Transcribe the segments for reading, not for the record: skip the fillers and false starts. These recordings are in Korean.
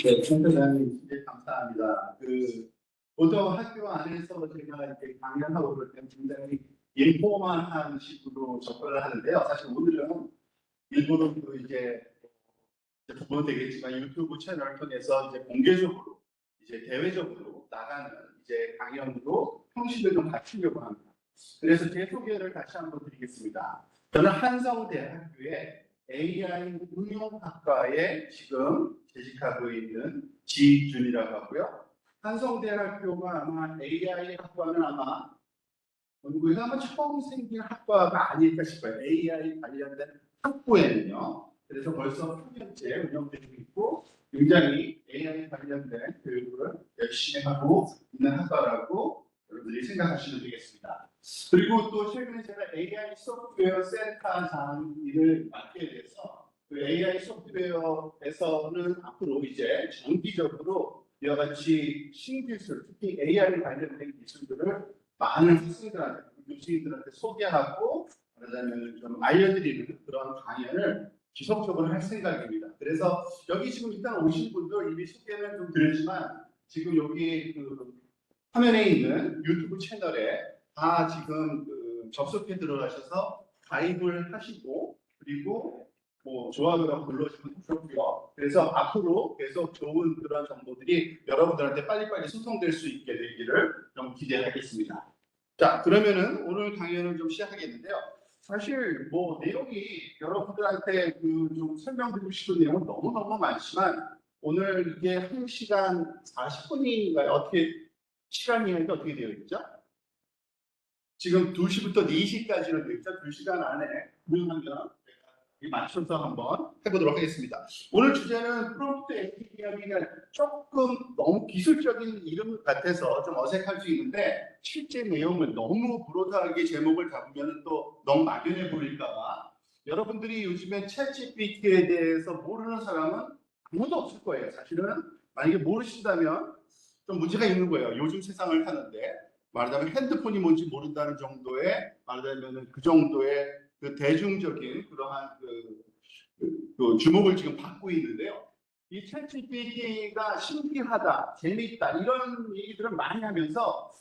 네, 총회장님, 감사합니다. 보통 학교 안에서 제가 이렇게 강연하고 그럴 때 굉장히 인포멀한 식으로 접근을 하는데요. 사실 오늘은 일부러 보면 되겠지만 유튜브 채널을 통해서 이제 공개적으로 이제 대외적으로 나가는 이제 강연으로 형식을 좀 갖추려고 합니다. 그래서 제 소개를 다시 한번 드리겠습니다. 저는 한성대학교의 AI 응용학과에 지금 재직하고 있는 지준이라고 하고요. 한성대학교가 아마 AI 학과는 아마 연구에서 아마 처음 생긴 학과가 아닐까 싶어요. AI 관련된 학부에는요. 그래서 벌써 8년째 운영되고 있고 굉장히 AI 관련된 교육을 열심히 하고 있는 학과라고 여러분들이 생각하시면 되겠습니다. 그리고 또 최근에 제가 AI 소프트웨어 센터장 일을 맡게 돼서 그 AI 소프트웨어에서는 앞으로 이제 정기적으로 여러 가지 신기술, 특히 AI 관련된 기술들을 많은 학생들한테, 교수님들한테 소개하고 그러자면 좀 알려드리는 그런 강연을 지속적으로 할 생각입니다. 그래서 여기 지금 일단 오신 분들 이미 소개는 좀 드렸지만 지금 여기 화면에 있는 유튜브 채널에 다 지금 접속해 들어가셔서 가입을 하시고 그리고 뭐 좋아요라고 눌러주시면 좋고요. 그래서 앞으로 계속 좋은 그런 정보들이 여러분들한테 빨리빨리 소통될 수 있게 되기를 좀 기대하겠습니다. 자, 그러면은 오늘 강연을 좀 시작하겠는데요. 사실 뭐 내용이 여러분들한테 좀 설명드리고 싶은 내용은 너무너무 많지만 오늘 이게 1시간 40분인가요? 어떻게 시간이 어떻게 되어 있죠? 지금 2시부터 4시까지는 되어 있죠. 2시간 안에 운영하면 맞춰서 한번 해보도록 하겠습니다. 오늘 주제는 프롬프트 엔지니어링은 조금 너무 기술적인 이름 같아서 좀 어색할 수 있는데 실제 내용을 너무 브로드하게 제목을 잡으면 또 너무 막연해 보일까봐 여러분들이 요즘에 챗GPT에 대해서 모르는 사람은 아무도 없을 거예요. 사실은 만약에 모르신다면 좀 문제가 있는 거예요. 요즘 세상을 사는데 말하자면 핸드폰이 뭔지 모른다는 정도의 말하자면 그 정도의 그 대중적인 그러한 그 주목을 지금 받고 있는데요. 이 챗GPT가 신기하다, 재미있다 이런 얘기들을 많이 하면서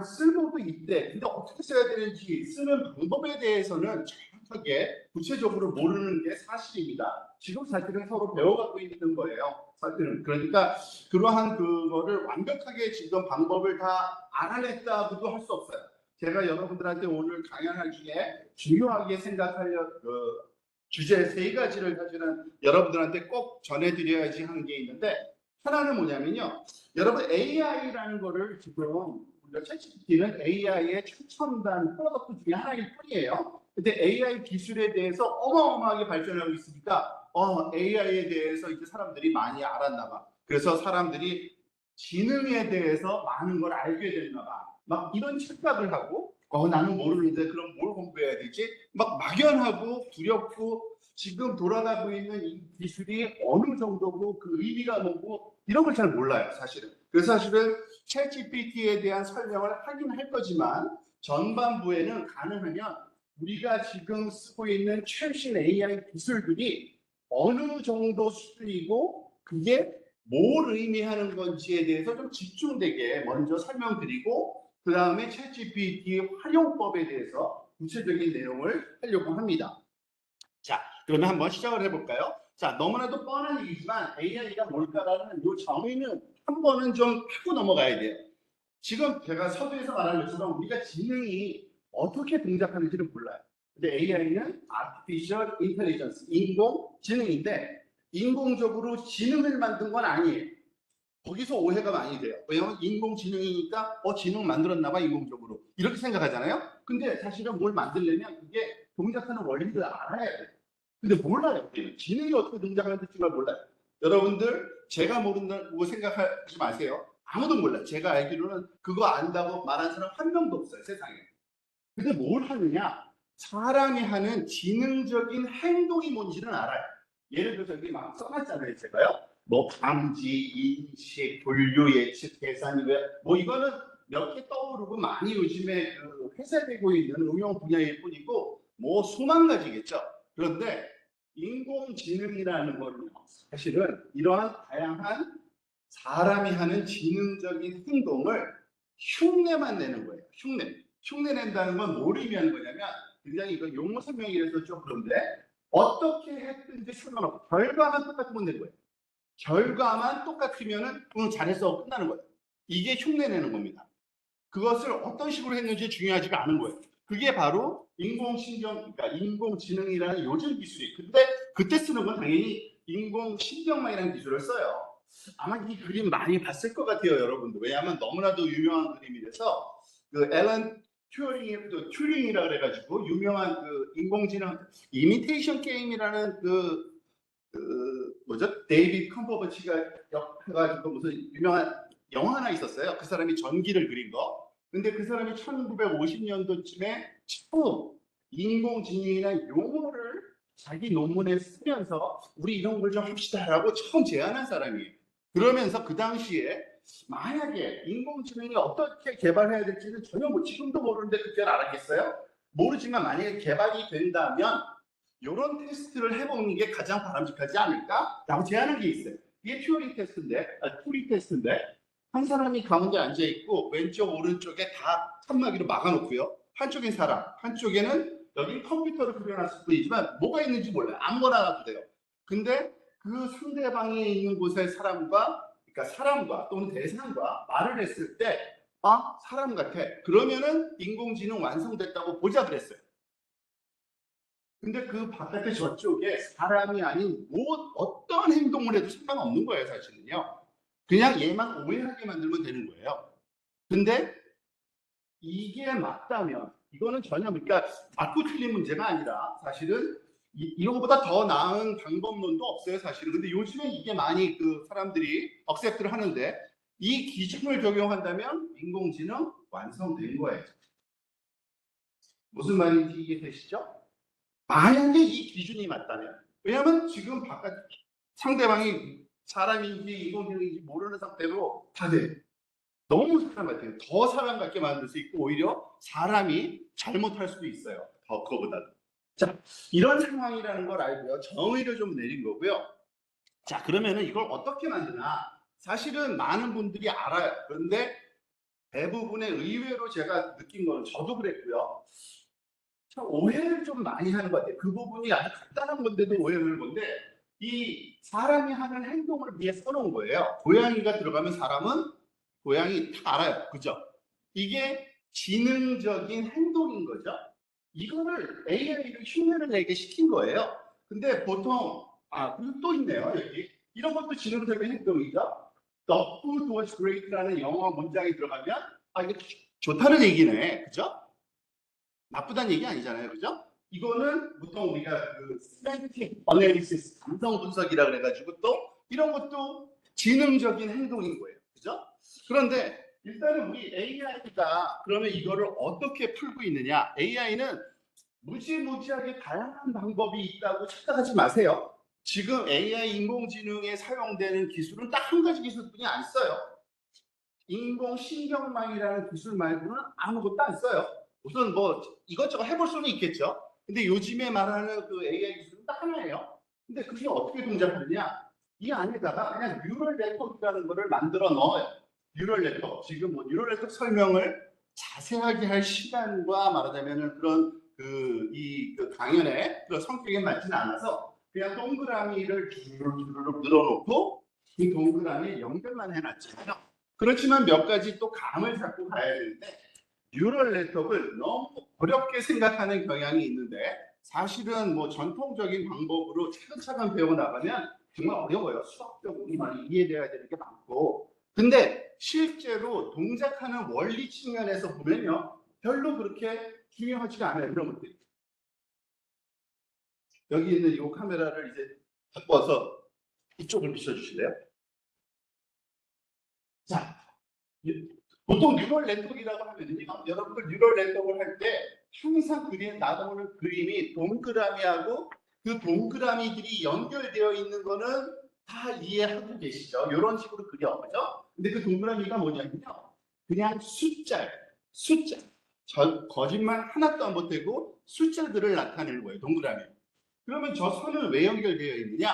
쓸모도 있대. 근데 어떻게 써야 되는지 쓰는 방법에 대해서는 정확하게 구체적으로 모르는 게 사실입니다. 지금 사실은 서로 배워가고 있는 거예요. 사실은 그러니까 그러한 그거를 완벽하게 지금 방법을 다 알아냈다고도 할 수 없어요. 제가 여러분들한테 오늘 강연할 중에 중요하게 생각할 주제 3가지를 사실은 여러분들한테 꼭 전해드려야지 하는 게 있는데 하나는 뭐냐면요. 여러분 AI라는 거를 지금 우리가 챗GPT는 AI의 최첨단 프로덕트 중에 하나일 뿐이에요. 근데 AI 기술에 대해서 어마어마하게 발전하고 있으니까 AI에 대해서 이제 사람들이 많이 알았나 봐. 그래서 사람들이 지능에 대해서 많은 걸 알게 됐나 봐. 막 이런 착각을 하고 나는 모르는데 그럼 뭘 공부해야 되지? 막 막연하고 두렵고 지금 돌아가고 있는 이 기술이 어느 정도고 그 의미가 뭐고 이런 걸 잘 몰라요, 사실은. 그래서 사실은 챗GPT에 대한 설명을 하긴 할 거지만 전반부에는 가능하면 우리가 지금 쓰고 있는 최신 AI 기술들이 어느 정도 수준이고 그게 뭘 의미하는 건지에 대해서 좀 집중되게 먼저 설명드리고 그 다음에 챗GPT 활용법에 대해서 구체적인 내용을 하려고 합니다. 자, 그러면 한번 시작을 해볼까요? 자, 너무나도 뻔한 얘기지만 AI가 뭘까라는 이 정의는 한 번은 좀 하고 넘어가야 돼요. 지금 제가 서두에서 말한 것처럼 우리가 지능이 어떻게 동작하는지는 몰라요. 근데 AI는 Artificial Intelligence, 인공지능인데 인공적으로 지능을 만든 건 아니에요. 거기서 오해가 많이 돼요. 왜냐하면 인공지능이니까 지능 만들었나 봐 인공적으로 이렇게 생각하잖아요. 근데 사실은 뭘 만들려면 그게 동작하는 원리를 알아야 돼요. 근데 몰라요. 지능이 어떻게 동작하는지 정말 몰라요. 여러분들 제가 모른다고 생각하지 마세요. 아무도 몰라요. 제가 알기로는 그거 안다고 말하는 사람 한 명도 없어요. 세상에. 근데 뭘 하느냐? 사람이 하는 지능적인 행동이 뭔지는 알아요. 예를 들어서 여기 막 써놨잖아요. 제가요. 뭐 감지, 인식, 분류, 예측, 계산, 뭐 이거는 몇 개 떠오르고 많이 요즘에 회사되고 있는 응용 분야일 뿐이고 뭐 수만 가지겠죠. 그런데 인공지능이라는 거는 사실은 이러한 다양한 사람이 하는 지능적인 행동을 흉내만 내는 거예요. 흉내 낸다는 건 뭘 의미하는 거냐면, 굉장히 이거 용어 설명이라서 좀 그런데, 어떻게 했든지 상관없고 결과만 똑같으면 되는 거예요. 결과만 똑같으면은 잘했어 끝나는 거예요. 이게 흉내 내는 겁니다. 그것을 어떤 식으로 했는지 중요하지가 않은 거예요. 그게 바로 인공신경, 그러니까 인공지능이라는 요즘 기술이. 근데 그때 쓰는 건 당연히 인공신경망이라는 기술을 써요. 아마 이 그림 많이 봤을 것 같아요, 여러분들. 왜냐하면 너무나도 유명한 그림이라서. 그 앨런 튜링이라 그래가지고 유명한 그 인공지능 이미테이션 게임이라는 뭐죠? 데이비드 컴버버치가 해가지고 무슨 유명한 영화 하나 있었어요. 그 사람이 전기를 그린 거. 근데 그 사람이 1950년도쯤에 처음 인공지능이나 용어를 자기 논문에 쓰면서 우리 이런 걸 좀 합시다라고 처음 제안한 사람이에요. 그러면서 그 당시에 만약에 인공지능이 어떻게 개발해야 될지는 전혀 지금도 모르는데 그때 알았겠어요? 모르지만 만약에 개발이 된다면 이런 테스트를 해보는 게 가장 바람직하지 않을까라고 제안한 게 있어요. 이게 튜링 테스트인데 한 사람이 가운데 앉아 있고 왼쪽 오른쪽에 다 칸막이로 막아놓고요. 한쪽엔 사람, 한쪽에는 여기 컴퓨터를 그려놨을 뿐이지만 뭐가 있는지 몰라요. 아무거나 놔도 돼요. 근데 그 상대방에 있는 곳의 그러니까 사람과 또는 대상과 말을 했을 때, 아, 사람 같아. 그러면은 인공지능 완성됐다고 보자 그랬어요. 근데 그 바깥에 저쪽에 사람이 아닌 어떤 행동을 해도 상관없는 거예요, 사실은요. 그냥 얘만 오해하게 만들면 되는 거예요. 근데 이게 맞다면, 이거는 전혀, 그러니까 맞고 틀린 문제가 아니라 사실은 이거보다 더 나은 방법론도 없어요, 사실은. 근데 요즘에 이게 많이 그 사람들이 억셉트를 하는데, 이 기준을 적용한다면 인공지능 완성된 거예요. 무슨 말인지 이해되시죠? 만약에 이 기준이 맞다면, 왜냐하면 지금 바깥 상대방이 사람인지 인공지능인지 모르는 상태로 다들 너무 사람 같아요. 더 사람 같게 만들 수 있고 오히려 사람이 잘못할 수도 있어요. 더 그거보다는. 자, 이런 상황이라는 걸 알고요. 정의를 좀 내린 거고요. 자, 그러면은 이걸 어떻게 만드나? 사실은 많은 분들이 알아요. 그런데 대부분의 의외로 제가 느낀 건 저도 그랬고요. 오해를 좀 많이 하는 것 같아요. 그 부분이 아주 간단한 건데도 오해를 하는 건데, 이 사람이 하는 행동을 위해 써놓은 거예요. 고양이가 들어가면 사람은 고양이 다 알아요. 그죠? 이게 지능적인 행동인 거죠. 이거를 AI를 흉내를 내게 시킨 거예요. 근데 보통, 그리고 또 있네요. 여기. 이런 것도 지능적인 행동이죠. The food was great라는 영어 문장이 들어가면, 이게 좋다는 얘기네. 그죠? 나쁘다는 얘기 아니잖아요. 그죠? 이거는 보통 우리가 그 semantic analysis, 감성 분석이라 그래가지고 또 이런 것도 지능적인 행동인 거예요. 그죠? 그런데 일단은 우리 AI가 그러면 이거를 어떻게 풀고 있느냐? AI는 무지무지하게 다양한 방법이 있다고 착각하지 마세요. 지금 AI 인공지능에 사용되는 기술은 딱 한 가지 기술뿐이 안 써요. 인공신경망이라는 기술 말고는 아무것도 안 써요. 우선 뭐 이것저것 해볼 수는 있겠죠. 근데 요즘에 말하는 그 AI 기술은 딱 하나예요. 근데 그게 어떻게 동작하느냐? 이 안에다가 그냥 뉴럴 네트워크라는 거를 만들어 넣어요. 뉴럴 네트워크. 지금 뭐 뉴럴 네트워크 설명을 자세하게 할 시간과 말하자면은 그런 그 강연의 그런 성격에 맞지는 않아서 그냥 동그라미를 주르륵 늘어놓고 그 동그라미에 연결만 해놨잖아요. 그렇지만 몇 가지 또 감을 잡고 가야 되는데 뉴럴 네트워크를 너무 어렵게 생각하는 경향이 있는데 사실은 뭐 전통적인 방법으로 차근차근 배워나가면 정말 어려워요. 수학적으로 많이 이해돼야 되는 게 많고. 근데 실제로 동작하는 원리 측면에서 보면요. 별로 그렇게 중요하지가 않아요. 그런 것들이. 여기 있는 이 카메라를 이제 바꿔서 이쪽을 비춰주실래요? 자, 보통 뉴럴 네트워크라고 하면요, 여러분들 뉴럴 네트워크를 할 때 항상 나오는 그림이 동그라미하고 그 동그라미들이 연결되어 있는 거는 다 이해하고 계시죠? 이런 식으로 그려, 그죠? 근데 그 동그라미가 뭐냐면요, 그냥 숫자예요. 숫자. 거짓말 하나도 안 보태고 숫자들을 나타내는 거예요, 동그라미. 그러면 저 선은 왜 연결되어 있느냐?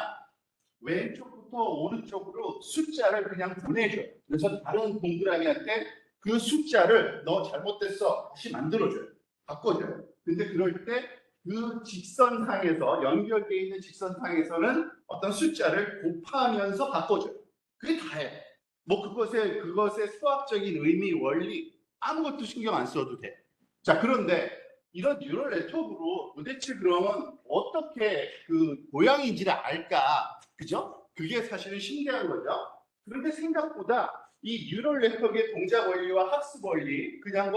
왼쪽부터 오른쪽으로 숫자를 그냥 보내줘요. 그래서 다른 동그라미한테 그 숫자를 너 잘못됐어 다시 만들어줘요. 바꿔줘요. 근데 그럴 때 그 직선상에서 연결되어 있는 직선상에서는 어떤 숫자를 곱하면서 바꿔줘요. 그게 다예요. 뭐 그것의 수학적인 의미, 원리 아무것도 신경 안 써도 돼. 자, 그런데 이런 뉴럴 네트워크로 도대체 그러면 어떻게 그 모양인지를 알까? 그죠? 그게 사실은 신기한 거죠. 그런데 생각보다 이 뉴럴 네트워크의 동작 원리와 학습 원리 그냥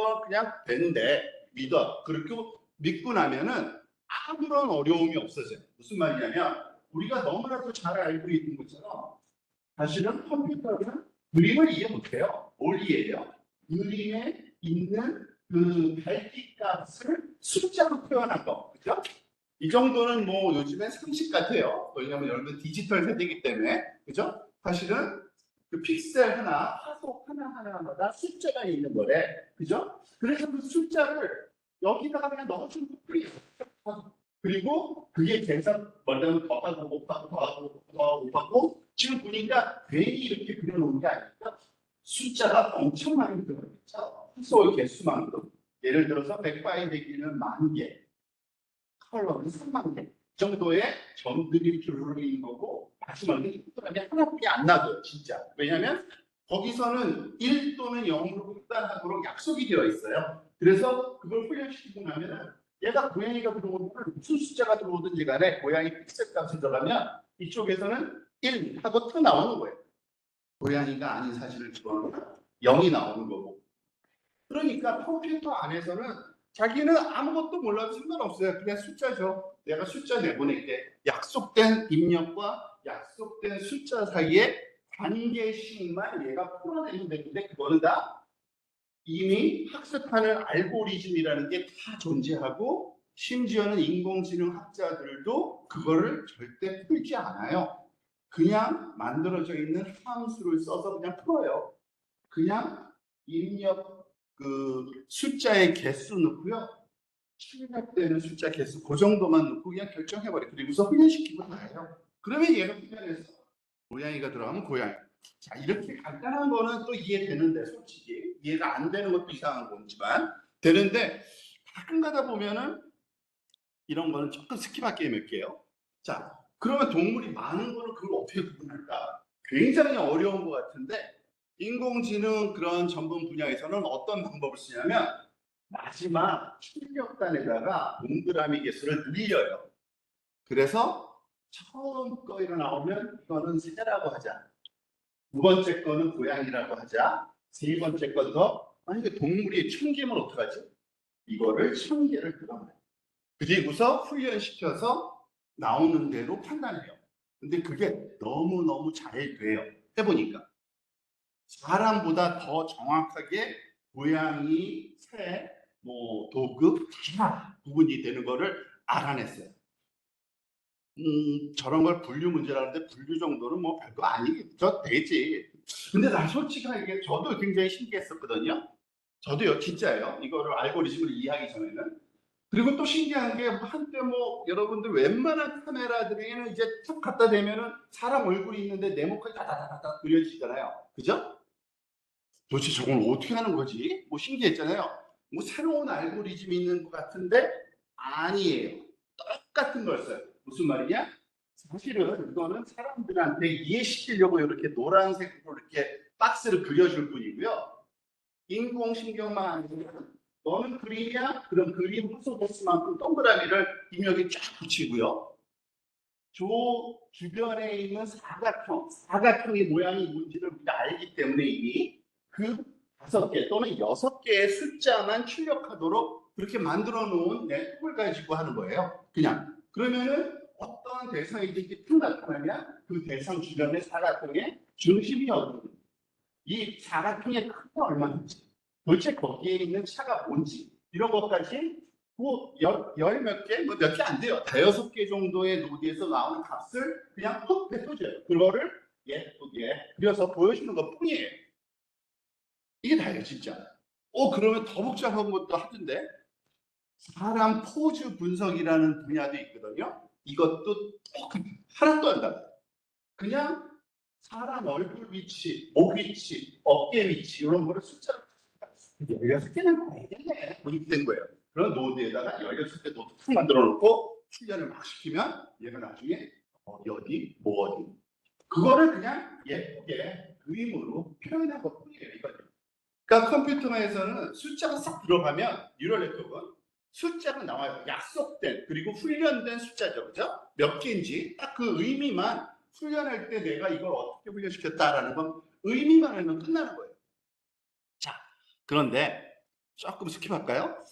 되는데 믿어. 그렇게 믿고 나면은 아무런 어려움이 없어져요. 무슨 말이냐면 우리가 너무나도 잘 알고 있는 것처럼 사실은 컴퓨터는 그림을 이해 못해요. 뭘 이해해요? 그림에 있는 그 밝기 값을 숫자로 표현한 거. 그죠? 이 정도는 뭐 요즘엔 상식 같아요. 왜냐하면 여러분 디지털 세대이기 때문에. 그죠? 사실은 그 픽셀 하나, 화속 하나하나마다 숫자가 있는 거래. 그죠? 그래서 그 숫자를 여기다가 그냥 넣어주는 거예요. 그리고 그게 계산 뭐냐면 더하고 곱하고 더하고 더하고 곱하고 지금 보니까 괜히 이렇게 그려놓은 게 아니라 숫자가 엄청 많이 들어있죠. 수소의 개수만큼. 예를 들어서 100바이 되기는 10,000개, 컬러는 30,000개 정도의 점들이 줄로 있는 거고 마지막에 동그라미 하나뿐이 안 나고요. 진짜. 왜냐하면 거기서는 1 또는 0으로 극단하도록 약속이 되어 있어요. 그래서 그걸 훈련시키고 나면은 얘가 고양이가 들어오는 무슨 숫자가 들어오든지 간에 고양이 픽셀 값이 들어가면 이쪽에서는 1 하고 터 나오는 거예요. 고양이가 아닌 사실을 집어넣으면 0이 나오는 거고. 그러니까 컴퓨터 안에서는 자기는 아무것도 몰라도 상관없어요. 그냥 숫자죠. 내가 숫자 내보낼게. 약속된 입력과 약속된 숫자 사이에 관계식만 얘가 풀어내면 되는데 그거는 다 이미 학습하는 알고리즘이라는 게 다 존재하고 심지어는 인공지능 학자들도 그거를 절대 풀지 않아요. 그냥 만들어져 있는 함수를 써서 그냥 풀어요. 그냥 입력 그 숫자의 개수 넣고요. 출력되는 숫자 개수 그 정도만 넣고 그냥 결정해버려. 그리고서 훈련시키고 나요. 그러면 얘가 훈련해서 고양이가 들어가면 고양이. 자, 이렇게 간단한 거는 또 이해되는데 솔직히 이해가 안 되는 것도 이상한 거지만 되는데 가끔 가다 보면은 이런 거는 조금 스킵할게 몇 개요. 자, 그러면 동물이 많은 거는 그걸 어떻게 구분할까? 굉장히 어려운 것 같은데 인공지능 그런 전문 분야에서는 어떤 방법을 쓰냐면 마지막 출력단에다가 동그라미 개수를 늘려요. 그래서 처음 거로 나오면 이거는 새라고 하자. 두 번째 거는 고양이라고 하자. 세 번째 건더 만약에 동물이 1,000개면 어떡하지? 이거를 1,000개를 들어가요. 그리고서 훈련시켜서 나오는 대로 판단해요. 근데 그게 너무너무 잘 돼요. 해보니까. 사람보다 더 정확하게 고양이, 새, 뭐 도급 다 구분이 되는 거를 알아냈어요. 저런 걸 분류 문제라는데 분류 정도는 뭐 별거 아니겠죠. 되지. 근데 나 솔직하게 저도 굉장히 신기했었거든요. 저도요, 진짜예요. 이거를 알고리즘을 이해하기 전에는. 그리고 또 신기한 게 한때 뭐 여러분들 웬만한 카메라들에는 이제 탁 갖다 대면은 사람 얼굴이 있는데 네모칸이 다다다다 그려지잖아요. 그죠? 도대체 저걸 어떻게 하는 거지? 뭐 신기했잖아요. 뭐 새로운 알고리즘이 있는 것 같은데 아니에요. 똑같은 걸 써요. 무슨 말이냐? 사실은 이거는 사람들한테 이해시키려고 이렇게 노란색으로 이렇게 박스를 그려줄 뿐이고요. 인공신경만 아니면 너는 그림이야? 그럼 그림 흡수도수만큼 동그라미를 입력에 쫙 붙이고요. 저 주변에 있는 사각형의 모양이 뭔지를 우리가 알기 때문에 이미 그 5개 또는 6개의 숫자만 출력하도록 그렇게 만들어 놓은 네트워크를 가지고 하는 거예요. 그냥. 그러면은 어떤 대상이 이렇게 툭 나타나면 그 대상 주변의 사각형의 중심이 어디 이 사각형의 크기가 얼마인지 도대체 거기에 있는 차가 뭔지 이런 것까지 열 몇 개, 뭐 몇 개 안 돼요. 대여섯 개 정도의 노드에서 나오는 값을 그냥 톡 뱉어줘요. 그거를 예쁘게 그려서 보여주는 것 뿐이에요. 이게 다예요, 진짜. 그러면 더 복잡한 것도 하던데 사람 포즈 분석이라는 분야도 있거든요. 이것도 하나도 안 달라요. 그냥 사람 얼굴 위치, 목 위치, 어깨 위치 이런 거를 숫자로 16개는 되겠네. 뭐 이렇게 된 거예요. 그런 노드에다가 16개 노드 툭 만들어 놓고 훈련을 막 시키면 얘가 나중에 어디, 뭐 어디. 그거를 그냥 예쁘게 그림으로 표현한 것 뿐이에요. 이거는. 그러니까 컴퓨터에서는 숫자가 싹 들어가면 뉴럴 네트워크는 숫자가 나와요. 약속된 그리고 훈련된 숫자죠. 그죠? 몇 개인지 딱 그 의미만 훈련할 때 내가 이걸 어떻게 훈련시켰다라는 건 의미만 알면 끝나는 거예요. 자, 그런데 조금 스킵할까요?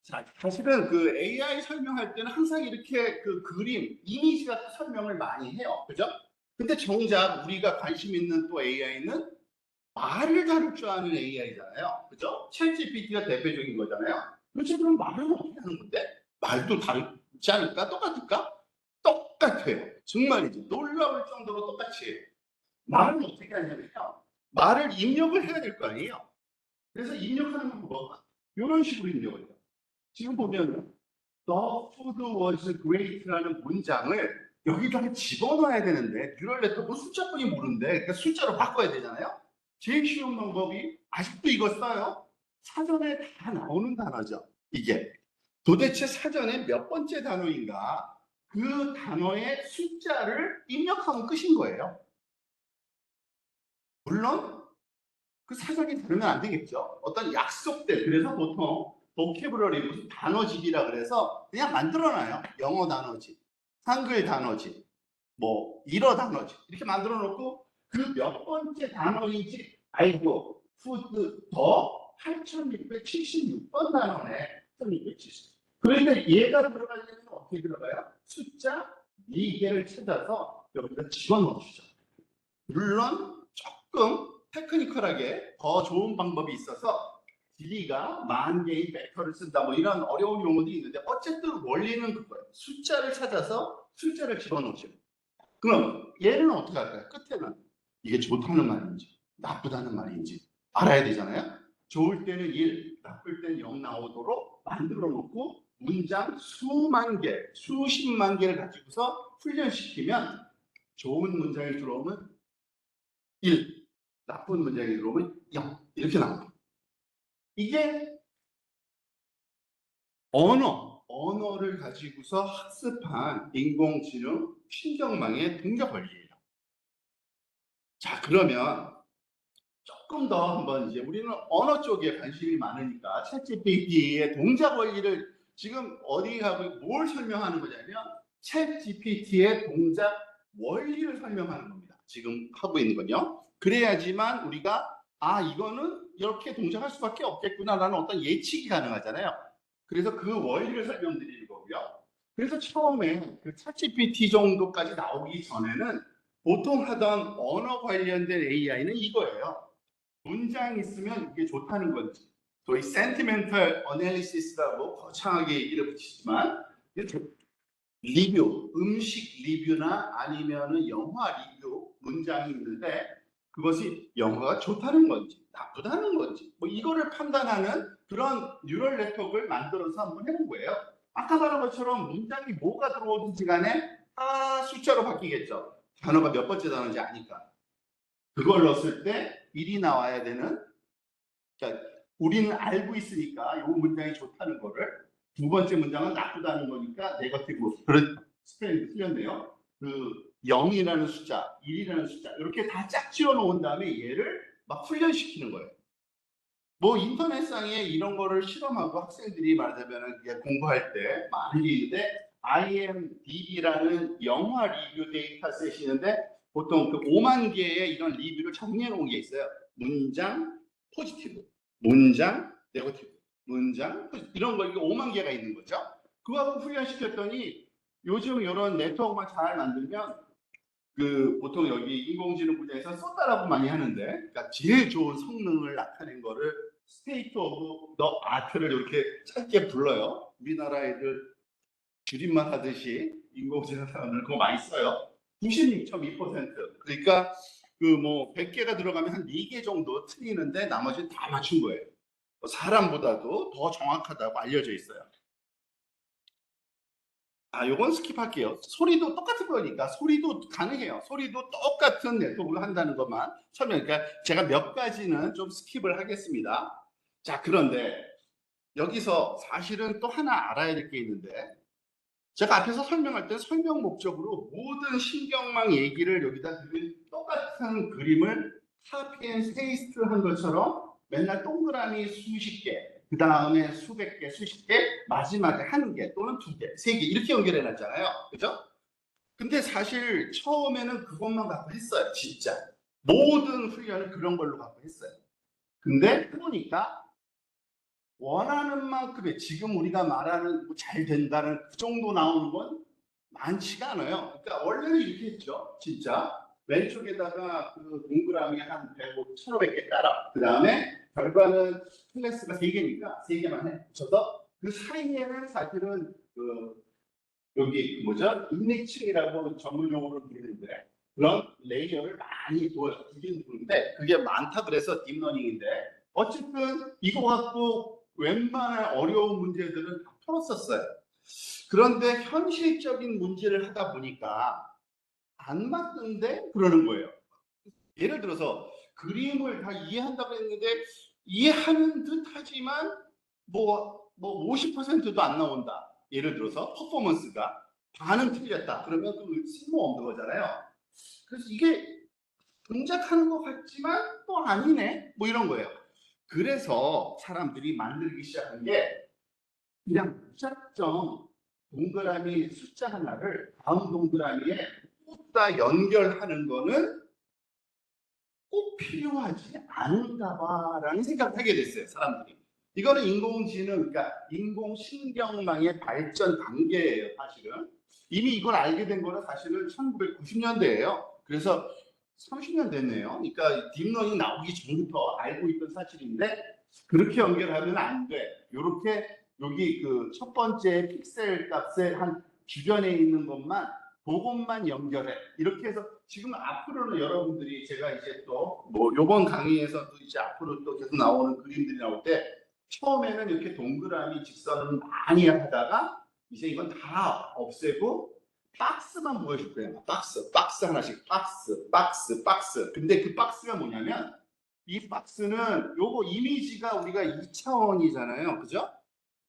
자, 사실은 그 AI 설명할 때는 항상 이렇게 그 그림, 이미지 같은 설명을 많이 해요. 그죠? 근데 정작 우리가 관심 있는 또 AI는 말을 다룰 줄 아는 AI잖아요. 그죠? 챗GPT가 대표적인 거잖아요. 그렇지, 그럼 말은 어떻게 하는 건데? 말도 다르지 않을까? 똑같을까? 똑같아요. 정말이지. 놀라울 정도로 똑같이 해요. 말은 어떻게 하냐면요. 말을 입력을 해야 될 거 아니에요. 그래서 입력하는 방법은 이런 식으로 입력을 해요. 지금 보면 The food was great라는 문장을 여기다가 집어넣어야 되는데 뉴럴 네트워크 숫자뿐이 모르는데 그러니까 숫자로 바꿔야 되잖아요. 제일 쉬운 방법이 아직도 이거 써요. 사전에 다 나오는 단어죠. 이게 도대체 사전에 몇 번째 단어인가 그 단어의 숫자를 입력하면 끝인 거예요. 물론 그 사전이 다르면 안 되겠죠. 어떤 약속된 그래서 보통 보캐브러리 무슨 단어집이라 그래서 그냥 만들어놔요. 영어 단어집, 한글 단어집, 뭐 일어 단어집 이렇게 만들어 놓고 그 몇 번째 단어인지 알고 푸드 더 8676번 단어네. 8670. 그런데 얘가 들어가려면 어떻게 들어가요? 숫자 4개를 찾아서 여기다 집어넣으시죠. 물론 조금 테크니컬하게 더 좋은 방법이 있어서 길이가 10,000개의 벡터를 쓴다 뭐 이런 어려운 용어들이 있는데 어쨌든 원리는 그거예요. 숫자를 찾아서 숫자를 집어넣으죠. 그럼 얘는 어떻게 할까요? 끝에는 이게 좋다는 말인지 나쁘다는 말인지 알아야 되잖아요. 좋을 때는 1, 나쁠 때는 0 나오도록 만들어 놓고 문장 수만 개, 수십만 개를 가지고서 훈련시키면 좋은 문장이 들어오면 1, 나쁜 문장이 들어오면 0 이렇게 나옵니다. 이게 언어를 가지고서 학습한 인공지능 신경망의 동작 원리예요. 자, 그러면 조금 더 한번 이제 우리는 언어 쪽에 관심이 많으니까 챗GPT의 동작 원리를 지금 어디 하고 뭘 설명하는 거냐면 챗GPT의 동작 원리를 설명하는 겁니다. 지금 하고 있는 건요. 그래야지만 우리가 이거는 이렇게 동작할 수밖에 없겠구나라는 어떤 예측이 가능하잖아요. 그래서 그 원리를 설명드리는 거고요. 그래서 처음에 그 챗GPT 정도까지 나오기 전에는 보통 하던 언어 관련된 AI는 이거예요. 문장이 있으면 이게 좋다는 건지 소위 sentimental analysis라고 거창하게 얘기를 붙이지만 리뷰, 음식 리뷰나 아니면은 영화 리뷰 문장이 있는데 그것이 영화가 좋다는 건지 나쁘다는 건지 뭐 이거를 판단하는 그런 뉴럴 네트워크를 만들어서 한번 해본 거예요. 아까 말한 것처럼 문장이 뭐가 들어오든지 간에 다 숫자로 바뀌겠죠. 단어가 몇 번째 단어인지 아니까. 그걸 넣었을 때 1이 나와야 되는 그러니까 우리는 알고 있으니까 이 문장이 좋다는 거를 두 번째 문장은 나쁘다는 거니까 네거티브 그런 스펠링 틀렸네요. 그 0이라는 숫자, 1이라는 숫자 이렇게 다 짝지어 놓은 다음에 얘를 막 훈련시키는 거예요. 뭐 인터넷상에 이런 거를 실험하고 학생들이 말하자면 공부할 때 많은 게 있는데 IMDb라는 영화 리뷰 데이터셋이 있는데 보통 그 5만 개의 이런 리뷰를 정리해 놓은 게 있어요. 문장 포지티브, 문장 네거티브, 문장 포지티브 이런 거 이게 5만 개가 있는 거죠. 그거하고 훈련시켰더니 요즘 이런 네트워크만 잘 만들면 그 보통 여기 인공지능 분야에서 쏟다라고 많이 하는데 그러니까 제일 좋은 성능을 나타낸 거를 스테이트 오브 더 아트를 이렇게 짧게 불러요. 우리나라 애들 줄임말 하듯이 인공지능 사람들 그거 많이 써요. 96.2% 그러니까 그 뭐 100개가 들어가면 한 4개 정도 틀리는데 나머지는 다 맞춘 거예요. 사람보다도 더 정확하다고 알려져 있어요. 요건 스킵할게요. 소리도 똑같은 거니까 소리도 가능해요. 소리도 똑같은 네트워크를 한다는 것만 설명. 그러니까 제가 몇 가지는 좀 스킵을 하겠습니다. 자, 그런데 여기서 사실은 또 하나 알아야 될 게 있는데 제가 앞에서 설명할 때 설명 목적으로 모든 신경망 얘기를 여기다 그린 똑같은 그림을 카피 앤 페이스트 한 것처럼 맨날 동그라미 수십 개, 그 다음에 수백 개, 수십 개, 마지막에 한 개 또는 두 개, 세 개 이렇게 연결해 놨잖아요. 그죠? 근데 사실 처음에는 그것만 갖고 했어요. 진짜. 모든 훈련을 그런 걸로 갖고 했어요. 근데 해보니까 원하는 만큼의 지금 우리가 말하는 잘 된다는 그 정도 나오는 건 많지가 않아요. 그러니까 원래는 이렇게 했죠. 진짜 왼쪽에다가 그 동그라미 한 100, 1500개 깔아. 그 다음에 결과는 클래스가 3개니까 3개만 해. 붙여서 그 사이에는 사실은 그 여기 그 뭐죠? 인내층이라고 전문용어로 부르는데 그런 레이어를 많이 두긴 두는데 그게 많다 그래서 딥러닝인데 어쨌든 이거 갖고 웬만한 어려운 문제들은 다 풀었었어요. 그런데 현실적인 문제를 하다 보니까 안 맞는데 그러는 거예요. 예를 들어서 그림을 다 이해한다고 했는데 이해하는 듯 하지만 뭐 50%도 안 나온다. 예를 들어서 퍼포먼스가 반은 틀렸다. 그러면 그 쓸모없는 거잖아요. 그래서 이게 동작하는 것 같지만 또 아니네. 뭐 이런 거예요. 그래서 사람들이 만들기 시작한 게 그냥 무작정 동그라미 숫자 하나를 다음 동그라미에 꽂다 연결하는 거는 꼭 필요하지 않은가 봐라는 생각을 하게 됐어요, 사람들이. 이거는 인공지능, 그러니까 인공신경망의 발전 단계예요, 사실은. 이미 이걸 알게 된 거는 사실은 1990년대예요. 그래서 30년 됐네요. 그러니까 딥러닝 나오기 전부터 알고 있던 사실인데 그렇게 연결하면 안 돼. 이렇게 여기 그 첫 번째 픽셀 값의 한 주변에 있는 것만 그것만 연결해. 이렇게 해서 지금 앞으로는 여러분들이 제가 이제 또 뭐 요번 강의에서도 이제 앞으로 또 계속 나오는 그림들이 나올 때 처음에는 이렇게 동그라미 직선을 많이 하다가 이제 이건 다 없애고 박스만 보여줄 거예요. 박스 하나씩, 박스. 근데 그 박스가 뭐냐면 이 박스는 요거 이미지가 우리가 2차원이잖아요. 그죠?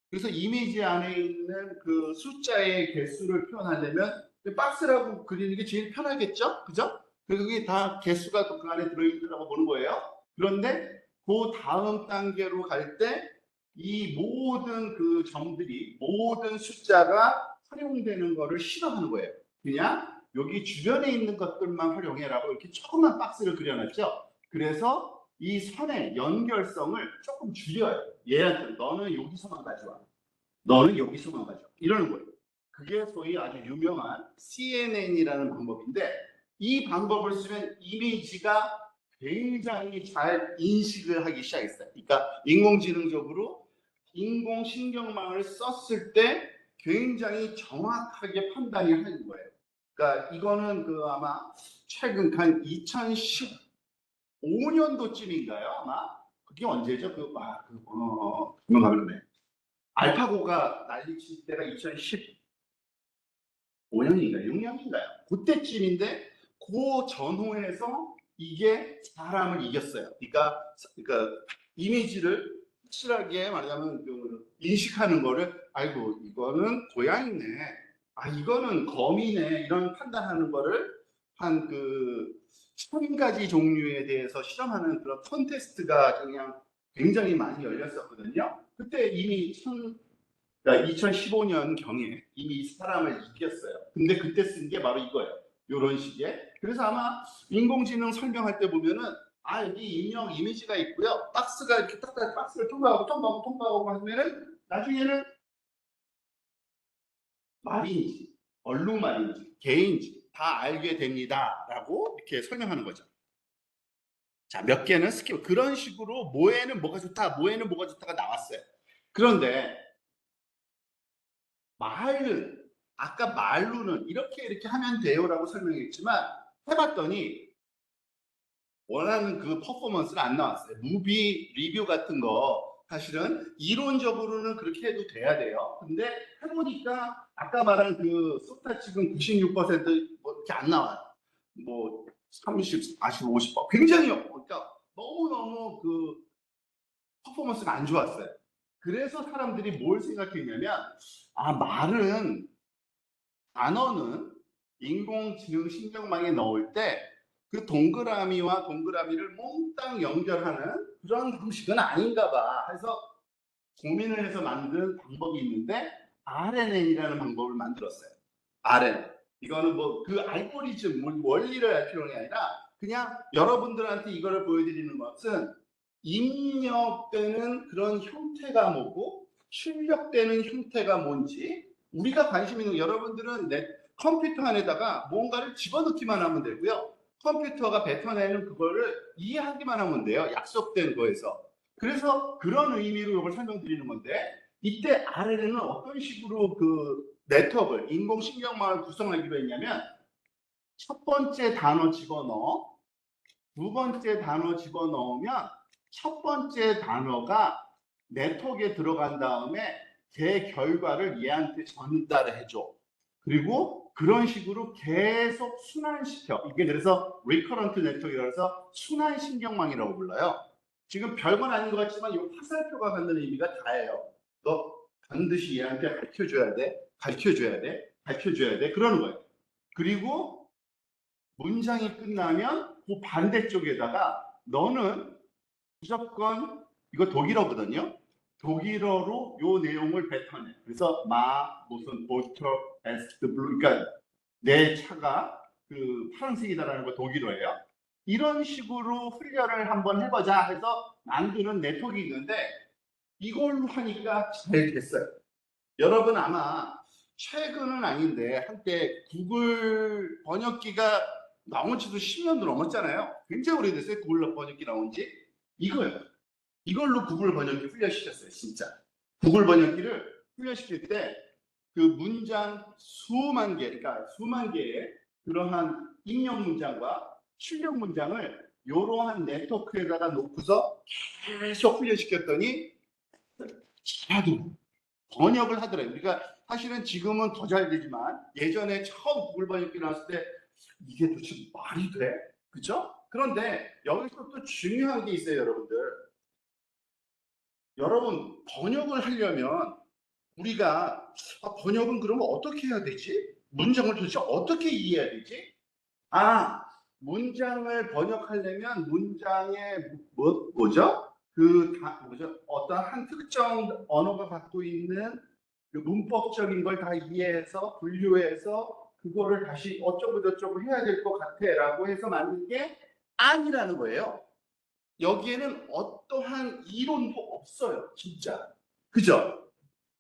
그래서 이미지 안에 있는 그 숫자의 개수를 표현하려면 박스라고 그리는 게 제일 편하겠죠? 그죠? 그게 다 개수가 그 안에 들어있다고 보는 거예요. 그런데 그 다음 단계로 갈 때 이 모든 그 점들이 모든 숫자가 활용되는 거를 싫어하는 거예요. 그냥 여기 주변에 있는 것들만 활용해라고 이렇게 조그만 박스를 그려놨죠. 그래서 이 선의 연결성을 조금 줄여요. 얘한테 너는 여기서만 가져와. 너는 여기서만 가져와. 이러는 거예요. 그게 소위 아주 유명한 CNN이라는 방법인데 이 방법을 쓰면 이미지가 굉장히 잘 인식을 하기 시작했어요. 그러니까 인공지능적으로 인공신경망을 썼을 때 굉장히 정확하게 판단이 하는 거예요. 그러니까 이거는 그 아마 최근 한 2015년도쯤인가요? 아마 그게 언제죠? 알파고가 난리칠 때가 2015년인가요? 6년인가요? 그때쯤인데 그 전후에서 이게 사람을 이겼어요. 그러니까 이미지를 확실하게 말하자면 그 인식하는 거를 아이고 이거는 고양이네, 이거는 거미네 이런 판단하는 거를 한 그 1000가지 종류에 대해서 실험하는 그런 콘테스트가 그냥 굉장히 많이 열렸었거든요. 그때 이미 그러니까 2015년 경에 이미 사람을 이겼어요. 근데 그때 쓴 게 바로 이거예요. 이런 식의. 그래서 아마 인공지능 설명할 때 보면은 여기 인형 이미지가 있고요. 박스가 이렇게 딱딱 박스를 통과하고 하면은 나중에는 말인지 얼룩말인지 개인지 다 알게 됩니다라고 이렇게 설명하는 거죠. 자, 몇 개는 스킵. 그런 식으로 뭐에는 뭐가 좋다, 뭐에는 뭐가 좋다가 나왔어요. 그런데 말은 아까 말로는 이렇게 하면 돼요라고 설명했지만 해봤더니 원하는 그 퍼포먼스가 안 나왔어요. 무비 리뷰 같은 거 사실은 이론적으로는 그렇게 해도 돼야 돼요. 근데 해보니까 아까 말한 그 소타 지금 96%뭐 이렇게 안 나와요. 뭐 30, 40, 50, 굉장히 그러니까 너무너무 그 퍼포먼스가 안 좋았어요. 그래서 사람들이 뭘 생각했냐면 말은 단어는 인공지능 신경망에 넣을 때 그 동그라미와 동그라미를 몽땅 연결하는 그런 방식은 아닌가 봐 해서 고민을 해서 만든 방법이 있는데 RNN이라는 방법을 만들었어요. RNN. 이거는 뭐 그 알고리즘, 원리를 알 필요가 아니라 그냥 여러분들한테 이거를 보여드리는 것은 입력되는 그런 형태가 뭐고 출력되는 형태가 뭔지 우리가 관심 있는 여러분들은 컴퓨터 안에다가 뭔가를 집어넣기만 하면 되고요. 컴퓨터가 뱉어내는 그거를 이해하기만 하면 돼요. 약속된 거에서. 그래서 그런 의미로 이걸 설명드리는 건데 이때 RNN은 어떤 식으로 그 네트워크를 인공신경망을 구성하기로 했냐면 첫 번째 단어 집어넣어 두 번째 단어 집어넣으면 첫 번째 단어가 네트워크에 들어간 다음에 걔 결과를 얘한테 전달을 해줘. 그리고 그런 식으로 계속 순환시켜. 이게 그래서 리커런트 네트워크라고 해서 순환신경망이라고 불러요. 지금 별건 아닌 것 같지만 이 화살표가 갖는 의미가 다예요. 너 반드시 얘한테 가르쳐줘야 돼. 가르쳐줘야 돼. 가르쳐줘야 돼. 그러는 거예요. 그리고 문장이 끝나면 그 반대쪽에다가 너는 무조건 이거 독일어거든요. 독일어로 요 내용을 뱉어내. 그래서 무슨 보터 에스트 블루 그러니까 내 차가 그 파란색이다라는 거 독일어예요. 이런 식으로 훈련을 한번 해보자 해서 만드는 네트워크가 있는데 이걸로 하니까 잘 됐어요. 여러분 아마 최근은 아닌데 한때 구글 번역기가 나온 지도 10년도 넘었잖아요. 굉장히 오래됐어요. 구글 번역기 나온 지. 이거예요. 이걸로 구글 번역기 훈련시켰어요. 진짜. 구글 번역기를 훈련시킬 때 그 문장 수만 개, 그러니까 수만 개의 그러한 입력 문장과 출력 문장을 이러한 네트워크에다가 놓고서 계속 훈련시켰더니 잘하더라고요. 번역을 하더라고요. 그러니까 사실은 지금은 더 잘 되지만 예전에 처음 구글 번역기 나왔을 때 이게 도대체 말이 돼? 그죠? 그런데 여기서 또 중요한 게 있어요, 여러분들. 여러분 번역을 하려면 우리가 번역은 그러면 어떻게 해야 되지? 문장을 도대체 어떻게 이해해야 되지? 문장을 번역하려면 문장에 뭐죠? 뭐죠? 어떤 한 특정 언어가 갖고 있는 그 문법적인 걸 다 이해해서 분류해서 그거를 다시 어쩌고 저쩌고 해야 될 것 같아라고 해서 만든 게 아니라는 거예요. 여기에는 어떠한 이론도 없어요, 진짜. 그죠?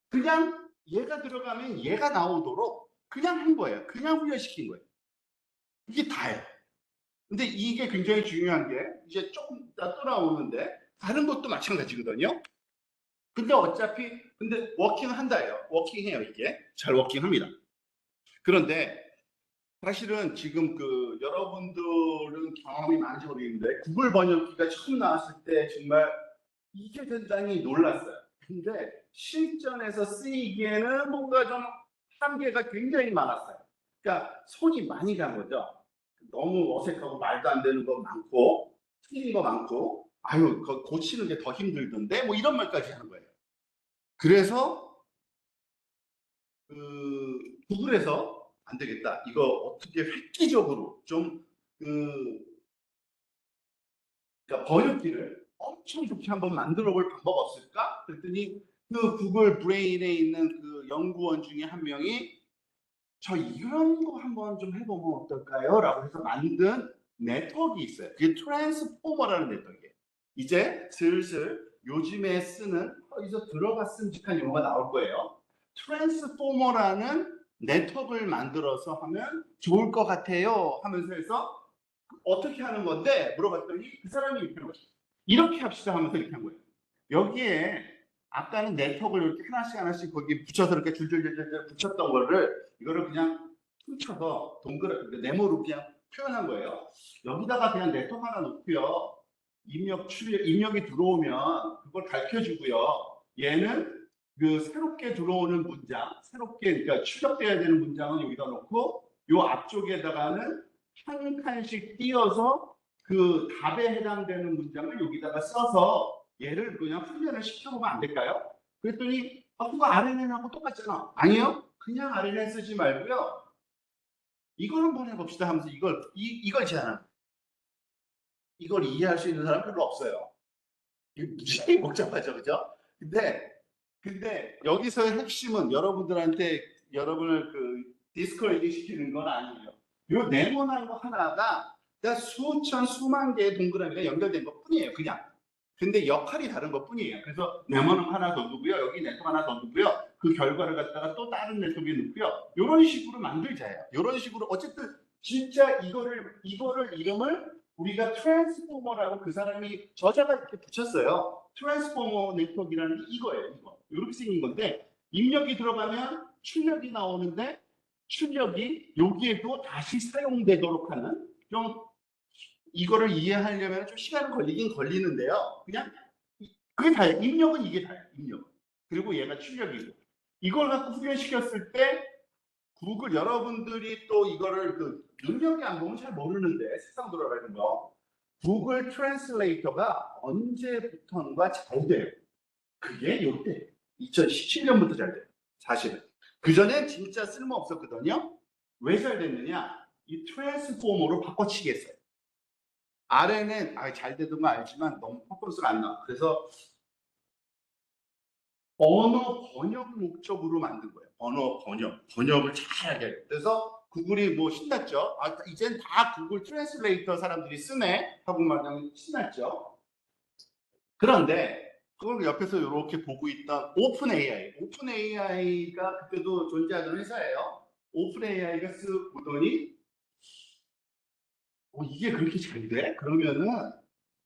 그냥 얘가 들어가면 얘가 나오도록 그냥 한 거예요. 그냥 훈련시킨 거예요. 이게 다예요. 근데 이게 굉장히 중요한 게 이제 조금 이따 또 나오는데 다른 것도 마찬가지거든요. 근데 워킹을 한다예요. 워킹해요, 이게. 잘 워킹합니다. 그런데 사실은 지금 그 여러분들은 경험이 많은지 모르겠는데 구글 번역기가 처음 나왔을 때 정말 이게 된다니 놀랐어요. 근데 실전에서 쓰이기에는 뭔가 좀 한계가 굉장히 많았어요. 그러니까 손이 많이 간 거죠. 너무 어색하고 말도 안 되는 거 많고 틀린 거 많고 그거 고치는 게 더 힘들던데 뭐 이런 말까지 하는 거예요. 그래서 그 구글에서 안 되겠다. 이거 어떻게 획기적으로 좀 그러니까 번역기를 엄청 좋게 한번 만들어 볼 방법 없을까? 그랬더니 그 구글 브레인에 있는 그 연구원 중에 한 명이 저 이런 거 한번 좀 해보면 어떨까요? 라고 해서 만든 네트워크가 있어요. 그게 트랜스포머라는 네트워크예요. 이제 슬슬 요즘에 쓰는 여기서 들어갔음직한 용어가 나올 거예요. 트랜스포머라는 네트워크를 만들어서 하면 좋을 것 같아요 하면서 해서 어떻게 하는 건데 물어봤더니 그 사람이 이렇게 합시다 하면서 이렇게 한 거예요. 여기에 아까는 네트워크를 이렇게 하나씩 거기 붙여서 이렇게 줄줄줄줄 붙였던 거를 이거를 그냥 훔쳐서 네모로 그냥 표현한 거예요. 여기다가 그냥 네트워크 하나 놓고요. 입력이 들어오면 그걸 가르쳐주고요. 얘는 그 새롭게 들어오는 문장, 그러니까 출력돼야 되는 문장은 여기다 놓고 요 앞쪽에다가는 한 칸씩 띄어서 그 답에 해당되는 문장을 여기다가 써서 얘를 그냥 훈련을 시켜보면 안 될까요? 그랬더니 그거 RNN하고 똑같잖아. 아니요. 그냥 RNN 쓰지 말고요. 이걸 한번 해봅시다 하면서 이걸 제안합니다. 이걸 이해할 수 있는 사람 별로 없어요. 이게 무지하게 복잡하죠, 그죠? 근데 여기서의 핵심은 여러분을 그 디스커리지 시키는 건 아니에요. 요 네모난 거 하나가 수만 개의 동그라미가 연결된 것 뿐이에요, 그냥. 근데 역할이 다른 것 뿐이에요. 그래서 네모난 하나 더 두고요, 여기 네모 하나 더 두고요, 그 결과를 갖다가 또 다른 네트워크에 넣고요. 이런 식으로 만들자예요. 이런 식으로 어쨌든 진짜 이거를 이름을 우리가 트랜스포머라고 그 사람이 저자가 이렇게 붙였어요. 트랜스포머 네트워크라는 게 이거예요. 이렇게 생긴 건데 입력이 들어가면 출력이 나오는데 출력이 여기에도 다시 사용되도록 하는 좀 이거를 이해하려면 좀 시간이 걸리긴 걸리는데요. 그냥 그게 다예요. 입력은 이게 다예요. 입력. 그리고 얘가 출력이고 이걸 갖고 훈련시켰을 때 구글 여러분들이 또 이거를 그 능력이 안 보면 잘 모르는데 세상 돌아가는 거 구글 트랜슬레이터가 언제부턴가 잘 돼요. 그게 요때 2017년부터 잘 돼요. 사실은 그전에 진짜 쓸모 없었거든요. 왜 잘 됐느냐? 이 트랜스포머로 바꿔치기 했어요. RNN 잘 되던 거 알지만 너무 퍼포먼스가 안 나와. 그래서 언어 번역 목적으로 만든 거예요. 언어 번역을 잘하게 해요. 그래서 구글이 뭐 신났죠. 이젠 다 구글 트랜슬레이터 사람들이 쓰네 하고 막 신났죠. 그런데 그걸 옆에서 이렇게 보고 있던 오픈 AI가 그때도 존재하던 회사예요. 오픈 AI가 쓱 보더니 이게 그렇게 잘 돼? 그러면은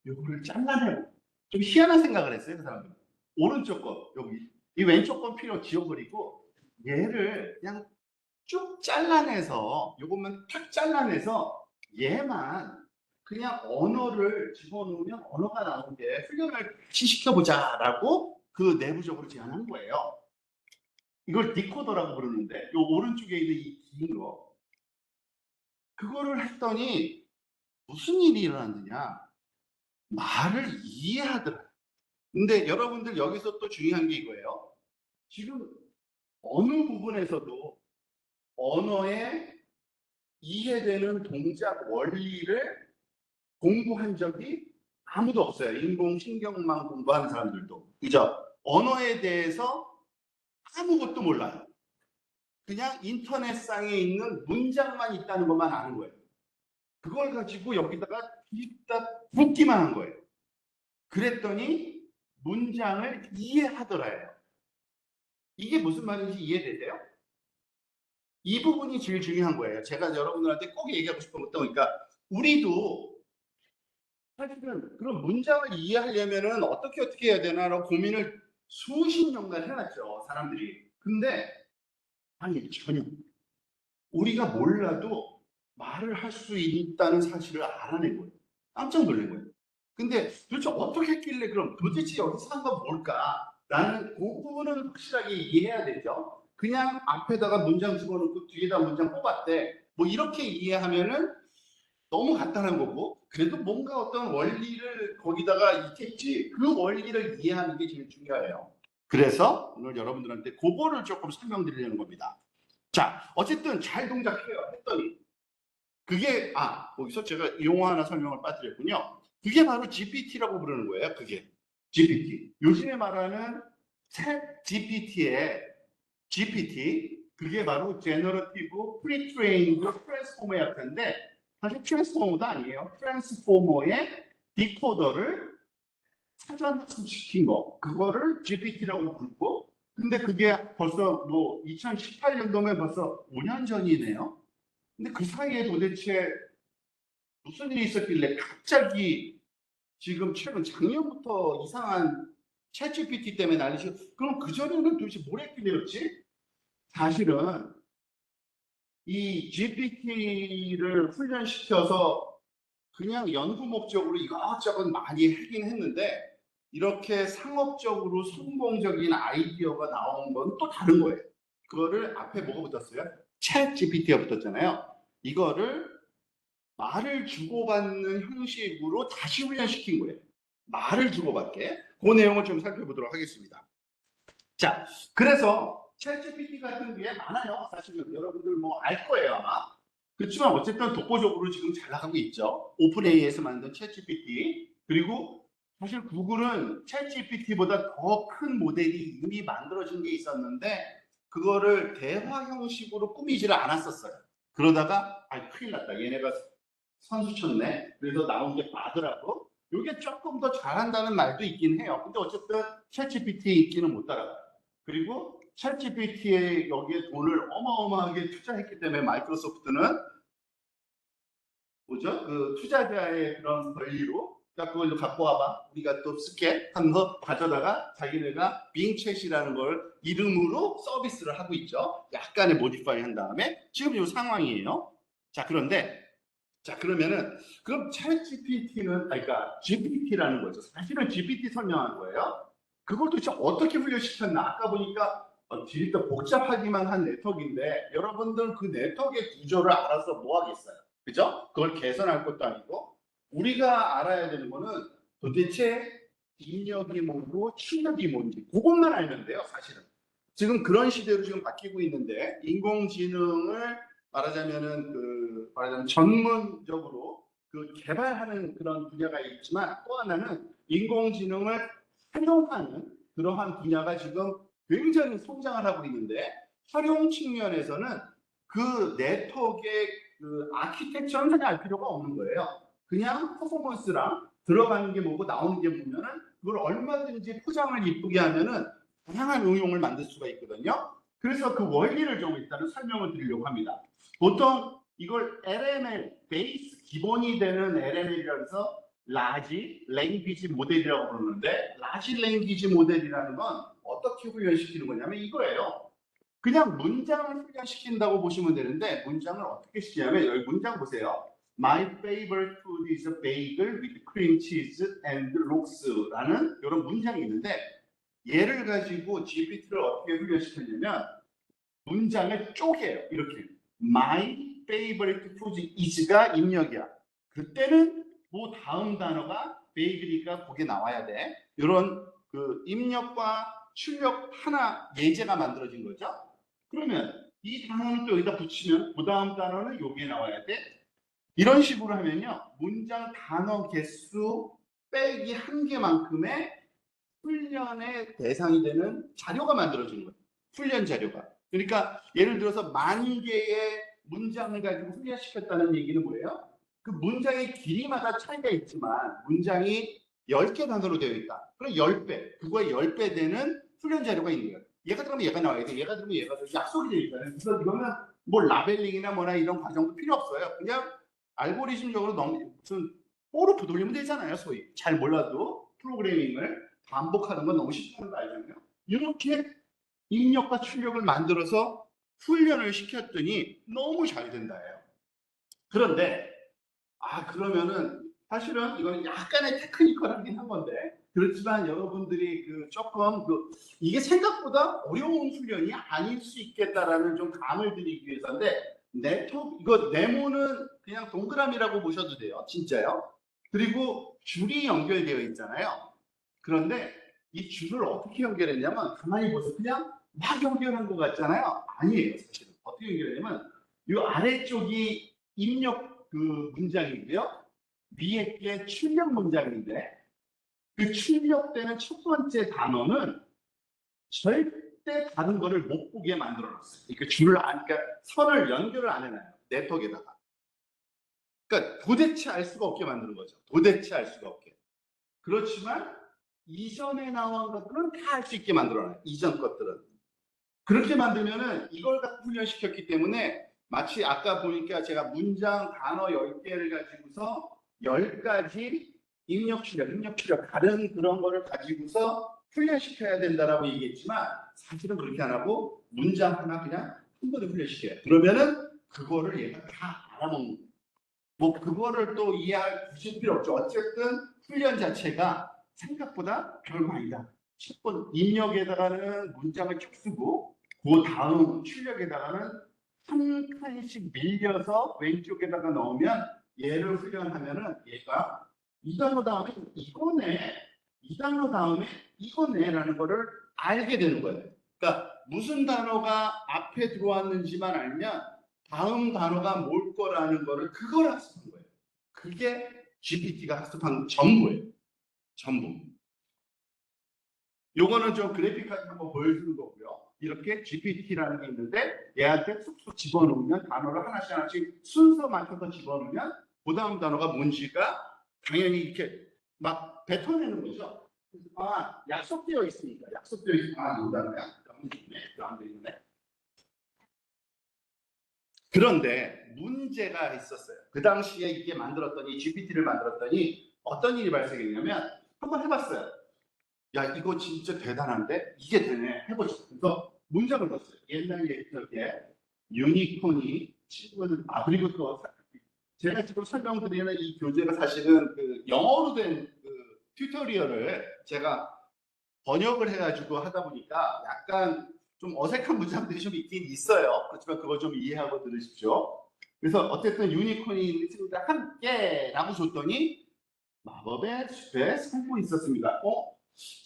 이거를 잘라내고 좀 희한한 생각을 했어요. 그 사람들은. 오른쪽 거 여기 이 왼쪽 건 필요 지워버리고 얘를 그냥 쭉 잘라내서 요것만 탁 잘라내서 얘만 그냥 언어를 집어넣으면 언어가 나오게 훈련을 시켜보자라고 그 내부적으로 제안한 거예요. 이걸 디코더라고 부르는데 요 오른쪽에 있는 이 긴 거 그거를 했더니 무슨 일이 일어났느냐 말을 이해하더라. 근데 여러분들 여기서 또 중요한 게 이거예요. 지금 어느 부분에서도 언어에 이해되는 동작 원리를 공부한 적이 아무도 없어요. 인공신경망 공부하는 사람들도. 그죠? 언어에 대해서 아무것도 몰라요. 그냥 인터넷상에 있는 문장만 있다는 것만 아는 거예요. 그걸 가지고 여기다가 붙기만 한 거예요. 그랬더니 문장을 이해하더라요. 이게 무슨 말인지 이해되세요? 이 부분이 제일 중요한 거예요. 제가 여러분들한테 꼭 얘기하고 싶은 것도 그러니까 우리도 사실은 그런 문장을 이해하려면은 어떻게 해야 되나라고 고민을 수십 년간 해놨죠, 사람들이. 근데 아니 전혀 우리가 몰라도 말을 할 수 있다는 사실을 알아낸 거예요. 깜짝 놀란 거예요. 근데 도대체 어떻게 했길래 그럼 도대체 여기서 한 건 뭘까? 나는 그 부분은 확실하게 이해해야 되죠. 그냥 앞에다가 문장 집어넣고 뒤에다 문장 뽑았대. 뭐 이렇게 이해하면은 너무 간단한 거고 그래도 뭔가 어떤 원리를 거기다가 있겠지. 그 원리를 이해하는 게 제일 중요해요. 그래서 오늘 여러분들한테 그거를 조금 설명드리려는 겁니다. 자, 어쨌든 잘 동작해요. 했더니 그게 거기서 제가 용어 하나 설명을 빠뜨렸군요. 그게 바로 GPT라고 부르는 거예요. 그게 GPT. 요즘에 말하는 챗 GPT의 GPT 그게 바로 제너러티브 프리트레인드 트랜스포머 약자인데 사실 트랜스포머도 아니에요. 트랜스포머의 디코더를 사전 학습시킨 거 그거를 GPT라고 부르고 근데 그게 벌써 뭐 2018년도면 벌써 5년 전이네요. 근데 그 사이에 도대체 무슨 일이 있었길래 갑자기 지금 최근 작년부터 이상한 챗GPT 때문에 난리죠. 그럼 그전에는 도대체 뭘 했길래였지? 사실은 이 GPT를 훈련시켜서 그냥 연구 목적으로 이것저것 많이 하긴 했는데 이렇게 상업적으로 성공적인 아이디어가 나온 건 또 다른 거예요. 그거를 앞에 뭐가 붙었어요? 챗 GPT가 붙었잖아요. 이거를 말을 주고받는 형식으로 다시 훈련시킨 거예요. 말을 주고받게. 그 내용을 좀 살펴보도록 하겠습니다. 자, 그래서 챗GPT 같은 게 많아요. 사실은 여러분들 뭐 알 거예요 아마. 그렇지만 어쨌든 독보적으로 지금 잘 나가고 있죠. 오픈AI에서 만든 챗GPT. 그리고 사실 구글은 챗GPT보다 더 큰 모델이 이미 만들어진 게 있었는데 그거를 대화 형식으로 꾸미지를 않았었어요. 그러다가 큰일 났다. 얘네가 선수 쳤네. 그래서 나온 게 맞더라고. 이게 조금 더 잘한다는 말도 있긴 해요. 근데 어쨌든 챗GPT 인기는 못 따라가요. 그리고 챗GPT에 여기에 돈을 어마어마하게 투자했기 때문에 마이크로소프트는 뭐죠? 그 투자자의 그런 권리로 야 그걸 갖고 와봐. 우리가 또 쓸게 하면서 가져다가 자기네가 빙챗이라는 걸 이름으로 서비스를 하고 있죠. 약간의 모디파이 한 다음에 지금 이 상황이에요. 자 그런데 자 그러면은 그럼 챗 GPT는 그러니까 GPT라는 거죠. 사실은 GPT 설명한 거예요. 그걸 도대체 어떻게 훈련시켰나? 아까 보니까 진짜 복잡하기만 한 네트워크인데 여러분들 그 네트워크의 구조를 알아서 뭐 하겠어요? 그죠? 그걸 개선할 것도 아니고 우리가 알아야 되는 거는 도대체 입력이 뭐고 출력이 뭔지 그것만 알면 돼요. 사실은 지금 그런 시대로 지금 바뀌고 있는데 인공지능을 말하자면 전문적으로 그 개발하는 그런 분야가 있지만 또 하나는 인공지능을 활용하는 그러한 분야가 지금 굉장히 성장을 하고 있는데 활용 측면에서는 그 네트워크의 그 아키텍처는 전혀 알 필요가 없는 거예요. 그냥 퍼포먼스랑 들어가는 게 뭐고 나오는 게 뭐면은 그걸 얼마든지 포장을 이쁘게 하면은 다양한 응용을 만들 수가 있거든요. 그래서 그 원리를 좀 일단은 설명을 드리려고 합니다. 보통 이걸 LML, 베이스 기본이 되는 LML이라고 해서 라지 랭귀지 모델이라고 부르는데 라지 랭귀지 모델이라는 건 어떻게 훈련시키는 거냐면 이거예요. 그냥 문장을 훈련시킨다고 보시면 되는데 문장을 어떻게 시키냐면 여기 문장 보세요. My favorite food is a bagel with cream cheese and logs라는 이런 문장이 있는데 얘를 가지고 GPT를 어떻게 훈련시켰냐면 문장을 쪼개요. 이렇게 My favorite food is가 입력이야. 그때는 뭐 다음 단어가 베이글이니까 거기에 나와야 돼. 이런 그 입력과 출력 하나 예제가 만들어진 거죠. 그러면 이 단어는 또 여기다 붙이면 그 다음 단어는 여기에 나와야 돼. 이런 식으로 하면요. 문장 단어 개수 빼기 한 개만큼의 훈련의 대상이 되는 자료가 만들어진 거예요. 훈련 자료가. 그러니까 예를 들어서 만 개의 문장을 가지고 훈련시켰다는 얘기는 뭐예요? 그 문장의 길이마다 차이가 있지만 문장이 10개 단어로 되어 있다. 그럼 10배, 그거의 10배 되는 훈련 자료가 있는 거예요. 얘가 들어가면 얘가 나와야 돼. 얘가 들어가면 얘가 들어가면 약속이 되어 있잖아요. 그래서 이거는 뭐 라벨링이나 뭐나 이런 과정도 필요 없어요. 그냥 알고리즘적으로 너무 무슨 뽀르프 돌리면 되잖아요. 소위 잘 몰라도 프로그래밍을 반복하는 건 너무 쉽다는 거 알잖아요. 이렇게 입력과 출력을 만들어서 훈련을 시켰더니 너무 잘 된다예요. 그런데 그러면은 사실은 이거는 약간의 테크니컬하긴 한 건데 그렇지만 여러분들이 그 조금 이게 생각보다 어려운 훈련이 아닐 수 있겠다라는 좀 감을 드리기 위해서인데 이거 네모는 그냥 동그라미라고 보셔도 돼요. 진짜요. 그리고 줄이 연결되어 있잖아요. 그런데 이 줄을 어떻게 연결했냐면 가만히 보세요. 그냥 막 연결한 것 같잖아요. 아니에요. 사실은 어떻게 연결했냐면 이 아래쪽이 입력 그 문장이고요. 위에 게 출력 문장인데 그 출력되는 첫 번째 단어는 절대 다른 거를 못 보게 만들어 놨어요. 그러니까 선을 연결을 안 해놔요. 네트워크에다가. 그러니까 도대체 알 수가 없게 만드는 거죠. 도대체 알 수가 없게. 그렇지만 이전에 나온 것들은 다 할 수 있게 만들어놔요. 이전 것들은. 그렇게 만들면은 이걸 갖고 훈련시켰기 때문에 마치 아까 보니까 제가 문장 단어 10개를 가지고서 10가지 입력 출력 다른 그런 거를 가지고서 훈련시켜야 된다라고 얘기했지만 사실은 그렇게 안 하고 문장 하나 그냥 한 번에 훈련시켜요. 그러면은 그거를 얘가 다 알아먹는 거예요. 뭐 그거를 또 이해할 필요 없죠. 어쨌든 훈련 자체가 생각보다 별거 아니다. 첫 번 입력에다가는 문장을 쭉 쓰고 그 다음 출력에다가는 한 칸씩 밀려서 왼쪽에다가 넣으면 얘를 훈련하면은 얘가 이 단어 다음에 이거네, 이 단어 다음에 이거네라는 거를 알게 되는 거예요. 그러니까 무슨 단어가 앞에 들어왔는지만 알면 다음 단어가 뭘 거라는 거를 그걸 학습한 거예요. 그게 GPT가 학습한 전부예요. 전부. 요거는 좀 그래픽까지 한번 보여주는 거고요. 이렇게 GPT라는 게 있는데 얘한테 쑥쑥 집어넣으면 단어를 하나씩 하나씩 순서 맞춰서 집어넣으면 그 다음 단어가 뭔지가 당연히 이렇게 막 뱉어내는 거죠. 아, 약속되어 있으니까. 약속되어 있으니까 아, 이 단어야. 안 되네. 그런데 문제가 있었어요. 그 당시에 이게 만들었더니 GPT를 만들었더니 어떤 일이 발생했냐면 한번 해봤어요. 야 이거 진짜 대단한데 이게 되네 해보자. 그래서 문장을 넣었어요. 옛날에 저게 유니콘이 친구는 그리고 또 제가 지금 설명드리는 이 교재가 사실은 그 영어로 된 그 튜토리얼을 제가 번역을 해가지고 하다 보니까 약간 좀 어색한 문장들이 좀 있긴 있어요. 그렇지만 그거 좀 이해하고 들으십시오. 그래서 어쨌든 유니콘이 친구들 함께라고 줬더니 마법의 숲에 살고 있었습니다.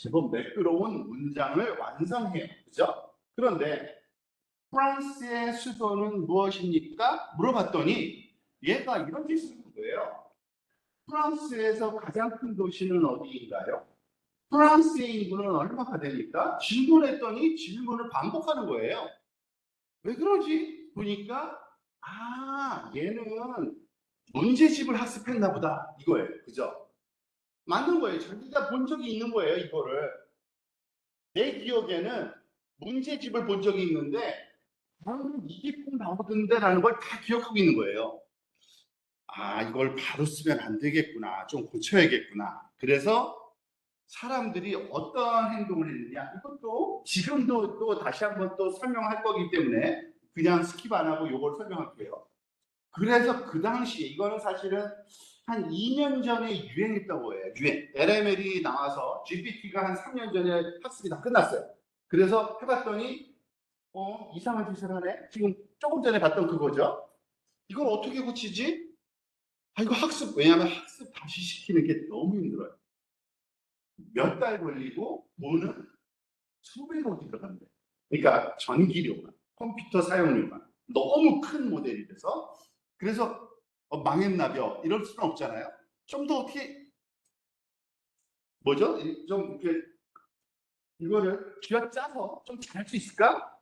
제법 매끄러운 문장을 완성해요. 그죠? 그런데 프랑스의 수도는 무엇입니까? 물어봤더니 얘가 이런 짓을 한 거예요. 프랑스에서 가장 큰 도시는 어디인가요? 프랑스의 인구는 얼마가 되니까? 질문했더니 질문을 반복하는 거예요. 왜 그러지? 보니까 얘는 문제집을 학습했나 보다 이거예요. 그죠? 맞는 거예요. 자기가 본 적이 있는 거예요. 이거를. 내 기억에는 문제집을 본 적이 있는데 이게 꼭 나오던데 라는 걸 다 기억하고 있는 거예요. 이걸 바로 쓰면 안 되겠구나. 좀 고쳐야겠구나. 그래서 사람들이 어떤 행동을 했느냐. 이것도 지금도 또 다시 한번 또 설명할 거기 때문에 그냥 스킵 안 하고 이걸 설명할게요. 그래서 그 당시에 이거는 사실은 한 2년 전에 유행했다고 해요. 유행. LML이 나와서 GPT가 한 3년 전에 학습이 다 끝났어요. 그래서 해봤더니 이상한 짓을 하네. 지금 조금 전에 봤던 그거죠. 이걸 어떻게 고치지? 이거 학습, 왜냐하면 학습 다시 시키는 게 너무 힘들어요. 몇 달 걸리고 돈은 수백억이 들어간대. 그러니까 전기료가, 컴퓨터 사용료가 너무 큰 모델이 돼서 그래서 망했나벼 이럴 수는 없잖아요. 좀 더 어떻게 뭐죠? 좀 이렇게 이거를 쥐어짜서 좀 잘 할 수 있을까?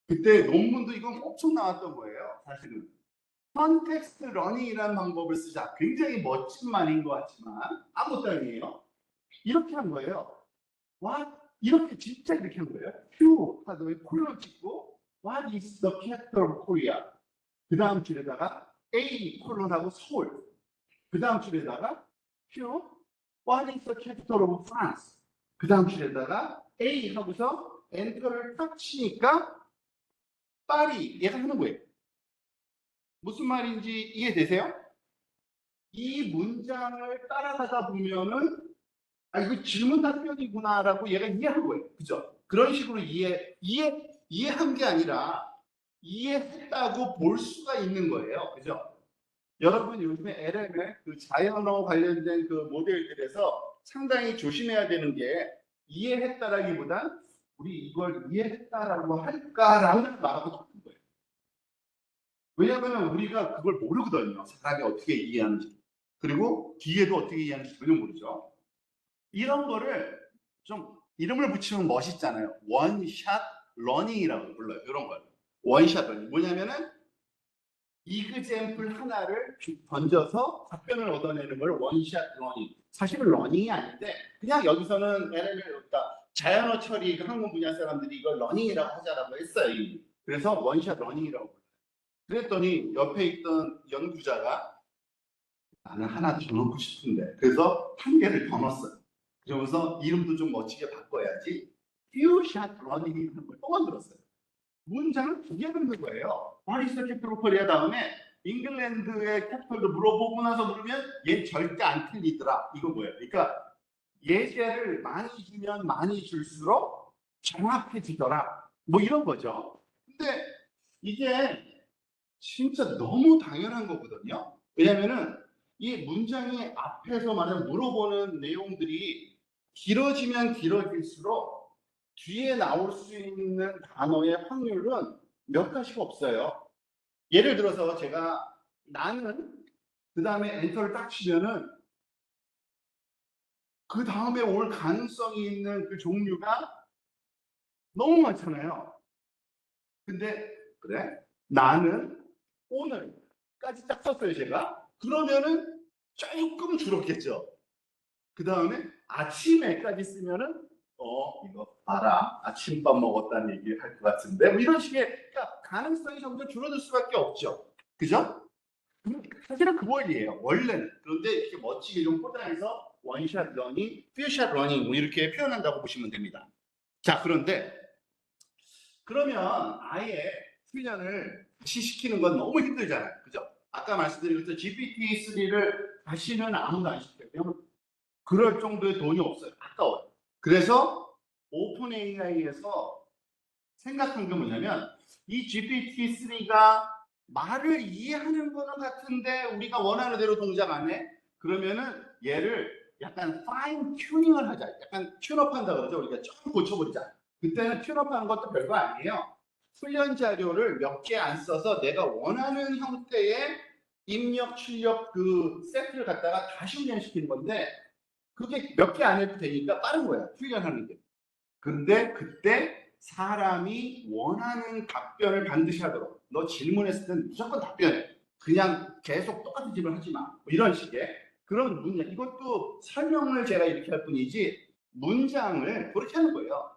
그때 논문도 이건 엄청 나왔던 거예요. 사실은 컨텍스트 러닝이라는 방법을 쓰자. 굉장히 멋진 말인 것 같지만 아무것도 아니에요. 이렇게 한 거예요. 이렇게 진짜 이렇게 한 거예요. Q 하더니 콜론 찍고 What is the capital of Korea? 그 다음 줄에다가 A 콜론하고 서울. 그 다음 줄에다가 Q What is the capital of France? 그 다음 줄에다가 A 하고서 엔터를 딱 치니까 파리 얘가 하는 거예요. 무슨 말인지 이해되세요? 이 문장을 따라가다 보면은 이거 질문 답변이구나라고 얘가 이해한 거예요. 그죠? 그런 식으로 이해한 게 아니라 이해했다고 볼 수가 있는 거예요. 그죠? 여러분 요즘에 LM의 그 자연어 관련된 그 모델들에서 상당히 조심해야 되는 게 이해했다라기보단 우리 이걸 이해했다라고 할까라는 말하고 같은 거예요. 왜냐하면 우리가 그걸 모르거든요. 사람이 어떻게 이해하는지. 그리고 기계도 어떻게 이해하는지 전혀 모르죠. 이런 거를 좀 이름을 붙이면 멋있잖아요. 원샷 러닝이라고 불러요. 이런 걸. 원샷 러닝. 뭐냐면은 이그잼플 하나를 던져서 답변을 얻어내는 걸 원샷 러닝. 사실은 러닝이 아닌데 그냥 여기서는 LM을 그러니까 자연어 처리 그 학문 분야 사람들이 이걸 러닝이라고 하자라고 했어요. 그래서 원샷 러닝이라고 불러요. 그랬더니 옆에 있던 연구자가 나는 하나 더 넣고 싶은데 그래서 한 개를 더 넣었어요. 그러면서 이름도 좀 멋지게 바꿔야지 퓨샷 러닝이라는 걸 또 만들었어요. 문장을 두 개 넣는 거예요. 바리스타 캐프로퍼리아 다음에 잉글랜드의 캐피털도 물어보고 나서 물으면 얘 절대 안 틀리더라. 이거 뭐예요? 그러니까 예제를 많이 주면 많이 줄수록 정확해지더라. 뭐 이런 거죠. 근데 이게 진짜 너무 당연한 거거든요. 왜냐면은 이 문장의 앞에서 만약 물어보는 내용들이 길어지면 길어질수록 뒤에 나올 수 있는 단어의 확률은 몇 가지가 없어요. 예를 들어서 제가 나는 그 다음에 엔터를 딱 치면은 그 다음에 올 가능성이 있는 그 종류가 너무 많잖아요. 근데 그래? 나는 오늘까지 딱 썼어요, 제가. 그러면은 조금 줄었겠죠. 그 다음에 아침에까지 쓰면은 이거 알아. 아침밥 먹었다는 얘기를 할 것 같은데 뭐 이런 식의 그러니까 가능성이 점점 줄어들 수밖에 없죠. 그죠? 사실은 그 원리예요. 원래는. 그런데 이렇게 멋지게 좀 포장해서 원샷 러닝, 퓨샷 러닝 뭐 이렇게 표현한다고 보시면 됩니다. 자, 그런데 그러면 아예 훈련을 다시 시키는 건 너무 힘들잖아요. 그죠? 아까 말씀드린 것처럼 GPT-3를 다시는 아무도 안 시켜요. 왜냐면 그럴 정도의 돈이 없어요. 아까워요. 그래서 오픈 AI에서 생각한 게 뭐냐면 이 GPT-3가 말을 이해하는 거는 같은데 우리가 원하는 대로 동작 안 해? 그러면은 얘를 약간 파인 튜닝을 하자. 약간 튠업한다 그러죠. 우리가 조금 고쳐버리자. 그때는 튠업하는 것도 별거 아니에요. 훈련 자료를 몇 개 안 써서 내가 원하는 형태의 입력, 출력 그 세트를 갖다가 다시 훈련시키는 건데 그게 몇 개 안 해도 되니까 빠른 거야. 훈련하는 게. 근데 그때 사람이 원하는 답변을 반드시 하도록. 너 질문했을 때는 무조건 답변해. 그냥 계속 똑같은 질문 하지 마. 뭐 이런 식의 그런 문장. 이것도 설명을 제가 이렇게 할 뿐이지 문장을 그렇게 하는 거예요.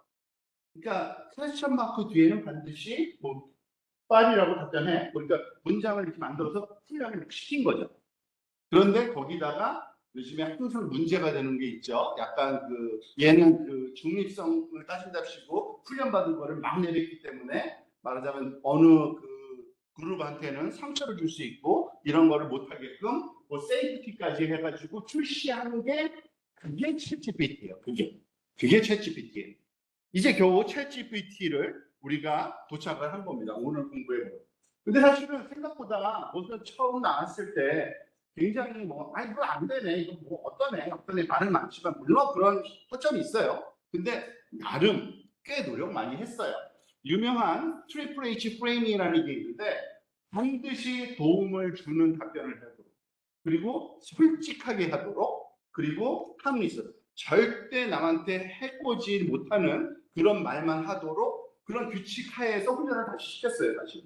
그러니까 퀘스천 마크 뒤에는 반드시 뭐 빨이라고 답변해. 그러니까 문장을 이렇게 만들어서 훈련을 시킨 거죠. 그런데 거기다가 요즘에 항상 문제가 되는 게 있죠. 약간 그 얘는 그 중립성을 따진답시고 훈련받은 거를 막 내렸기 때문에 말하자면 어느 그 그룹한테는 상처를 줄 수 있고 이런 거를 못하게끔 뭐 세이프티까지 해가지고 출시하는 게 그게 챗GPT예요. 그게 챗GPT예요. 이제 겨우 챗GPT를 우리가 도착을 한 겁니다. 오늘 공부해보고. 근데 사실은 생각보다 우선 처음 나왔을 때 굉장히 뭐, 이거 안 되네. 이거 뭐, 어떠네. 말은 많지만, 물론 그런 허점이 있어요. 근데 나름 꽤 노력 많이 했어요. 유명한 트리플 H 프레임이라는 게 있는데, 반드시 도움을 주는 답변을 하도록, 그리고 솔직하게 하도록, 그리고 합리스. 절대 남한테 해코지 못하는 그런 말만 하도록 그런 규칙 하에서 훈련을 다시 시켰어요, 사실.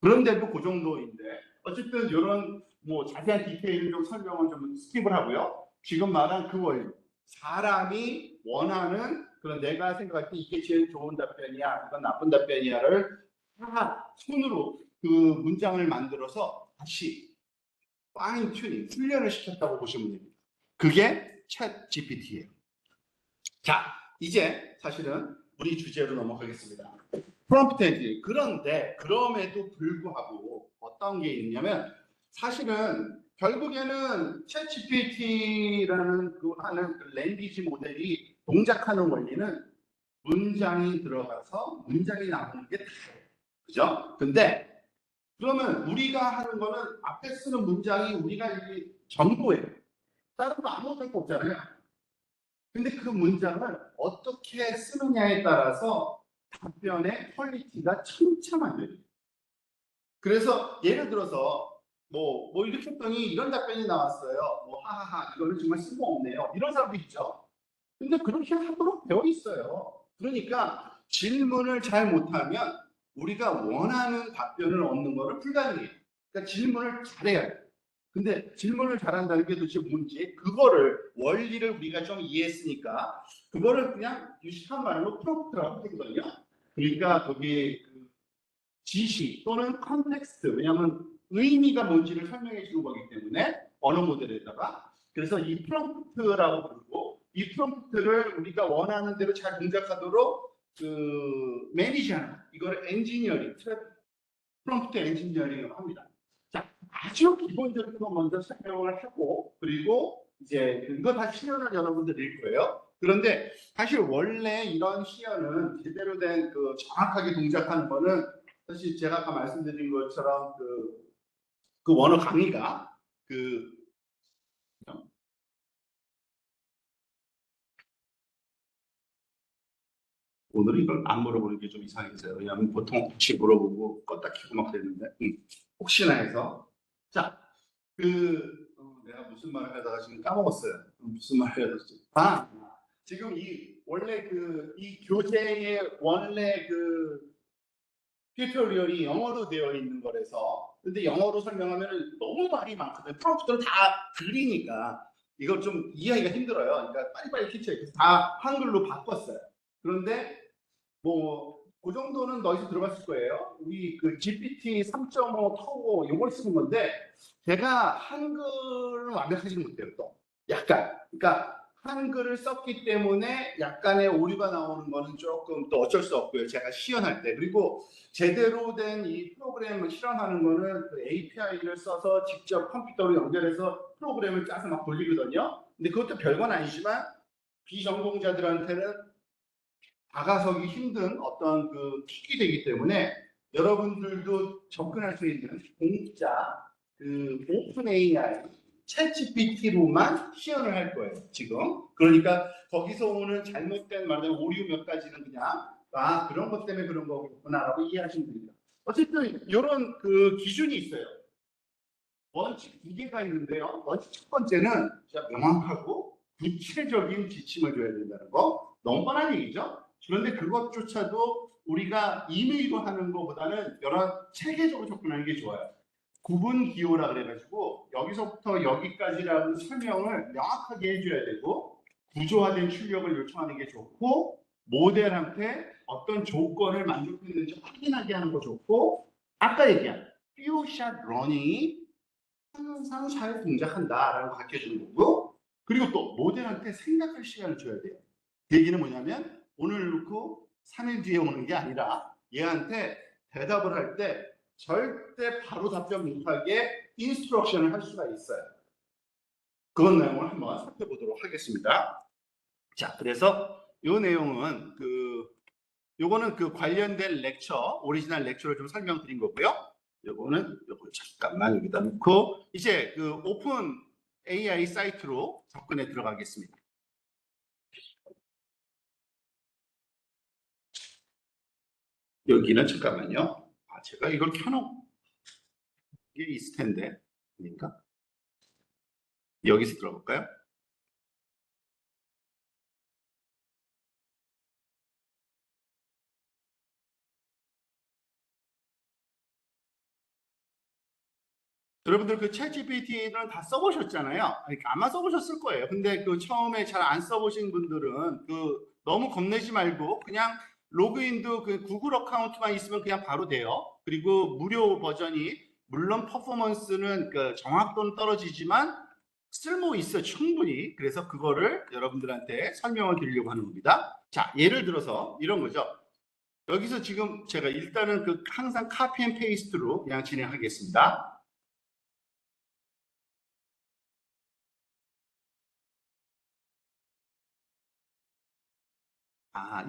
그런데도 그 정도인데 어쨌든 이런 뭐 자세한 디테일을 좀 설명은 좀 스킵을 하고요. 지금 말한 그 원리. 사람이 원하는 그런 내가 생각할 때 이게 제일 좋은 답변이야, 이건 나쁜 답변이야를 다 손으로 그 문장을 만들어서 다시 파인 튜닝, 훈련을 시켰다고 보시면 됩니다. 그게 챗 GPT예요. 자, 이제 사실은 우리 주제로 넘어가겠습니다. 프롬프트 엔진. 그런데 그럼에도 불구하고 어떤 게 있냐면 사실은 결국에는 챗 GPT라는 그 하는 그 랭귀지 모델이 동작하는 원리는 문장이 들어가서 문장이 나오는 게 다예요. 그죠? 근데 그러면 우리가 하는 거는 앞에 쓰는 문장이 우리가 이게 전부예요. 다른 거 아무것도 할 거 없잖아요. 근데 그 문장을 어떻게 쓰느냐에 따라서 답변의 퀄리티가 천차만별이에요. 그래서 예를 들어서 뭐 이렇게 했더니 이런 답변이 나왔어요. 뭐 하하하 이거는 정말 쓸모없네요. 이런 사람도 있죠. 근데 그렇게 하도록 되어 있어요. 그러니까 질문을 잘 못하면 우리가 원하는 답변을 얻는 것을 불가능해요. 그러니까 질문을 잘해야 돼요. 근데 질문을 잘한다는 게 도대체 뭔지 그거를 원리를 우리가 좀 이해했으니까 그거를 그냥 유식한 말로 프롬프트라고 하거든요. 그러니까 거기 그 지시 또는 컨텍스트, 왜냐하면 의미가 뭔지를 설명해 주는 거기 때문에 언어 모델에다가 그래서 이 프롬프트라고 부르고 이 프롬프트를 우리가 원하는 대로 잘 동작하도록 그 매니지하는 이거를 엔지니어링, 프롬프트 엔지니어링을 합니다. 자, 아주 기본적인 거 먼저 설명을 하고, 그리고 이제 이거 다 시연을 여러분들 읽을 거예요. 그런데 사실 원래 이런 시연은 제대로 된 그 정확하게 동작하는 거는 사실 제가 아까 말씀드린 것처럼 그 원어 강의가 그 오늘 이걸 안 물어보는 게 좀 이상해서요. 왜냐하면 보통 혹시 물어보고 껐다 키고 막 그랬는데 혹시나 해서 자, 내가 무슨 말을 하다가 지금 까먹었어요. 무슨 말을 해야 되지? 지금 이 원래 이 교재의 원래 튜토리얼이 영어로 되어 있는 거라서 근데 영어로 설명하면 너무 말이 많거든요. 프롬프트를 다 그리니까 이걸 좀 이해하기가 힘들어요. 그러니까 빨리빨리 캐치해요. 그래서 다 한글로 바꿨어요. 그런데 뭐 그 정도는 너희도 들어봤을 거예요. 우리 그 GPT 3.5 터보 이걸 쓰는 건데 제가 한글을 완벽하지 못해요. 또 약간 그러니까 한글을 썼기 때문에 약간의 오류가 나오는 거는 조금 또 어쩔 수 없고요. 제가 시연할 때 그리고 제대로 된 이 프로그램을 실험하는 거는 그 API를 써서 직접 컴퓨터로 연결해서 프로그램을 짜서 막 돌리거든요. 근데 그것도 별건 아니지만 비전공자들한테는 다가서기 힘든 어떤 그 킥이 되기 때문에 여러분들도 접근할 수 있는 공짜 오픈 AI 챗 GPT로만 시연을 할 거예요 지금. 그러니까 거기서 오는 잘못된 말들 오류 몇 가지는 그냥 그런 것 때문에 그런 거구나라고 이해하시면 됩니다. 어쨌든 이런 그 기준이 있어요. 원칙 두 개가 있는데요. 원칙 첫 번째는 명확하고 구체적인 지침을 줘야 된다는 거. 너무 뻔한 얘기죠. 그런데 그것조차도 우리가 임의로 하는 것보다는 여러 체계적으로 접근하는 게 좋아요. 구분 기호라 그래가지고 여기서부터 여기까지라는 설명을 명확하게 해줘야 되고 구조화된 출력을 요청하는 게 좋고 모델한테 어떤 조건을 만족했는지 확인하게 하는 거 좋고 아까 얘기한 few-shot 러닝이 항상 잘 동작한다라고 가르쳐주는 거고 그리고 또 모델한테 생각할 시간을 줘야 돼요. 그 얘기는 뭐냐면 오늘 놓고 3일 뒤에 오는 게 아니라 얘한테 대답을 할 때 절대 바로 답변 못하게 인스트럭션을 할 수가 있어요. 그런 내용을 한번 살펴보도록 하겠습니다. 자, 그래서 이 내용은 요거는 그 관련된 렉처, 오리지널 렉처를 좀 설명드린 거고요. 요거는 요거 잠깐만 여기다 놓고 이제 그 오픈 AI 사이트로 접근해 들어가겠습니다. 여기는 잠깐만요. 제가 이걸 켜놓은 게 있을 텐데 아닌가? 여기서 들어볼까요? 여러분들 그 챗GPT는 다 써보셨잖아요. 그러니까 아마 써보셨을 거예요. 근데 그 처음에 잘 안 써보신 분들은 너무 겁내지 말고 그냥 로그인도 그 구글 어카운트만 있으면 그냥 바로 돼요. 그리고 무료 버전이 물론 퍼포먼스는 그 정확도는 떨어지지만 쓸모 있어 충분히. 그래서 그거를 여러분들한테 설명을 드리려고 하는 겁니다. 자, 예를 들어서 이런 거죠. 여기서 지금 제가 일단은 항상 카피 앤 페이스트로 그냥 진행하겠습니다.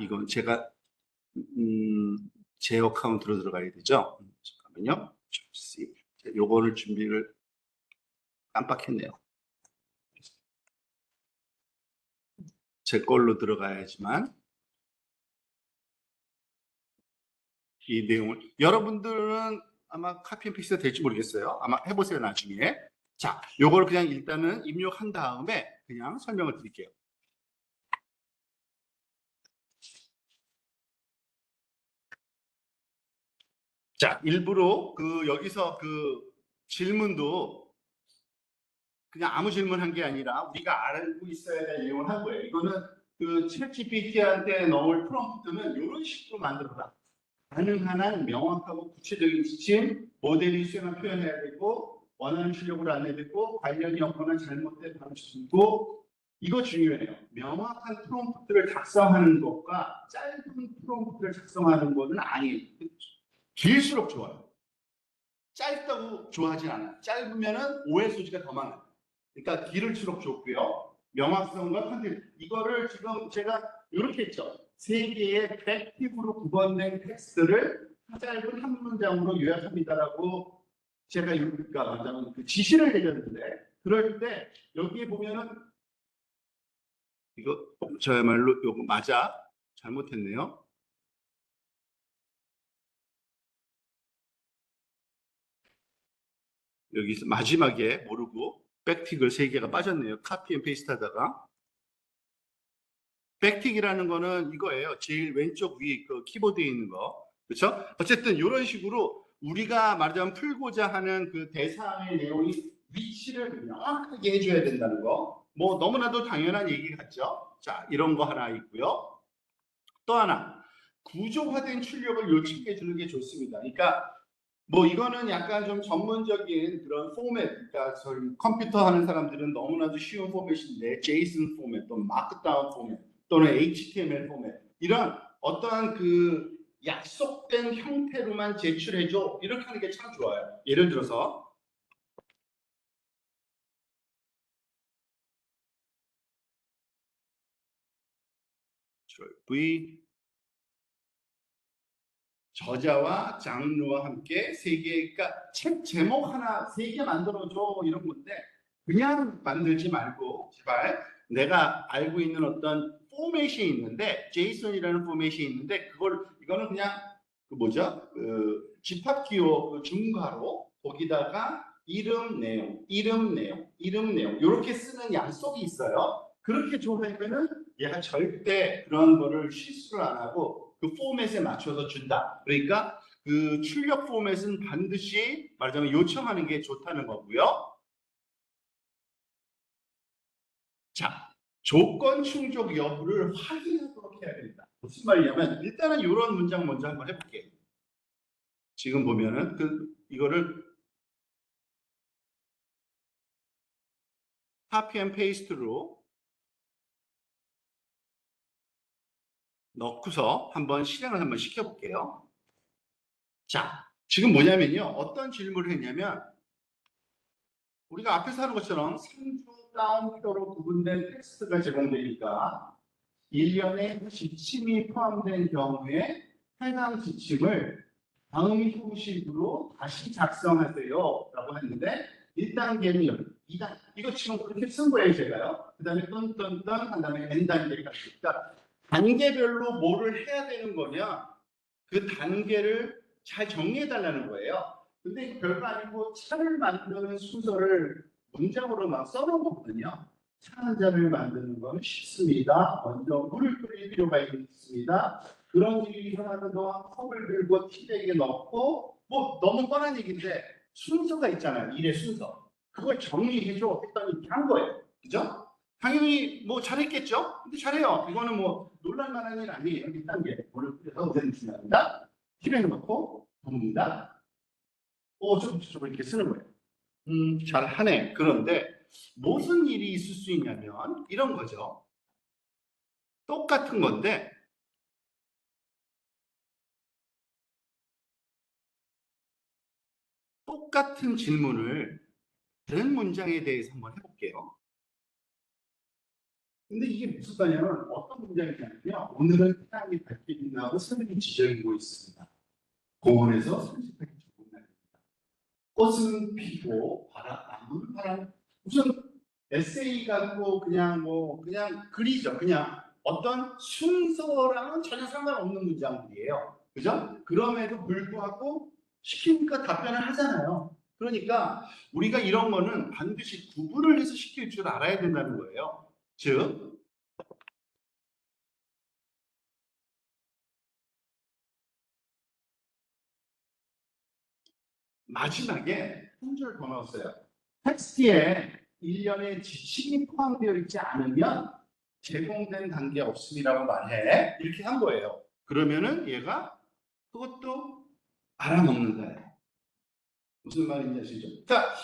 이건 제가 제 어카운트로 들어가야 되죠. 잠깐만요. 요거를 준비를 깜빡했네요. 제 걸로 들어가야지만 이 내용을 여러분들은 아마 카피 앤 페이스트가 될지 모르겠어요. 아마 해보세요 나중에. 자, 요걸 그냥 일단은 입력한 다음에 그냥 설명을 드릴게요. 자, 일부러 여기서 질문도 그냥 아무 질문한 게 아니라 우리가 알고 있어야 될 내용을 한 거예요. 이거는 챗 GPT한테 넣을 프롬프트는 이런 식으로 만들어라. 가능한 한 명확하고 구체적인 지침, 모델이 수행한 표현해야 되고 원하는 출력을 안 해야 되고 관련이 없거나 잘못된 방식이고 이거 중요해요. 명확한 프롬프트를 작성하는 것과 짧은 프롬프트를 작성하는 것은 아니에요. 길수록 좋아요. 짧다고 좋아하진 않아요. 짧으면은 오해 소지가 더 많아요. 그러니까 길을수록 좋고요. 명확성과 컨텐츠 이거를 지금 제가 이렇게 했죠. 세 개의 백팁으로 구분된 텍스트를 짧은 한 문장으로 요약합니다라고 제가 그러니까 말하자면 그 지시를 내렸는데 그럴 때 여기에 보면은 이거 저야말로 이거 맞아 잘못했네요. 여기서 마지막에 모르고 백틱을 세 개가 빠졌네요. 카피 앤 페이스트 하다가 백틱이라는 거는 이거예요. 제일 왼쪽 위 그 키보드에 있는 거. 그렇죠? 어쨌든 이런 식으로 우리가 말하자면 풀고자 하는 그 대상의 내용이 위치를 명확하게 해줘야 된다는 거. 뭐 너무나도 당연한 얘기 같죠? 자, 이런 거 하나 있고요. 또 하나 구조화된 출력을 요청해 주는 게 좋습니다. 그러니까 뭐 이거는 약간 좀 전문적인 그런 포맷, 그러니까 저희 컴퓨터 하는 사람들은 너무나도 쉬운 포맷인데 JSON 포맷, 또 마크다운 포맷, 또는 HTML 포맷 이런 어떠한 그 약속된 형태로만 제출해줘 이렇게 하는 게 참 좋아요. 예를 들어서 V 저자와 장르와 함께 세 개, 그러니까 책 제목 하나 세 개 만들어줘 이런 건데 그냥 만들지 말고 제발 내가 알고 있는 어떤 포맷이 있는데 제이슨이라는 포맷이 있는데 그걸 이거는 그냥 그 뭐죠? 그 집합기호 그 중괄호 거기다가 이름 내용, 이름 내용, 이름 내용 이렇게 쓰는 약속이 있어요. 그렇게 조회하면은 얘가 절대 그런 거를 실수를 안 하고 그 포맷에 맞춰서 준다. 그러니까 그 출력 포맷은 반드시 말하자면 요청하는 게 좋다는 거고요. 자, 조건 충족 여부를 확인하도록 해야 됩니다. 무슨 말이냐면 일단은 이런 문장 먼저 한번 해볼게요. 지금 보면은 그 이거를 카피 앤 페이스트로 넣고서 한번 실행을 한번 시켜볼게요. 자, 지금 뭐냐면요. 어떤 질문을 했냐면 우리가 앞에서 하는 것처럼 3주 다운표로 구분된 텍스트가 제공되니까 일련의 지침이 포함된 경우에 해당 지침을 다음 형식으로 다시 작성하세요 라고 했는데 1단계는 2단 이거 지금 그렇게 쓴 거예요 제가요. 그 다음에 뚠뚠뚠 한 다음에 N단계까지 그러니까 단계별로 뭐를 해야 되는 거냐 그 단계를 잘 정리해 달라는 거예요. 근데 이거 별거 아니고 차를 만드는 순서를 문장으로 막 써놓은 거거든요. 차 한 잔을 만드는 건 쉽습니다. 먼저 물을 끓일 필요가 있습니다. 그런 일이 일어나는 동안 컵을 들고 티백에 넣고 뭐 너무 뻔한 얘기인데 순서가 있잖아요. 일의 순서. 그걸 정리해줘 했더니 이렇게 한 거예요. 그죠? 당연히 뭐 잘했겠죠? 근데 잘해요. 이거는 뭐 놀랄만한 일 아니에요. 1단계. 물을 끓여서 우선 중요합니다. 티백에 넣고 붓습니다. 좀 이렇게 쓰는 거예요. 잘하네. 그런데 무슨 일이 있을 수 있냐면 이런 거죠. 똑같은 건데 똑같은 질문을 다른 문장에 대해서 한번 해볼게요. 근데 이게 무슨 말이냐면 어떤 문장이냐면요. 오늘은 태양이 밝게 빛나고 새벽이 지저귀고 있습니다. 공원에서 산책하기 좋은 날입니다. 꽃은 피고 바람 무슨 에세이 같고 그냥 뭐 그냥 글이죠. 그냥 어떤 순서랑은 전혀 상관없는 문장들이에요. 그죠? 그럼에도 불구하고 시키니까 답변을 하잖아요. 그러니까 우리가 이런 거는 반드시 구분을 해서 시킬 줄 알아야 된다는 거예요. 즉 마지막에 한 줄 더 넣었어요. 텍스트에 일련의 지침이 포함되어 있지 않으면 제공된 단계 없음이라고 말해. 이렇게 한 거예요. 그러면은 얘가 그것도 알아먹는 거예요. 무슨 말인지 아시죠? 자,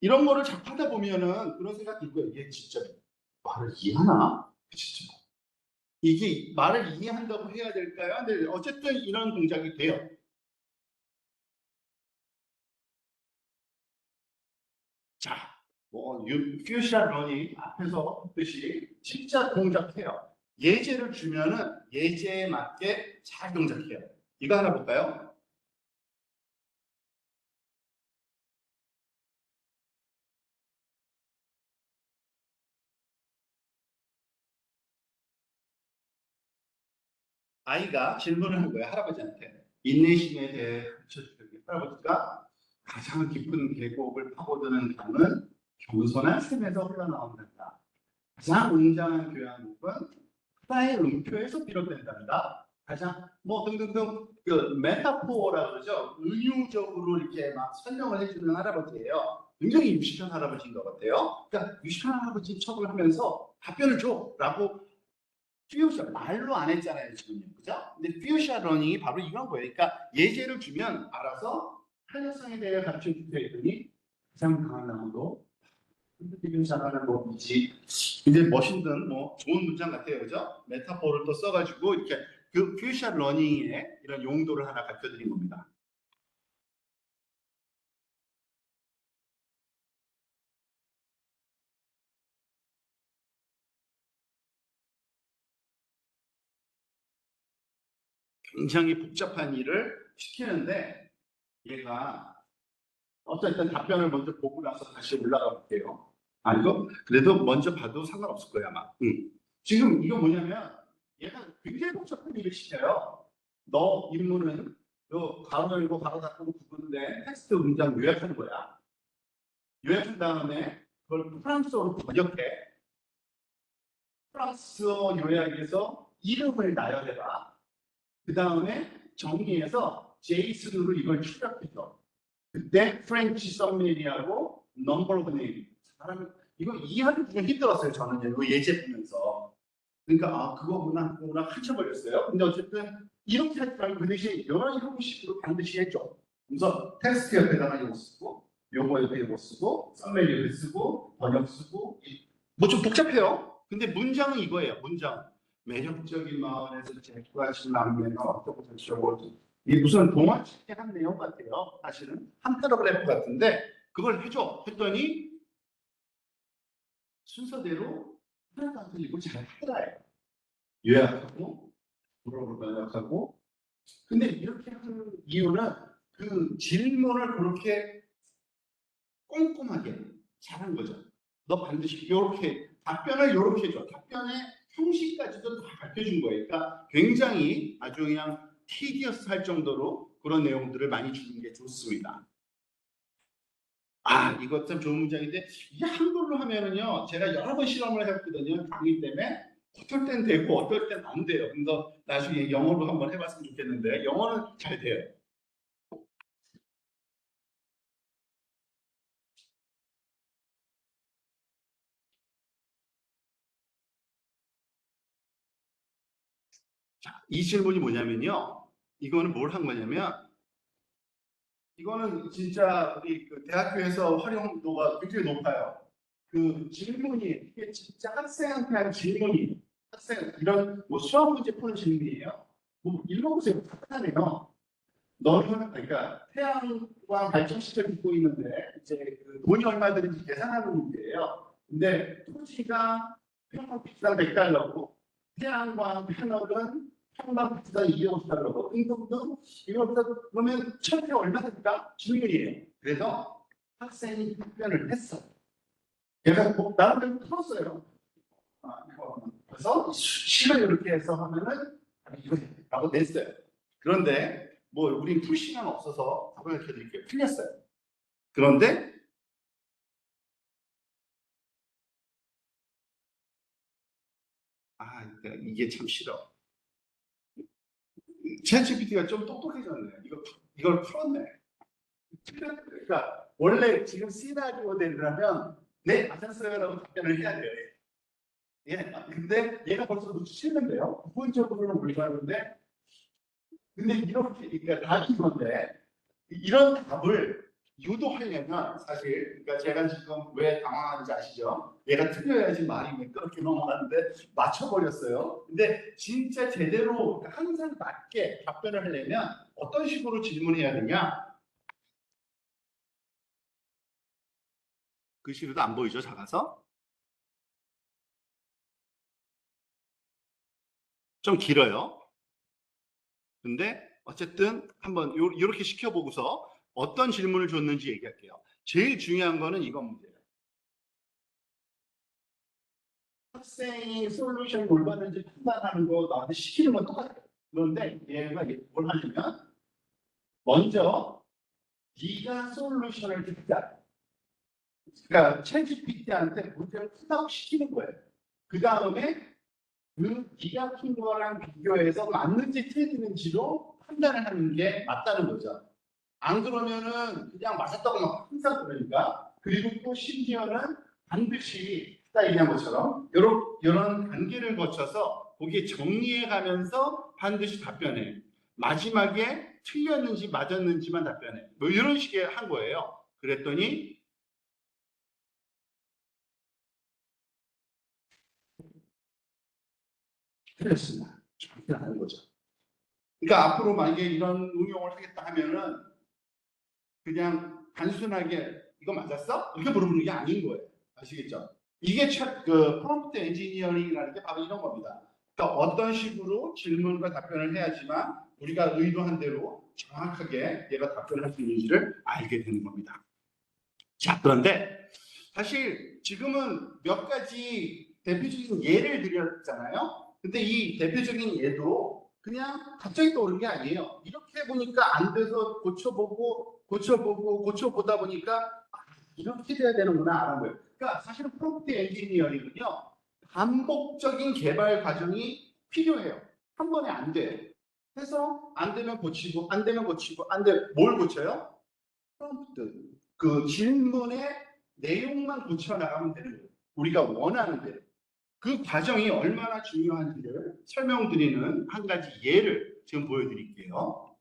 이런 거를 접하다 보면은 그런 생각 들고요. 이게 진짜 말을 이해하나? 진짜. 이게 말을 이해한다고 해야 될까요? 근데 어쨌든 이런 동작이 돼요. 퓨시아 러닝 앞에서 했듯이 진짜 동작해요. 예제를 주면은 예제에 맞게 잘 동작해요. 이거 하나 볼까요? 아이가 질문을 한 거예요, 할아버지한테. 인내심에 대해 가르쳐 주더니 할아버지가 가장 깊은 계곡을 파고드는 강은 겸손한 샘에서 흘러나온단다. 가장 웅장한 교양곡은 하나의 음표에서 비롯된단다. 가장 뭐 등등등 그 메타포라 그러죠. 은유적으로 이렇게 막 설명을 해주는 할아버지예요. 굉장히 유식한 할아버지인 것 같아요. 그러니까 유식한 할아버지 척을 하면서 답변을 줘라고 퓨셔 말로 안 했잖아요 지금 그죠? 근데 퓨셔 러닝이 바로 이런 거예요. 그러니까 예제를 주면 알아서 탄력성에 대해 가르쳐 주려 했더니 가장 강한 나무도 지금 잘하는 법이지. 이제 멋있는 뭐 좋은 문장 같아요, 그죠? 메타포를 또 써가지고 이렇게 그 퓨셔 러닝의 이런 용도를 하나 가르쳐 드린 겁니다. 굉장히 복잡한 일을 시키는데 얘가 어쨌든 답변을 먼저 보고 나서 다시 올라가 볼게요. 아, 이거 그래도 먼저 봐도 상관없을 거야, 아마. 지금 이거 뭐냐면 얘가 굉장히 복잡한 일을 시켜요. 너 임무는 너 가로 열고 가로 닫고 구분된 텍스트 문장 요약하는 거야. 요약한 다음에 그걸 프랑스어로 번역해. 프랑스어 요약에서 이름을 나열해봐. 그 다음에 정리해서 제이슨으로 이걸 출력해줘. 그때 프렌치 썸네일하고 넘버 오브 네임 사람 이거 이해하기 좀 힘들었어요 저는 이거 예제 보면서 그러니까 아 그거구나 한쳐버렸어요. 근데 어쨌든 이렇게 하지 말고 그 대신 이런 형식으로 반드시 해줘. 그래서 텍스트 옆에다가 이거 쓰고 요거 옆에 이거 쓰고 썸네일 옆에 쓰고 번역 쓰고 뭐 좀 복잡해요. 근데 문장은 이거예요. 문장 매력적인 마을에서 제구하신 남매는 어떻고 저쩌고 이게 무슨 동화책의 한 내용 같아요. 사실은 한 패러그래프 같은데 그걸 해줘 했더니 순서대로 하나도 안 틀리고 잘 해라요. 요약하고 물어볼 번역하고 근데 이렇게 하는 이유는 그 질문을 그렇게 꼼꼼하게 잘한 거죠. 너 반드시 이렇게 답변을 이렇게 해줘. 답변의 형식까지도 다 밝혀준 거예요. 그러니까 굉장히 아주 그냥 티디어스 할 정도로 그런 내용들을 많이 주는 게 좋습니다. 아, 이것 참 좋은 문장인데 이게 한글로 하면은요, 제가 여러 번 실험을 해봤거든요. 강의 때문에 어떨 땐 되고 어떨 땐 안 돼요. 그래서 나중에 영어로 한번 해봤으면 좋겠는데 영어는 잘 돼요. 이 질문이 뭐냐면요. 이거는 뭘 한 거냐면 이거는 진짜 우리 그 대학교에서 활용도가 굉장히 높아요. 그 질문이 이게 진짜 학생한테 한 질문이 학생 이런 뭐 수학 문제 푸는 질문이에요. 뭐 읽어보세요. 간단해요. 너는 그러니까 태양광 발전 시설 짓고 있는데 이제 그 돈이 얼마 드는지 계산하는 문제예요. 근데 토지가 평방피트당 100달러고 태양광 패널은 평방피트당 250달러고 등등등 이거보다 그러면 철새 얼마 들까? 질문이에요. 그래서 학생이 답변을 했어. 얘가 뭐 나름대로 풀었어요. 아, 그래서 식을 이렇게 해서 하면은 이거라고 냈어요. 그런데 뭐 우린 풀 시간 없어서 답을 이렇게 드릴게요. 틀렸어요. 그런데 아 이게 참 싫어. 챗GPT가 좀 똑똑해졌네. 이걸 풀었네. 그러니까 원래 지금 시나리오 되려면 네 맞았어요라고 답변을 해야 돼요. 예. 근데 얘가 벌써 눈치챘는데요. 부분적으로는 불가능한데 근데 이렇게 그러니까 답이 건데 이런 답을 유도하려면 사실 그러니까 제가 지금 왜 당황하는지 아시죠? 얘가 틀려야지 말이 매끄럽게 넘어가는데 맞춰버렸어요. 근데 진짜 제대로 그러니까 항상 맞게 답변을 하려면 어떤 식으로 질문해야 되냐? 글씨로도 안 보이죠, 작아서? 좀 길어요. 근데 어쨌든 한번 이렇게 시켜보고서 어떤 질문을 줬는지 얘기할게요. 제일 중요한 거는 이건 문제예요. 학생이 솔루션 뭘 받는지 판단하는 거 나한테 시키는 건 똑같아요. 그런데 얘가 뭘 하냐면 먼저 네가 솔루션을 듣자. 그러니까 챗GPT한테 문제를 푼다고 시키는 거예요. 그 다음에 그 네가 푼 거랑 비교해서 맞는지 틀리는지로 판단을 하는 게 맞다는 거죠. 안 그러면은 그냥 맞았다고 막 항상 그러니까. 그리고 또 심지어는 반드시 아까 얘기한 것처럼 이런 단계를 거쳐서 거기에 정리해 가면서 반드시 답변해. 마지막에 틀렸는지 맞았는지만 답변해. 뭐 이런 식의 한 거예요. 그랬더니 틀렸습니다. 이렇게 하는 거죠. 그러니까 앞으로 만약에 이런 응용을 하겠다 하면은 그냥 단순하게 이거 맞았어? 이렇게 물어보는 게 아닌 거예요. 아시겠죠? 이게 그 프롬프트 엔지니어링이라는 게 바로 이런 겁니다. 그러니까 어떤 식으로 질문과 답변을 해야지만 우리가 의도한 대로 정확하게 얘가 답변을 할 수 있는지를 알게 되는 겁니다. 자, 그런데 사실 지금은 몇 가지 대표적인 예를 드렸잖아요. 근데 이 대표적인 예도 그냥 갑자기 떠오른 게 아니에요. 이렇게 보니까 안 돼서 고쳐보다 보니까 이렇게 돼야 되는구나 알은 거예요. 그러니까 사실은 프롬프트 엔지니어링은요. 반복적인 개발 과정이 필요해요. 한 번에 안 돼. 해서 안 되면 고치고 안 되면 고치고 안 돼. 뭘 고쳐요? 프롬프트. 그 질문의 내용만 고쳐 나가면 되는 거예요. 우리가 원하는 대로. 그 과정이 얼마나 중요한지를 설명드리는 한 가지 예를 지금 보여드릴게요.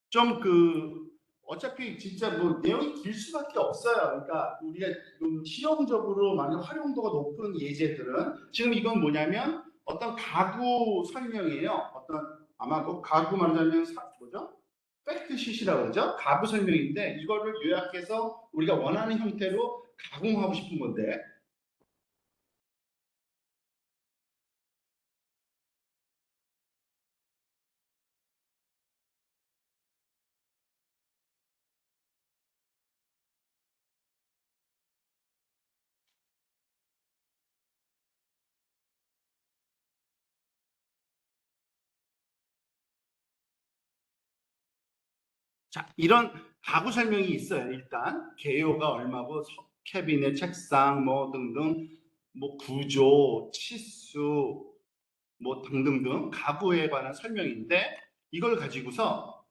좀 어차피 진짜 뭐 내용이 길 수밖에 없어요. 그러니까 우리가 지금 실용적으로 만약 활용도가 높은 예제들은 지금 이건 뭐냐면 어떤 가구 설명이에요. 어떤 아마 그 가구 말하자면 뭐죠? 팩트시트라고 그러죠? 가구 설명인데 이거를 요약해서 우리가 원하는 형태로 가공하고 싶은 건데 자, 이런 가구 설명이 있어요. 일단 개요가 얼마고 캐비넷, 책상 뭐 등등 뭐 구조, 치수 뭐 등등등 가구에 관한 설명인데 이걸 가지고서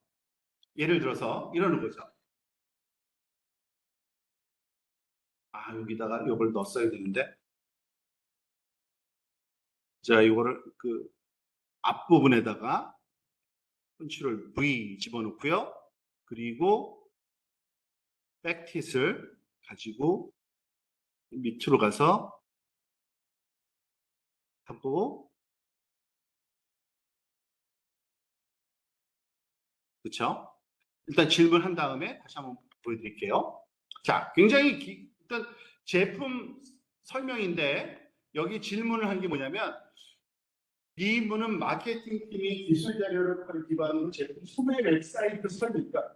예를 들어서 이러는 거죠. 아, 여기다가 이걸 넣었어야 되는데 자, 이거를 그 앞부분에다가 컨트롤 V 집어넣고요. 그리고 백킷을 가지고 밑으로 가서 하고 그렇죠? 일단 질문한 다음에 다시 한번 보여드릴게요. 자, 굉장히 일단 제품 설명인데 여기 질문을 한 게 뭐냐면 이 분은 마케팅 팀이 기술 자료를 기반으로 제품 소매 웹사이트 설명이니까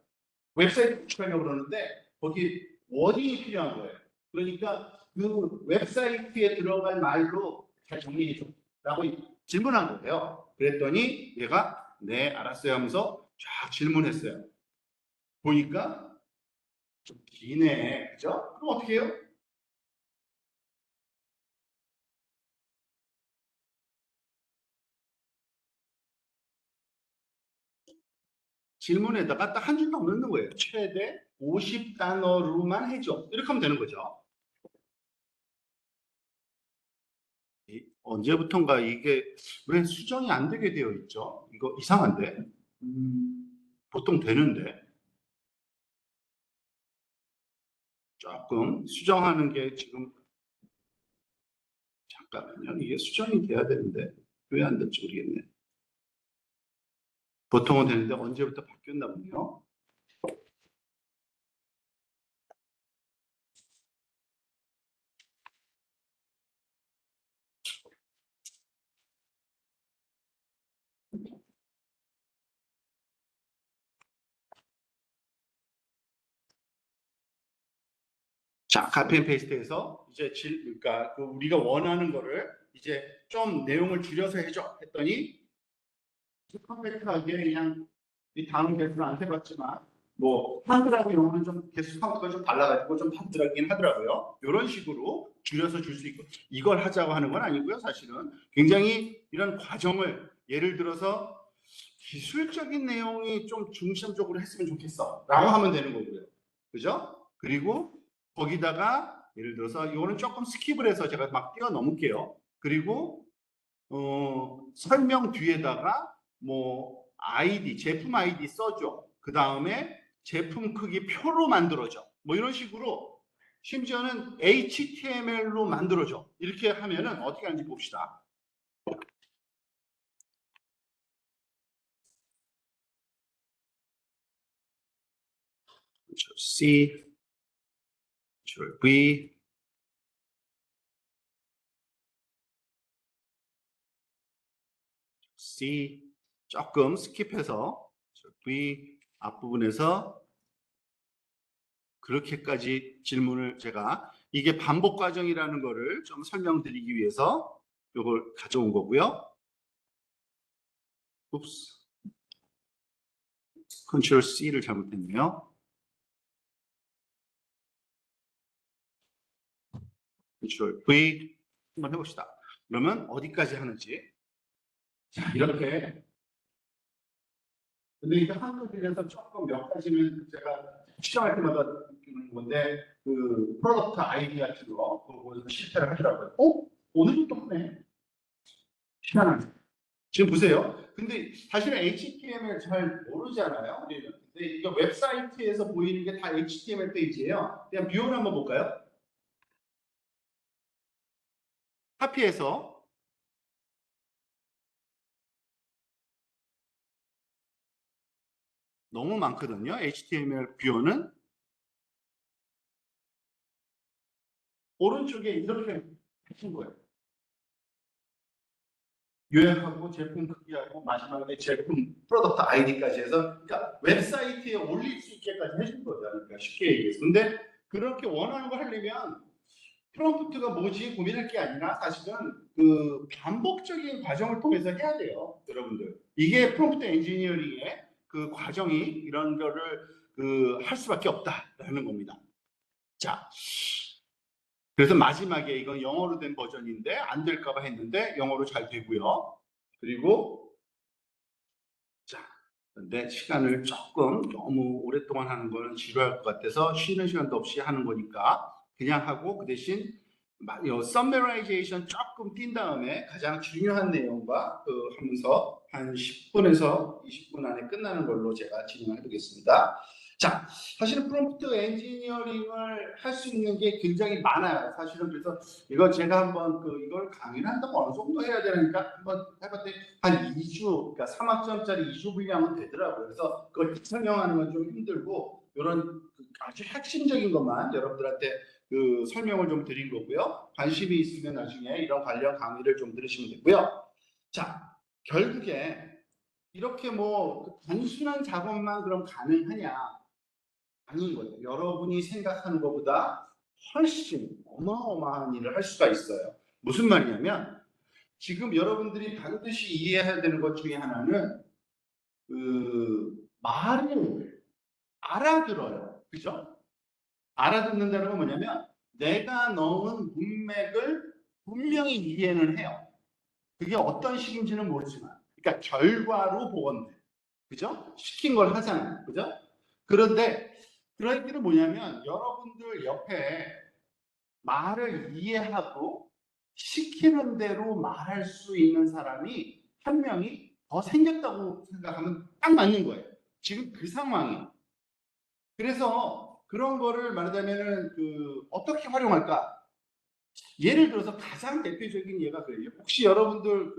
웹사이트 구축하려고 그러는데 거기 워딩이 필요한 거예요. 그러니까 그 웹사이트에 들어갈 말로 잘 정리해 줘라고 질문한 거예요. 그랬더니 얘가 네 알았어요 하면서 쫙 질문했어요. 보니까 좀 기네. 그죠? 그럼 어떻게 해요? 질문에다가 딱 한 줄도 넣는 거예요. 최대 50단어로만 해줘. 이렇게 하면 되는 거죠. 언제부턴가 이게 왜 수정이 안 되게 되어 있죠? 이거 이상한데? 보통 되는데. 조금 수정하는 게 지금 잠깐만요. 이게 수정이 돼야 되는데 왜 안 될지 모르겠네. 보통은 되는데 언제부터 바뀌었나 보네요. 자, 카피 앤 페이스트해서 이제 그러니까 그 우리가 원하는 거를 이제 좀 내용을 줄여서 해줘 했더니 컴팩트하게 그냥 이 다음 개수는 안 세봤지만 뭐 한글하고 영어는 좀 개수 카운트가 좀 달라가지고 좀 다르긴 하더라고요. 이런 식으로 줄여서 줄 수 있고 이걸 하자고 하는 건 아니고요. 사실은 굉장히 이런 과정을 예를 들어서 기술적인 내용이 좀 중심적으로 했으면 좋겠어 라고 하면 되는 거고요. 그죠? 그리고 거기다가 예를 들어서 이거는 조금 스킵을 해서 제가 막 뛰어넘을게요. 그리고 설명 뒤에다가 뭐 아이디, 제품 아이디 써줘. 그 다음에 제품 크기 표로 만들어줘. 뭐 이런 식으로 심지어는 HTML로 만들어줘. 이렇게 하면은 어떻게 하는지 봅시다. C, V, C 조금 스킵해서 V 앞부분에서 그렇게까지 질문을 제가 이게 반복 과정이라는 거를 좀 설명드리기 위해서 이걸 가져온 거고요. 옵스. 컨트롤 C를 잘못했네요. 컨트롤 V 한번 해봅시다. 그러면 어디까지 하는지. 자, 이렇게. 근데 이제 한국에서 조금 몇 가지는 제가 시작할 때마다 느끼는 건데 그 프로덕트 아이디 같은 거 그거 실패를 하더라고요. 오늘도 또 하네. 희한하네. 지금 보세요. 근데 사실은 HTML 잘 모르잖아요. 우리는. 근데 이거 웹사이트에서 보이는 게 다 HTML 페이지예요. 그냥 뷰어를 한번 볼까요? 카피해서 너무 많거든요. HTML 뷰어는 오른쪽에 이렇게 해준 거예요. 요약하고 제품 크기하고 마지막에 제품 프로덕트 아이디까지 해서 그러니까 웹사이트에 올릴 수 있게까지 해준 거잖아요. 그러니까 쉽게 얘기해서. 근데 그렇게 원하는 거 하려면 프롬프트가 뭐지 고민할 게 아니라 사실은 그 반복적인 과정을 통해서 해야 돼요, 여러분들. 이게 프롬프트 엔지니어링의 그 과정이 이런 거를 그 할 수밖에 없다라는 겁니다. 자, 그래서 마지막에 이건 영어로 된 버전인데 안 될까봐 했는데 영어로 잘 되고요. 그리고 자, 근데 시간을 조금 너무 오랫동안 하는 거는 지루할 것 같아서 쉬는 시간도 없이 하는 거니까 그냥 하고 그 대신 서머라이제이션 조금 띈 다음에 가장 중요한 내용과 하면서 한 10분에서 20분 안에 끝나는 걸로 제가 진행해 보겠습니다. 자, 사실은 프롬프트 엔지니어링을 할 수 있는 게 굉장히 많아요. 사실은 그래서 이거 제가 한번 이걸 강의를 한다고 어느 정도 해야 되니까 한번 해봤더니 한 2주, 그러니까 3학점짜리 2주 분량은 되더라고요. 그래서 그걸 설명하는 건 좀 힘들고 이런 아주 핵심적인 것만 여러분들한테 설명을 좀 드린 거고요. 관심이 있으면 나중에 이런 관련 강의를 좀 들으시면 되고요. 자, 결국에 이렇게 뭐 단순한 작업만 그럼 가능하냐? 아닌 거예요. 여러분이 생각하는 것보다 훨씬 어마어마한 일을 할 수가 있어요. 무슨 말이냐면 지금 여러분들이 반드시 이해해야 되는 것 중에 하나는 말을 알아들어요. 그죠? 알아듣는다는 건 뭐냐면 내가 넣은 문맥을 분명히 이해는 해요. 그게 어떤 식인지는 모르지만 그러니까 결과로 보건대. 그죠? 시킨 걸 하잖아요. 그죠? 그런데 그런 얘기는 뭐냐면 여러분들 옆에 말을 이해하고 시키는 대로 말할 수 있는 사람이 한 명이 더 생겼다고 생각하면 딱 맞는 거예요. 지금 그 상황이. 그래서 그런 거를 말하자면은 어떻게 활용할까? 예를 들어서 가장 대표적인 예가 그래요. 혹시 여러분들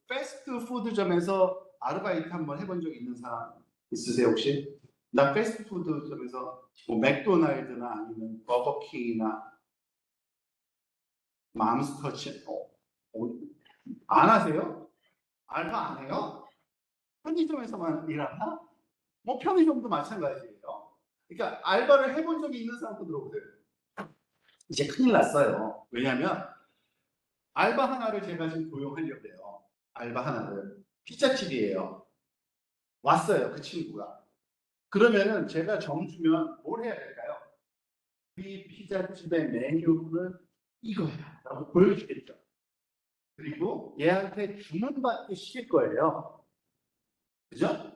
패스트푸드점에서 아르바이트 한번 해본 적 있는 사람 있으세요 혹시? 나 패스트푸드점에서 뭐 맥도날드나 아니면 버거킹이나 맘스터치 안 하세요? 알바 안 해요? 편의점에서만 일하나? 뭐 편의점도 마찬가지예요. 그러니까 알바를 해본 적이 있는 사람도 들어보세요. 이제 큰일 났어요. 왜냐하면 알바 하나를 제가 지금 고용하려고 해요. 알바 하나를. 피자집이에요. 왔어요, 그 친구가. 그러면은 제가 정주면 뭘 해야 될까요? 이 피자집의 메뉴는 이거야. 라고 보여주겠죠. 그리고 얘한테 주문받기 시킬 거예요. 그죠?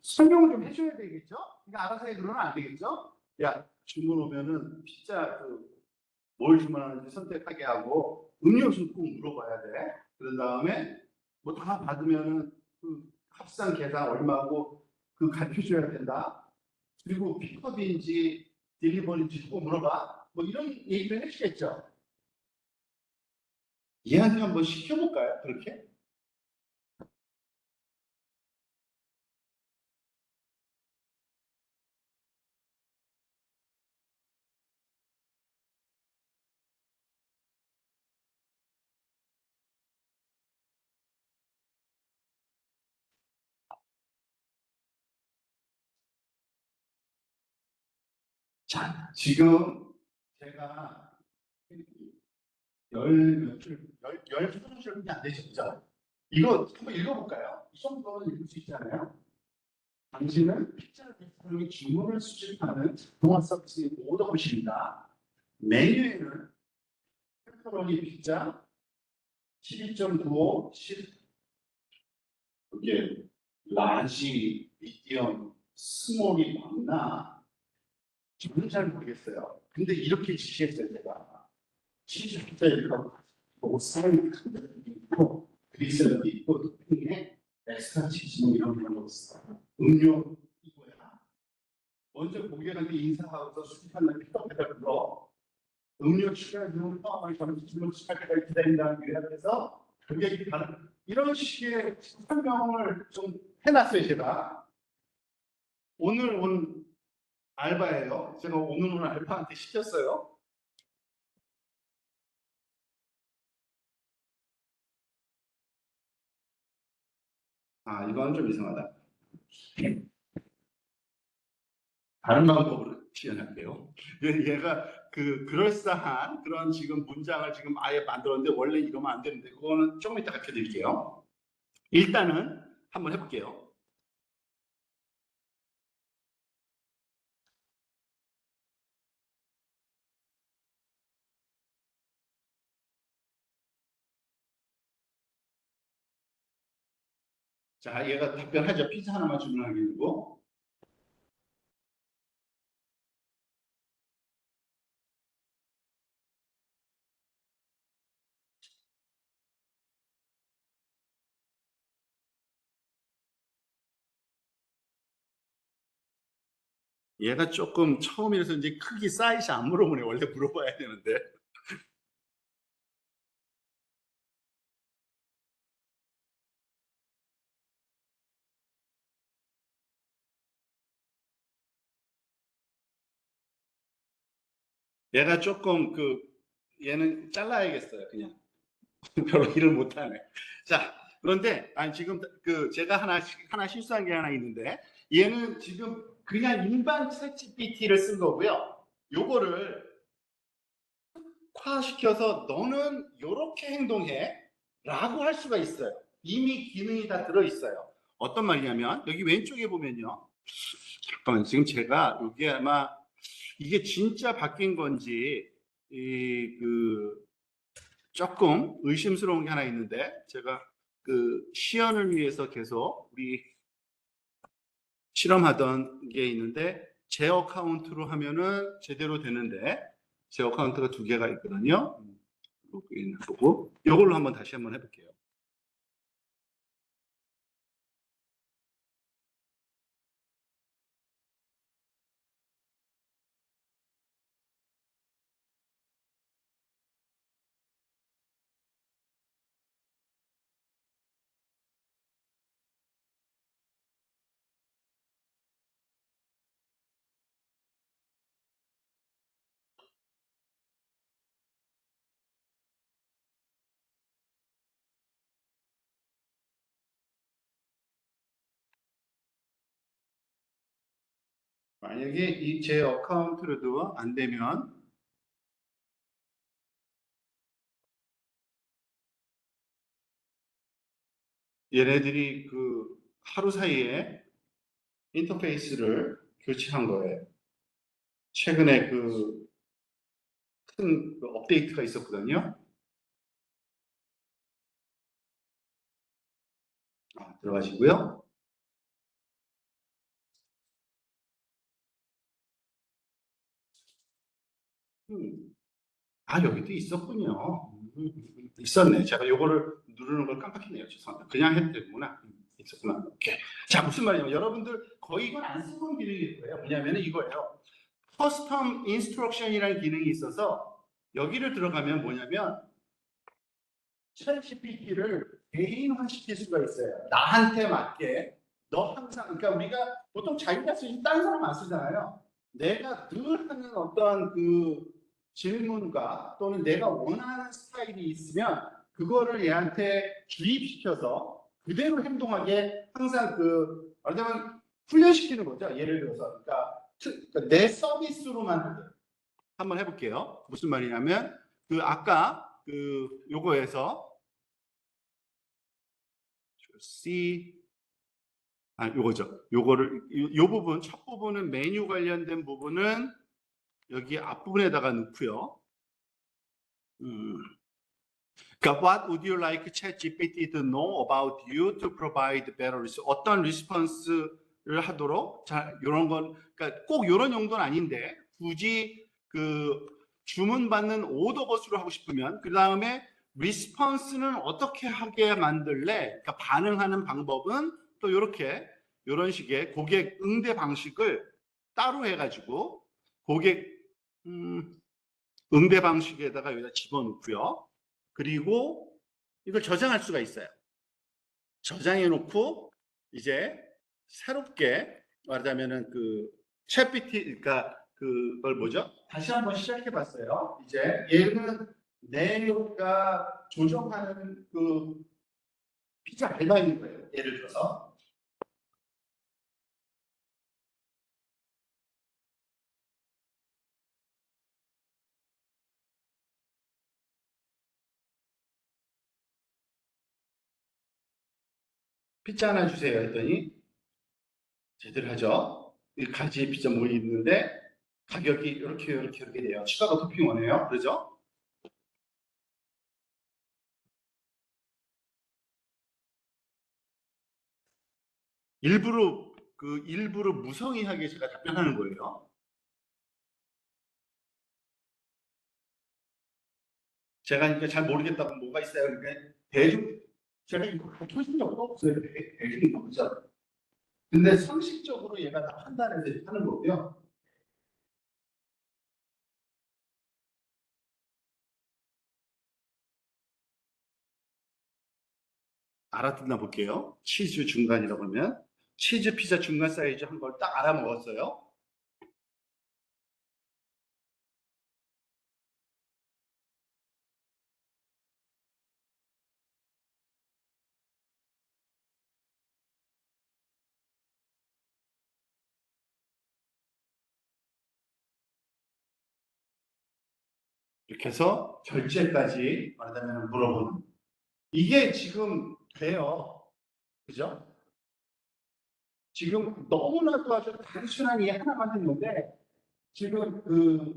설명을 좀 해줘야 되겠죠? 그러니까 알아서 해 그러면 안 되겠죠? 야, 주문 오면은 피자 뭘 주문하는지 선택하게 하고 음료수 꼭 물어봐야 돼. 그런 다음에 뭐 다 받으면은 그 합산 계산 얼마고 그 가르쳐 줘야 된다. 그리고 픽업인지 딜리버리인지 꼭 물어봐. 뭐 이런 얘기를 해주겠죠. 얘한테 한번 시켜볼까요? 그렇게? 자, 지금 제가 열 며칠, 열 수준밖에 안 되죠. 그죠? 이거 한번 읽어볼까요? 이 정도는 읽을 수 있잖아요. 당신은 피자 대표님이 주문을 수집하는 동화 서비스 오더봇입니다. 메뉴에는 페퍼로니 피자 12.95, 10, 이게 라지, 미디엄, 스몰이 맞나? 저는 잘 모르겠어요. 근데 이렇게 지시했어요, 제가. 치즈 피자 이렇게 오사이 있고, 그리스도 있고, 토핑에 엑스트라 치즈 뭐 이런 거 있어요. 음료 이거야. 먼저 고객한테 인사하고서 수집하는 픽업해다 불러. 음료 추가해주면 포함한 점심을 추가할 때까지 기다린다는 의미에서 고객이 가는 이런 식의 설명을 좀 해놨어요, 제가. 오늘 온 알바예요. 제가 오늘 온 알바한테 시켰어요. 아, 이건 좀 이상하다. 다른 방법으로 표현할게요. 얘가 그럴싸한 그런 지금 문장을 지금 아예 만들었는데 원래 이러면 안 되는데 그거는 조금 이따 가르쳐 드릴게요. 일단은 한번 해볼게요. 자, 얘가 답변하죠. 피자 하나만 주문하기고. 얘가 조금 처음이라서 이제 크기 사이즈 안 물어보네. 원래 물어봐야 되는데. 얘가 조금 얘는 잘라야겠어요. 그냥. 별로 일을 못하네. 자, 그런데 아니 지금 제가 하나 실수한 게 하나 있는데 얘는 지금 그냥 일반 챗GPT를 쓴 거고요. 요거를 跨시켜서 너는 이렇게 행동해 라고 할 수가 있어요. 이미 기능이 다 들어 있어요. 어떤 말이냐면 여기 왼쪽에 보면요. 잠깐만 지금 제가 여기 아마 이게 진짜 바뀐 건지 조금 의심스러운 게 하나 있는데 제가 시연을 위해서 계속 우리 실험하던 게 있는데 제 어카운트로 하면은 제대로 되는데 제 어카운트가 두 개가 있거든요. 여기 있는 거고 이걸로 한번 다시 한번 해볼게요. 만약에 이 제 어카운트로도 안 되면 얘네들이 그 하루 사이에 인터페이스를 교체한 거예요. 최근에 그 큰 업데이트가 있었거든요. 들어가시고요. 여기도 있었군요. 있었네. 제가 요거를 누르는 걸 깜빡했네요. 죄송합니다. 그냥 해도 되구나. 있었구나. 오케이. 자, 무슨 말이냐면 여러분들 거의 이건 안 쓰는 기능일 거예요. 뭐냐면 이거예요. 커스텀 인스트럭션이라는 기능이 있어서 여기를 들어가면 뭐냐면 챗GPT를 개인화시킬 수가 있어요. 나한테 맞게. 너 항상, 그러니까 우리가 보통 자기가 쓰지 다른 사람 안 쓰잖아요. 내가 늘 하는 어떤 그 질문과 또는 내가 원하는 스타일이 있으면 그거를 얘한테 주입시켜서 그대로 행동하게 항상 그 말하자면 훈련시키는 거죠. 예를 들어서 그러니까 내 서비스로만 하게. 한번 해볼게요. 무슨 말이냐면 그 아까 그 요거에서 C 요거죠. 요거를 요 부분 첫 부분은 메뉴 관련된 부분은 여기 앞부분에다가 넣고요. 그러니까 what would you like ChatGPT to know about you to provide better response? 어떤 리스폰스를 하도록 자 이런 건 그러니까 꼭 이런 용도는 아닌데 굳이 그 주문받는 오더 버스로 하고 싶으면 그 다음에 리스폰스는 어떻게 하게 만들래? 그러니까 반응하는 방법은 또 이렇게 이런 식의 고객 응대 방식을 따로 해가지고 고객 응대 방식에다가 여기다 집어넣고요. 그리고 이걸 저장할 수가 있어요. 저장해 놓고 이제 새롭게 말하자면은 그 챗GPT 그러니까 그걸 뭐죠? 다시 한번 시작해 봤어요. 이제 얘는 내가 조정하는 그 피자 알바인 거예요. 예를 들어서 피자 하나 주세요 했더니 제대로 하죠. 이 가지 피자 뭐 있는데 가격이 이렇게 돼요. 추가가 토핑 원해요. 그러죠? 일부러 무성의하게 제가 답변하는 거예요. 제가 그러니까 잘 모르겠다고 뭐가 있어요. 그러니까 제가 이거 표신 적도 없어요. 대중이 없죠. 근데 상식적으로 얘가 다 판단해서 이렇게 하는 거고요. 알아듣나 볼게요. 치즈 중간이라고 하면 치즈 피자 중간 사이즈 한 걸 딱 알아먹었어요. 이렇게 해서 결제까지 말하자면 물어보는 이게 지금 돼요. 그죠? 지금 너무나도 아주 단순한 이 하나만 했는데 지금 그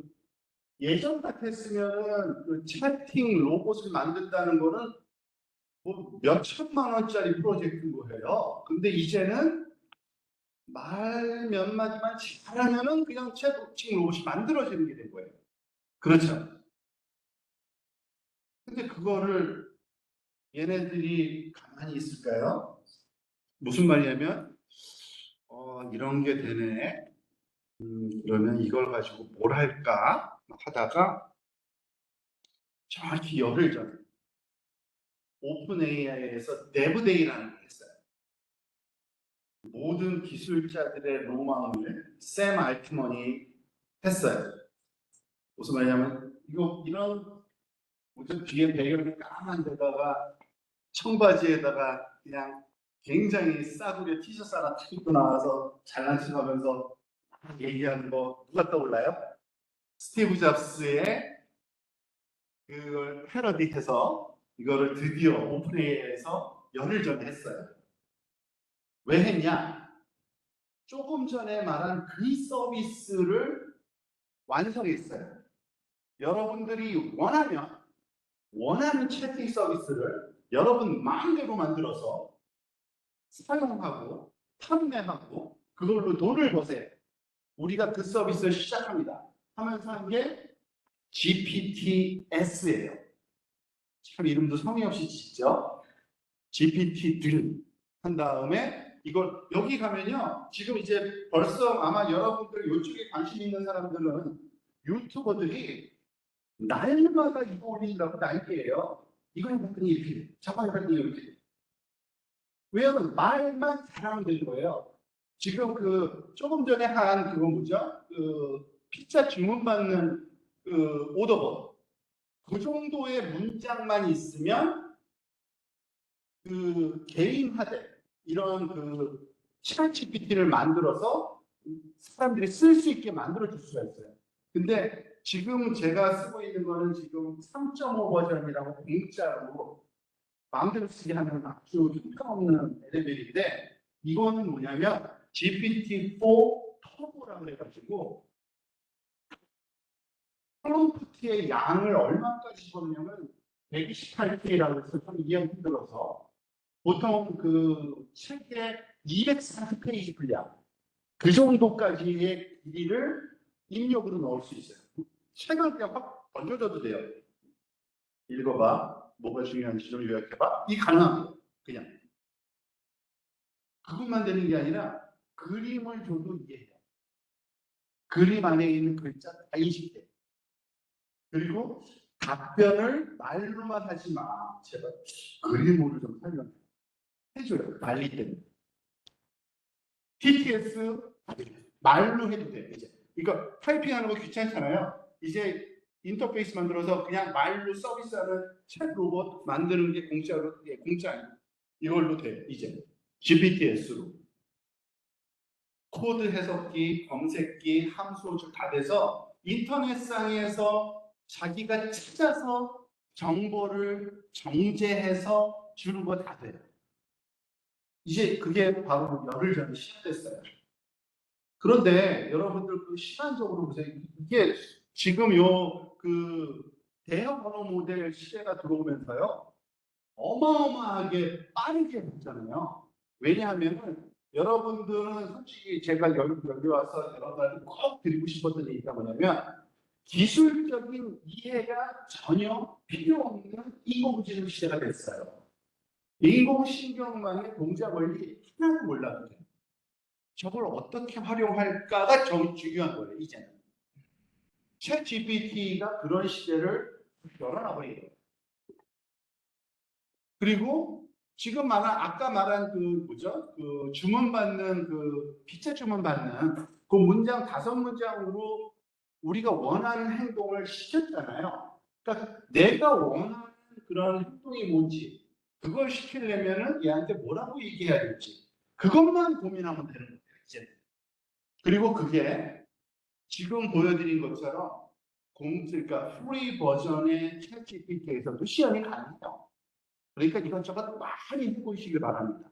예전 같았으면은 그 채팅 로봇을 만든다는 거는 뭐 몇천만 원짜리 프로젝트인 거예요. 근데 이제는 말 몇 마디만 잘하면은 그냥 채팅 로봇이 만들어지는 게 된 거예요. 그렇죠. 근데 그거를 얘네들이 가만히 있을까요? 무슨 말이냐면 이런 게 되네. 그러면 이걸 가지고 뭘 할까 하다가 정확히 열흘 전에 오픈 AI에서 내부데이라는 걸 했어요. 모든 기술자들의 로망을 샘 알트먼이 했어요. 무슨 말이냐면 이런 무슨 뒤에 배경이 까만 데다가 청바지에다가 그냥 굉장히 싸구려 티셔츠 하나 탁 입고 나와서 잘난 척하면서 얘기하는 거 누가 떠올라요? 스티브 잡스의 그걸 패러디해서 이거를 드디어 오픈AI에서 열흘 전에 했어요. 왜 했냐? 조금 전에 말한 그 서비스를 완성했어요. 여러분들이 원하는 채팅 서비스를 여러분 마음대로 만들어서 사용하고 판매하고 그걸로 돈을 버세요. 우리가 그 서비스를 시작합니다. 하면서 한 게 GPTS예요. 참 이름도 성의 없이 짓죠. GPT들 한 다음에 이걸 여기 가면요. 지금 이제 벌써 아마 여러분들 이쪽에 관심 있는 사람들은 유튜버들이 날마다 이거 올린다고 난리예요. 이거 해봤더니 이렇게 돼. 저거 해봤더니 이렇게 돼. 왜냐면 말만 잘하면 되는 거예요. 지금 그 조금 전에 한 그거 뭐죠? 그 피자 주문 받는 그 오더번 그 정도의 문장만 있으면 그 개인화된 이런 그 챗GPT를 만들어서 사람들이 쓸 수 있게 만들어 줄 수가 있어요. 근데 지금 제가 쓰고 있는 거는 지금 3.5 버전이라고 공짜로 마음대로 쓰게 하는 아주 효과없는 레벨인데 이거는 뭐냐면 GPT-4 터보라고 해가지고 프롬프트의 양을 얼마까지 집어넣냐면 128K라고 해서 좀 이해하기 힘들어서 보통 그 책에 240페이지 분량 그 정도까지의 길이를 입력으로 넣을 수 있어요. 책을 그냥 확 던져줘도 돼요. 읽어봐. 뭐가 중요한지 좀 요약해봐. 이 가능합니다. 그냥. 그것만 되는 게 아니라 그림을 줘도 이해해요. 그림 안에 있는 글자 다 인식돼. 그리고 답변을 말로만 하지 마. 제발 그림으로 좀 설명해. 해줘요. 말리 때문에. TTS 말로 해도 돼. 이제. 이거 타이핑하는 거 귀찮잖아요. 이제 인터페이스 만들어서 그냥 말로 서비스하는 챗 로봇 만드는 게 공짜로, 예, 공짜 아니에요. 이걸로 돼, 이제. GPTS로. 코드 해석기, 검색기, 함수 호출 다 돼서 인터넷상에서 자기가 찾아서 정보를 정제해서 주는 거 다 돼요. 이제 그게 바로 열흘 전에 시작됐어요. 그런데 여러분들 그 시간적으로 보세요. 이게 지금 요 그 대형 언어 모델 시대가 들어오면서요. 어마어마하게 빠르게 됐잖아요. 왜냐하면 여러분들은 솔직히 제가 여기 와서 여러분들한테 꼭 드리고 싶었던 얘기가 뭐냐면 기술적인 이해가 전혀 필요 없는 인공지능 시대가 됐어요. 인공신경망의 동작 원리 하나도 몰라도 돼요. 저걸 어떻게 활용할까가 중요한 거예요, 이제는. 챗 GPT가 그런 시대를 열어놔버려요. 그리고 지금 아까 말한 그 뭐죠? 그 주문받는 그 피자 주문받는 그 문장 5문장으로 우리가 원하는 행동을 시켰잖아요. 그러니까 내가 원하는 그런 행동이 뭔지 그걸 시키려면은 얘한테 뭐라고 얘기해야 될지 그것만 고민하면 되는 거예요, 이제. 그리고 그게 지금 보여드린 것처럼 그러니까 프리 버전의 챗GPT에서도 시연이 가능해요. 그러니까 이것저것 많이 해보시길 바랍니다.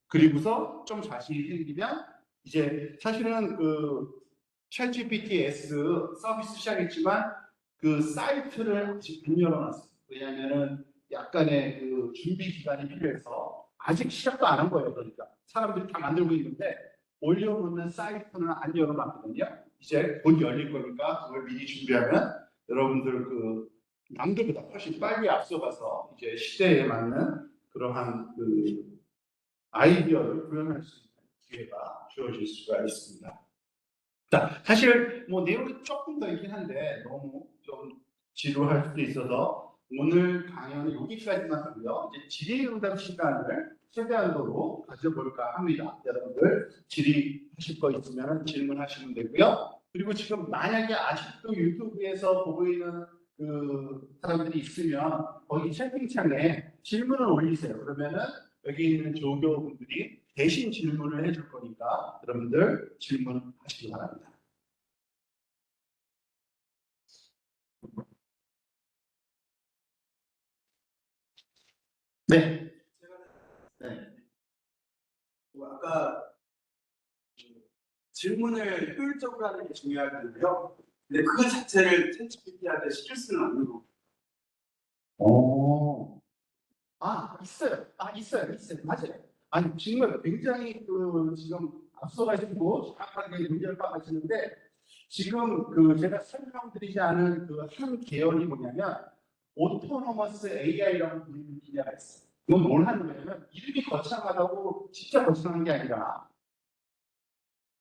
그리고서 좀 자신이 생기면 이제 사실은 그 챗GPT S 서비스 시작했지만 그 사이트를 아직 못 열어놨어요. 왜냐하면은 약간의 그 준비 기간이 필요해서 아직 시작도 안 한 거예요. 그러니까 사람들이 다 만들고 있는데 올려놓는 사이트는 안 열어놨거든요. 이제 곧 열릴 거니까 그걸 미리 준비하면 여러분들 그 남들보다 훨씬 빨리 앞서가서 이제 시대에 맞는 그러한 그 아이디어를 구현할 수 있는 기회가 주어질 수가 있습니다. 자, 사실 뭐 내용이 조금 더 있긴 한데 너무 좀 지루할 수도 있어서 오늘 강연은 여기까지만 하고요. 이제 질의응답 시간을 최대한도로 가져볼까 합니다. 여러분들 질의하실 거 있으면 질문하시면 되고요. 그리고 지금 만약에 아직도 유튜브에서 보고 있는 그 사람들이 있으면 거기 채팅창에 질문을 올리세요. 그러면은 여기 있는 조교분들이 대신 질문을 해줄 거니까 여러분들 질문하시기 바랍니다. 네. 네. 아까 질문을 효율적으로 하는 게 중요하거든요. 근데 그거 자체를 챗GPT한테 시킬 수는 없는 거고. 있어요. 있어요. 맞아요. 아니, 지금 굉장히 지금 앞서가시고 정확하게 문제를 파악하시는데, 지금 제가 설명드리지 않은 한 계열이 뭐냐면, 오토노머스 AI라고 부르는 분야가 있어요. 이건 뭘 하는 거냐면, 이름이 거창하다고 진짜 거창한 게 아니라,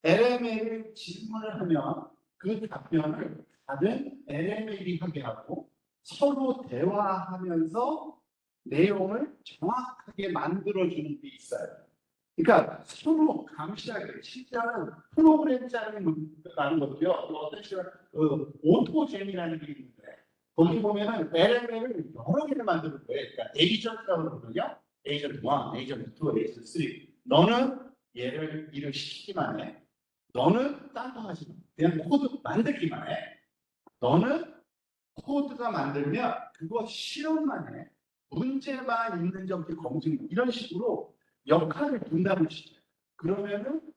LMA를 질문을 하면 그 답변을 다른 LMA이 하게 하고, 서로 대화하면서 내용을 정확하게 만들어주는 게 있어요. 그러니까 서로 감시하게, 실제로는 프로그램 짜는 것도요, 어떤 식으로 오토젠이라는 게 있는데, 거기 보면은 LLM을 여러 개를 만드는 거예요. 그러니까 에이전트라고 그러거든요. 에이전트 1, 에이전트 2, 에이전트 3. 너는 얘를 일을 시키기만 해. 너는 딴 거 하지 마. 그냥 코드 만들기만 해. 너는 코드가 만들면 그거 실험만 해. 문제만 있는지 없는지 검증, 이런 식으로 역할을 분담을 시켜요. 그러면은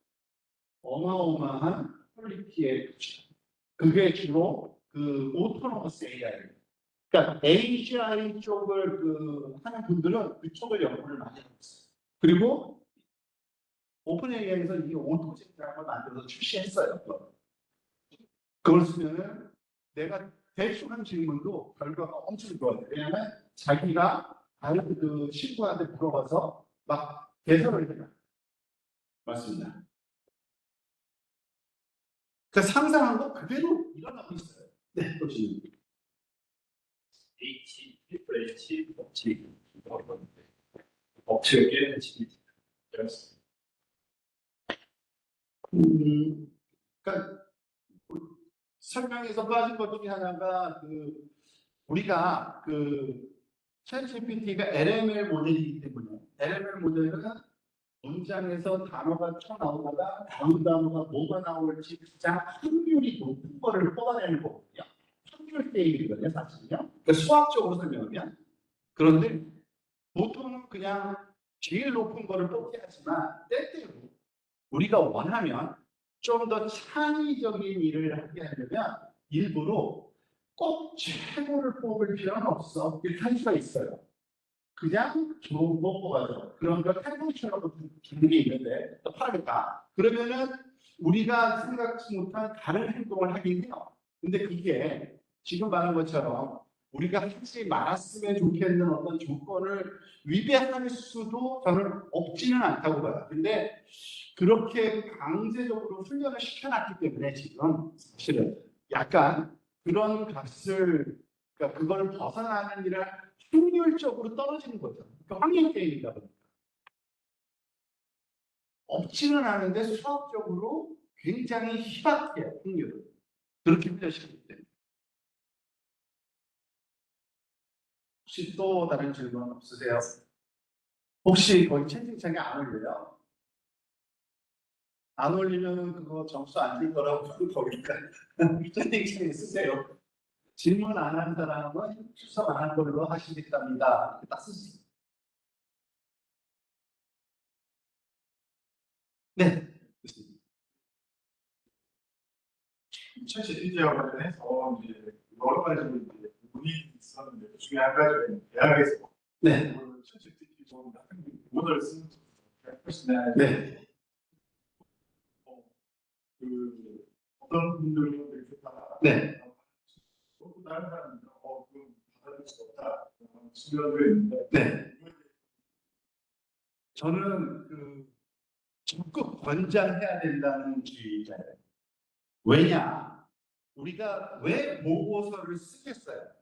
어마어마한 퀄리티의 도출. 그게 주로 오토노머스 AI. 그러니까 AGI 쪽을 하는 분들은 그쪽을 연구를 많이 하고 있어요. 그리고 오픈 AI에서 이 오토제라는 걸 만들어서 출시했어요. 그걸 쓰면은 내가 대충 한 질문도 결과가 엄청 좋아요. 왜냐하면 자기가 다른 친구한테 물어봐서 막 개설을 해요. 맞습니다. 그 상상한 거 그대로 일어나고 있어요. 네, 또 질문. H, H, 업체계 H, 그러니까 설명에서 빠진 것 중에 하나가 우리가 챗GPT가 LML 모델이기 때문에 LML 모델은 문장에서 단어가 튀어나오다가 다음 단어가 뭐가 나올지 가장 확률이 높은 거를 뽑아내는 거거든요. 확률 게임이거든요, 사실은요. 그러니까 수학적으로 설명하면. 그런데 보통은 그냥 제일 높은 거를 뽑게 하지만 때때로 우리가 원하면 좀 더 창의적인 일을 하게 하려면 일부러 꼭 최고를 뽑을 필요는 없어. 이렇게 할 수가 있어요. 그냥 좋은 거 뽑아서 그런 걸 태풍처럼 주는 게 있는데 또 파를까? 그러면은 우리가 생각지 못한 다른 행동을 하긴 해요. 근데 그게 지금 말한 것처럼 우리가 하지 말았으면 좋겠는 어떤 조건을 위배할 수도 저는 없지는 않다고 봐요. 근데 그렇게 강제적으로 훈련을 시켜놨기 때문에 지금 사실은 약간 그런 값을, 그러니까 그걸 벗어나는 일을 확률적으로 떨어지는 거죠. 그러니까 확률 게임이다 보니까. 없지는 않은데 수학적으로 굉장히 희박해요, 확률은. 그렇게 훈련시키기 때문에. 혹시 또 다른 질문 없으세요? 혹시 거기 채팅창에 안 올려요? 안 올리면 그거 점수 안 줄 거라고 거기니까 채팅창에 쓰세요. 질문 안 한 사람은 출석 안 한 걸로 하시겠답니다. 딱 쓰세요. 네. 챗GPT와 관련해서 이제 여러 가지 이제 논의가 있었는데 그 중에 한 가지는 대학에서 네. 챗GPT 모델을 쓰는 훨씬 나아요. 네. 어떤 분들은 되게 좋다. 네. 또 다른 사람들은 그건 받아들일 수 없다. 수련도 있는데. 네. 저는 적극 권장해야 된다는 주의자예요. 왜냐? 우리가 왜 보고서를 쓰겠어요?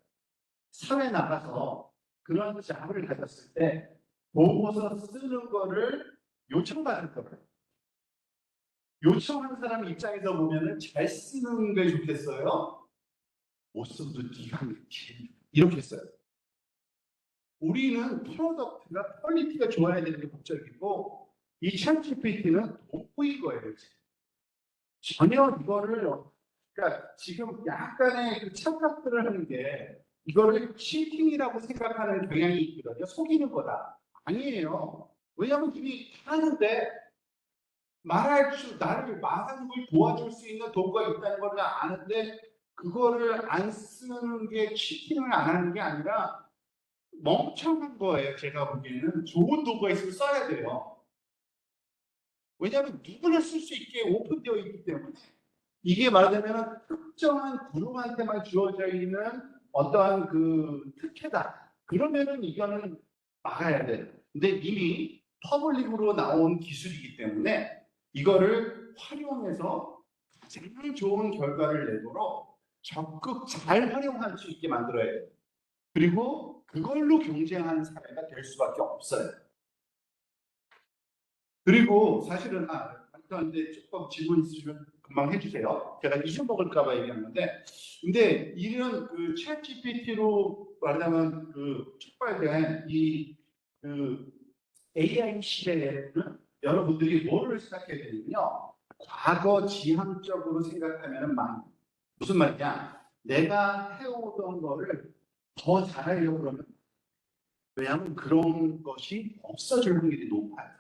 사회 나가서 그런 자문을 가졌을 때 보고서 쓰는 거를 요청받을 거예요. 요청한 사람 입장에서 보면은 잘 쓰는 게 좋겠어요? 못 써도 네가 이렇게 써요. 우리는 프로덕트가 퀄리티가 좋아야 되는 게 목적이고 이 챗GPT는 도구인 거예요. 전혀 이거를 그러니까 지금 약간의 그 착각들을 하는 게 이거를 치팅이라고 생각하는 경향이 있거든요. 속이는 거다. 아니에요. 왜냐하면 이미 하는데 나를 말하는 걸 도와줄 수 있는 도구가 있다는 걸 아는데 그거를 안 쓰는 게 치팅을 안 하는 게 아니라 멍청한 거예요. 제가 보기에는 좋은 도구가 있으면 써야 돼요. 왜냐하면 누구나 쓸 수 있게 오픈되어 있기 때문에 이게 말하자면 특정한 그룹한테만 주어져 있는 어떠한 그 특혜다. 그러면은 이거는 막아야 돼요. 근데 이미 퍼블릭으로 나온 기술이기 때문에 이거를 활용해서 가장 좋은 결과를 내도록 적극 잘 활용할 수 있게 만들어야 돼요. 그리고 그걸로 경쟁하는 사회가 될 수밖에 없어요. 그리고 사실은 근데 조금 질문 있으시면 금방 해주세요. 제가 잊어먹을까봐 얘기하는데, 근데 이런 그 챗GPT로 말하자면 그 촉발된 이그 AI 시대에는 여러분들이 뭐를 생각해야 되냐면요. 과거 지향적으로 생각하면은 무슨 말이냐? 내가 해오던 거를 더 잘하려고 그러면 왜냐하면 그런 것이 없어질 확률이 높아요.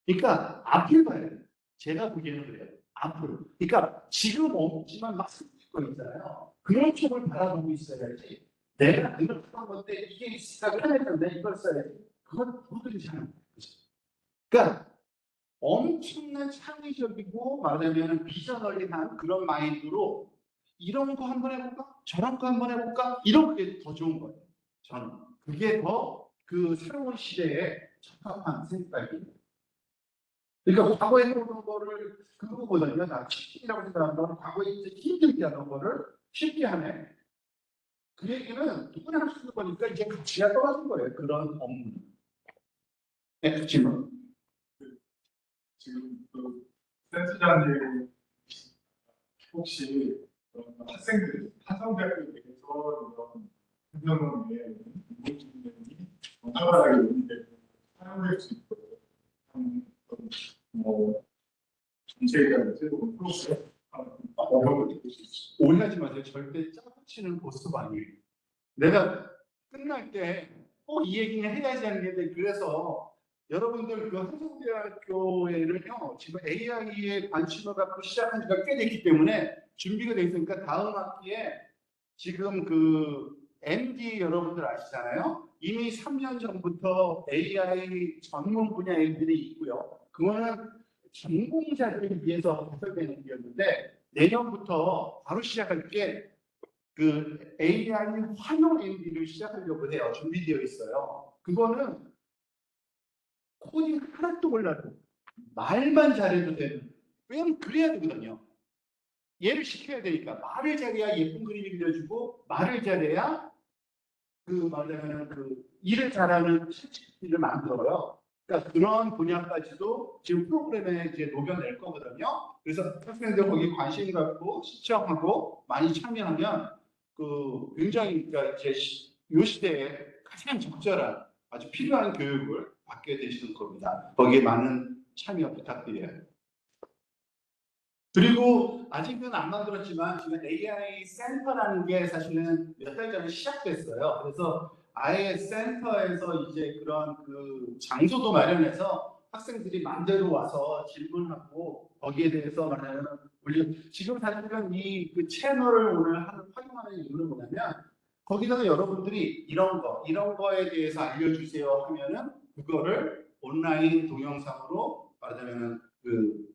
그러니까 앞을 봐야 돼요. 제가 보기에는 그래요. 앞으로. 그러니까 지금 없지만 막 생길 거 있잖아요. 그런 쪽을 바라보고 있어야지. 내가 이걸 한 건데 이게 있으니까 편했는데 이걸 써야지. 그건 도저히 잘 안 돼요. 그러니까 엄청난 창의적이고 말하자면 비전널리한 그런 마인드로 이런 거 한번 해볼까? 저런 거 한번 해볼까? 이런 게 더 좋은 거예요. 저는 그게 더 그 새로운 시대에 적합한 생각입니다. 그러니까 과거에 해오던 거를 그거보다는 나 치킨이라고 생각하는 거는 과거에 이제 힘들게 하던 거를 쉽게 하네. 그 얘기는 누구나 할 수 있는 거니까 이제 가치가 떨어진 거예요. 그런 업무. 네, 질문. 지금 그 센터장님 혹시 학생들 타성대학교에 대해서 이런 행정에 인공지능이 활발하게 운영되고 사용될 수 있도록 하는 뭐 정책이라든지 프로그램 어려움을 느낄 수 있어요. 오해하지 마세요. 절대 짜고치는 모습 아니에요. 내가 끝날 때 꼭 이 얘기는 해야지 하는 게 그래서 여러분들 그 한성대학교에는요 지금 AI에 관심을 갖고 시작한 지가 꽤 됐기 때문에 준비가 돼 있으니까 다음 학기에 지금 그 MD 여러분들 아시잖아요. 이미 3년 전부터 AI 전문 분야 애들이 있고요. 그거는 전공자들을 위해서 개설되는 일이었는데 내년부터 바로 시작할 게 그 AI 활용 MD를 시작하려고 해요. 준비되어 있어요. 그거는 코딩 하나도 몰라도 말만 잘해도 되는. 왜냐면 그래야 되거든요. 얘를 시켜야 되니까 말을 잘해야 예쁜 그림이 그려지고 말을 잘해야 그 말하자면 그 일을 잘하는 실질을 만들어요. 그러니까 그런 분야까지도 지금 프로그램에 이제 녹여낼 거거든요. 그래서 학생들 거기 관심 갖고 시청하고 많이 참여하면 그 굉장히 그러니까 이제 이 시대에 가장 적절한 아주 필요한 교육을 받게 되시는 겁니다. 거기에 많은 참여 부탁드려요. 그리고 아직은 안 만들었지만 지금 AI 센터라는 게 사실은 몇 달 전에 시작됐어요. 그래서 아예 센터에서 이제 그런 그 장소도 마련해서 학생들이 마음대로 와서 질문하고 거기에 대해서 말하면 우리 지금 사실은 이 그 채널을 오늘 활용하는 이유는 뭐냐면 거기다가 여러분들이 이런 거에 대해서 알려주세요 하면은 그거를 온라인 동영상으로 말하자면 그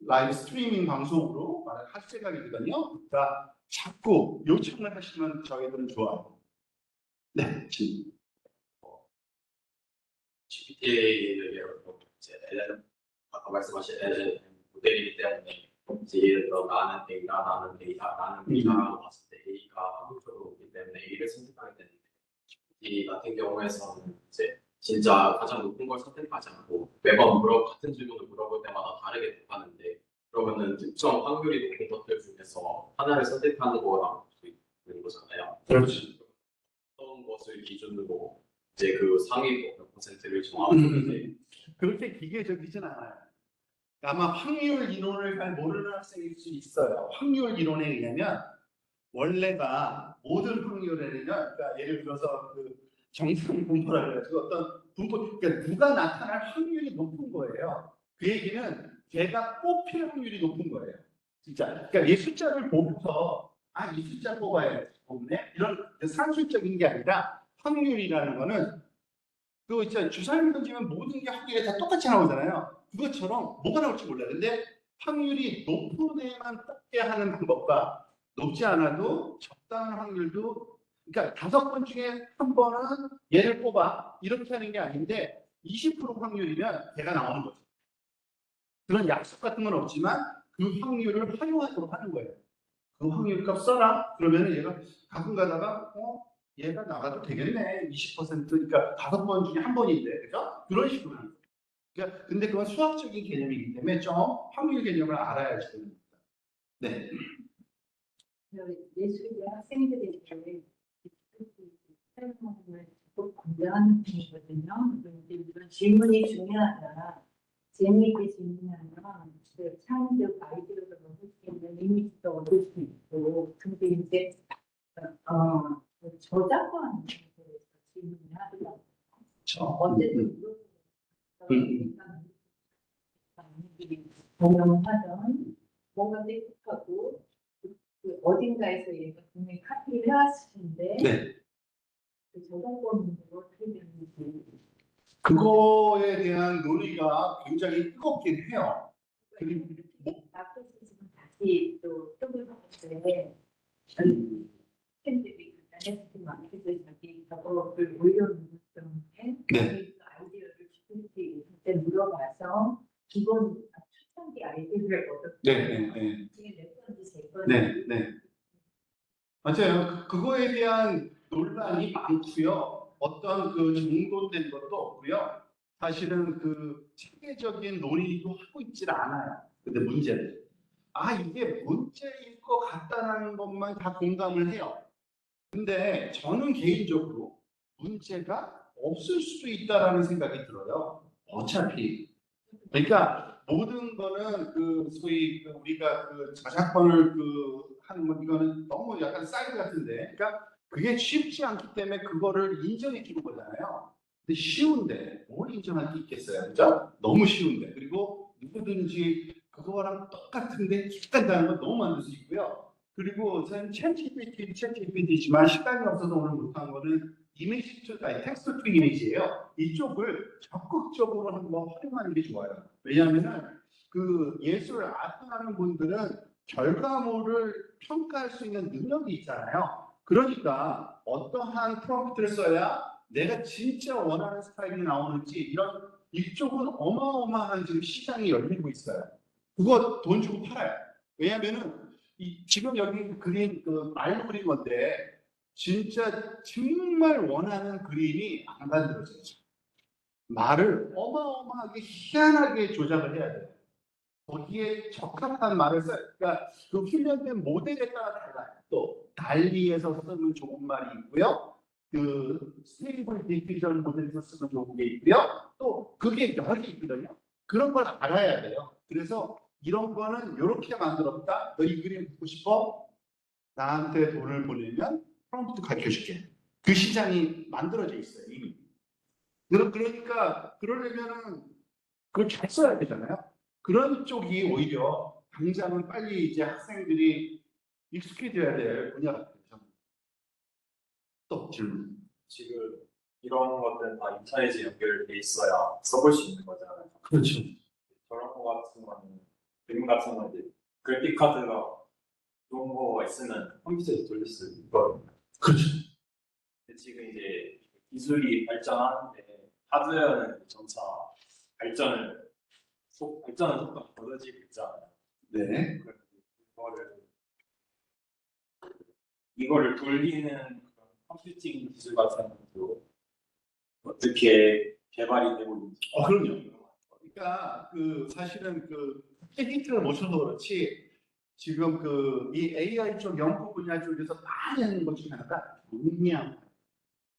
라이브 스트리밍 방송으로 할 생각이거든요. 그러니까 자꾸 요청을 하시면 저희들은 좋아요. 네, 질문. GPT를 이제 아까 말씀하신 LLM 모델이기 때문에 이제 예를 들어 나는 A라고 봤을 때 A가 한국적으로 오기 때문에 A를 선택하게 되는데 GPT 같은 경우에서는 이제 진짜 가장 높은 걸 선택하지 않고 매번 같은 질문을 물어볼 때마다 다르게 답하는데 그러면은 특정 확률이 높은 것들 중에서 하나를 선택하는 거랑 볼수 있는 거잖아요. 그렇지. 어떤 것을 기준으로 이제 그 상위 몇 퍼센트를 정하는 건지 그렇게 기계적이진 않아요. 아마 확률 이론을 잘 모르는 학생일 수 있어요. 확률 이론에 의하면 원래가 모든 확률에는 그러니까 예를 들어서 그 정상 분포라 그래가지고 어떤 분포 그러니까 누가 나타날 확률이 높은 거예요. 그 얘기는 걔가 뽑힐 확률이 높은 거예요. 진짜. 그러니까 이 숫자를 보고서 이 숫자 뽑아야 없네 이런 상술적인 게 아니라 확률이라는 거는 그 진짜 주사위를 던지면 모든 게 확률이 다 똑같이 나오잖아요. 그것처럼 뭐가 나올지 몰라요. 근데 확률이 높은 애만 뽑게 하는 방법과 높지 않아도 적당한 확률도 그러니까 5번 중에 한 번은 얘를 뽑아 이렇게 하는 게 아닌데 20% 확률이면 걔가 나오는 거죠. 그런 약속 같은 건 없지만 그 확률을 활용하도록 하는 거예요. 그 확률값 써라. 그러면 얘가 가끔 가다가 얘가 나가도 되겠네. 20% 그러니까 5번 중에 한 번인데 그죠? 그런 식으로 하는 거예요. 그러니까 근데 그건 수학적인 개념이기 때문에 좀 확률 개념을 알아야지 됩니다. 네. 예술계 학생들에게 사용을 꼭 권장하는 편이거든요. 그런데 이런 질문이 중요하다. 재미있게 질문하면 그 창의적 아이디어를 얻을 수 있는 이미지도 얻을 수 있고, 근데 이제 저작권 대해서 질문을 하더라고요. 어쨌든 공연하던 뭔가 떼국하고 그 어딘가에서 얘가 분명히 카피를 해왔을 텐데 네. 그 저작권 문제가 어떻게 되는지 그거에 대한 논의가 굉장히 뜨겁긴 해요. 그리고 나쁜 지금 다시 또 뜨고 있는데 팬들이 인터넷에 마켓에서 자기 저거를 올려놓은 때문에 네. 아이디어를 GPT 그때 물어봐서 기본 초창기 아이디어를 얻었고 네. 지금 몇 번지 세 번지 네. 맞아요. 그거에 대한 논란이 많고요. 어떤 그 정돈된 것도 없고요. 사실은 그 체계적인 논의도 하고 있질 않아요. 근데 문제는 이게 문제일 것 같다는 것만 다 공감을 해요. 근데 저는 개인적으로 문제가 없을 수도 있다라는 생각이 들어요. 어차피. 그러니까 모든 거는 그 소위 우리가 그 저작권을 하는 건 이거는 너무 약간 사이드 같은데, 그러니까 그게 쉽지 않기 때문에 그거를 인정해 주는 거잖아요. 근데 쉬운데 뭘 인정할 게 있겠어요, 그죠? 너무 쉬운데 그리고 누구든지 그거랑 똑같은데 기간다는 건 너무 만들 수 있고요. 그리고 저는 챗GPT지만 시간이 없어서 오늘 못한 거는 이미지 텍스트 투 이미지예요. 이쪽을 적극적으로 한번 활용하는 게 좋아요. 왜냐하면은 그 예술 아트하는 분들은 결과물을 평가할 수 있는 능력이 있잖아요. 그러니까 어떠한 프롬프트를 써야 내가 진짜 원하는 스타일이 나오는지 이런 이쪽은 어마어마한 지금 시장이 열리고 있어요. 그거 돈 주고 팔아요. 왜냐하면은 지금 여기 그린 말로 그린 건데 진짜 정말 원하는 그림이 안 만들어져요. 말을 어마어마하게 희한하게 조작을 해야 돼요. 거기에 적합한 말을 써요. 그러니까 그 훈련된 모델에 따라 달라요. 또 달리에서 쓰는 좋은 말이 있고요. 그 스테이블 디피전 모델에서 쓰는 좋은 게 있고요. 또 그게 여러 개 있거든요. 그런 걸 알아야 돼요. 그래서 이런 거는 이렇게 만들었다. 너 이 그림 보고 싶어? 나한테 돈을 보내면 프롬프트 가르쳐줄게. 그 시장이 만들어져 있어요 이미. 그러니까 그러려면은 그걸 잘 써야 되잖아요. 그런 쪽이 오히려 당장은 빨리 이제 학생들이 익숙해져야 될 분야 같아요. 또 질문. 지금 이런 것들은 다 인터넷에 연결돼 있어야 써볼 수 있는 거잖아요. 그렇죠. 저런 거 같은 거는 그림 같은 건 이제 그래픽 카드가 좋은 거가 있으면 컴퓨터에서 돌릴 수 있거든요. 그렇죠. 근데 지금 이제 기술이 발전하는데 하드웨어는 점차 발전은 속도가 벌어지고 있잖아요. 네. 이거를 돌리는 그런 컴퓨팅 기술 같은 것도 어떻게 개발이 되고 있는지. 그럼요. 그러니까 사실은 힌트를 못 쳐서 그렇지 지금 이 AI 쪽 연구 분야 쪽에서 많이 하는 것 중에 하나가 용량.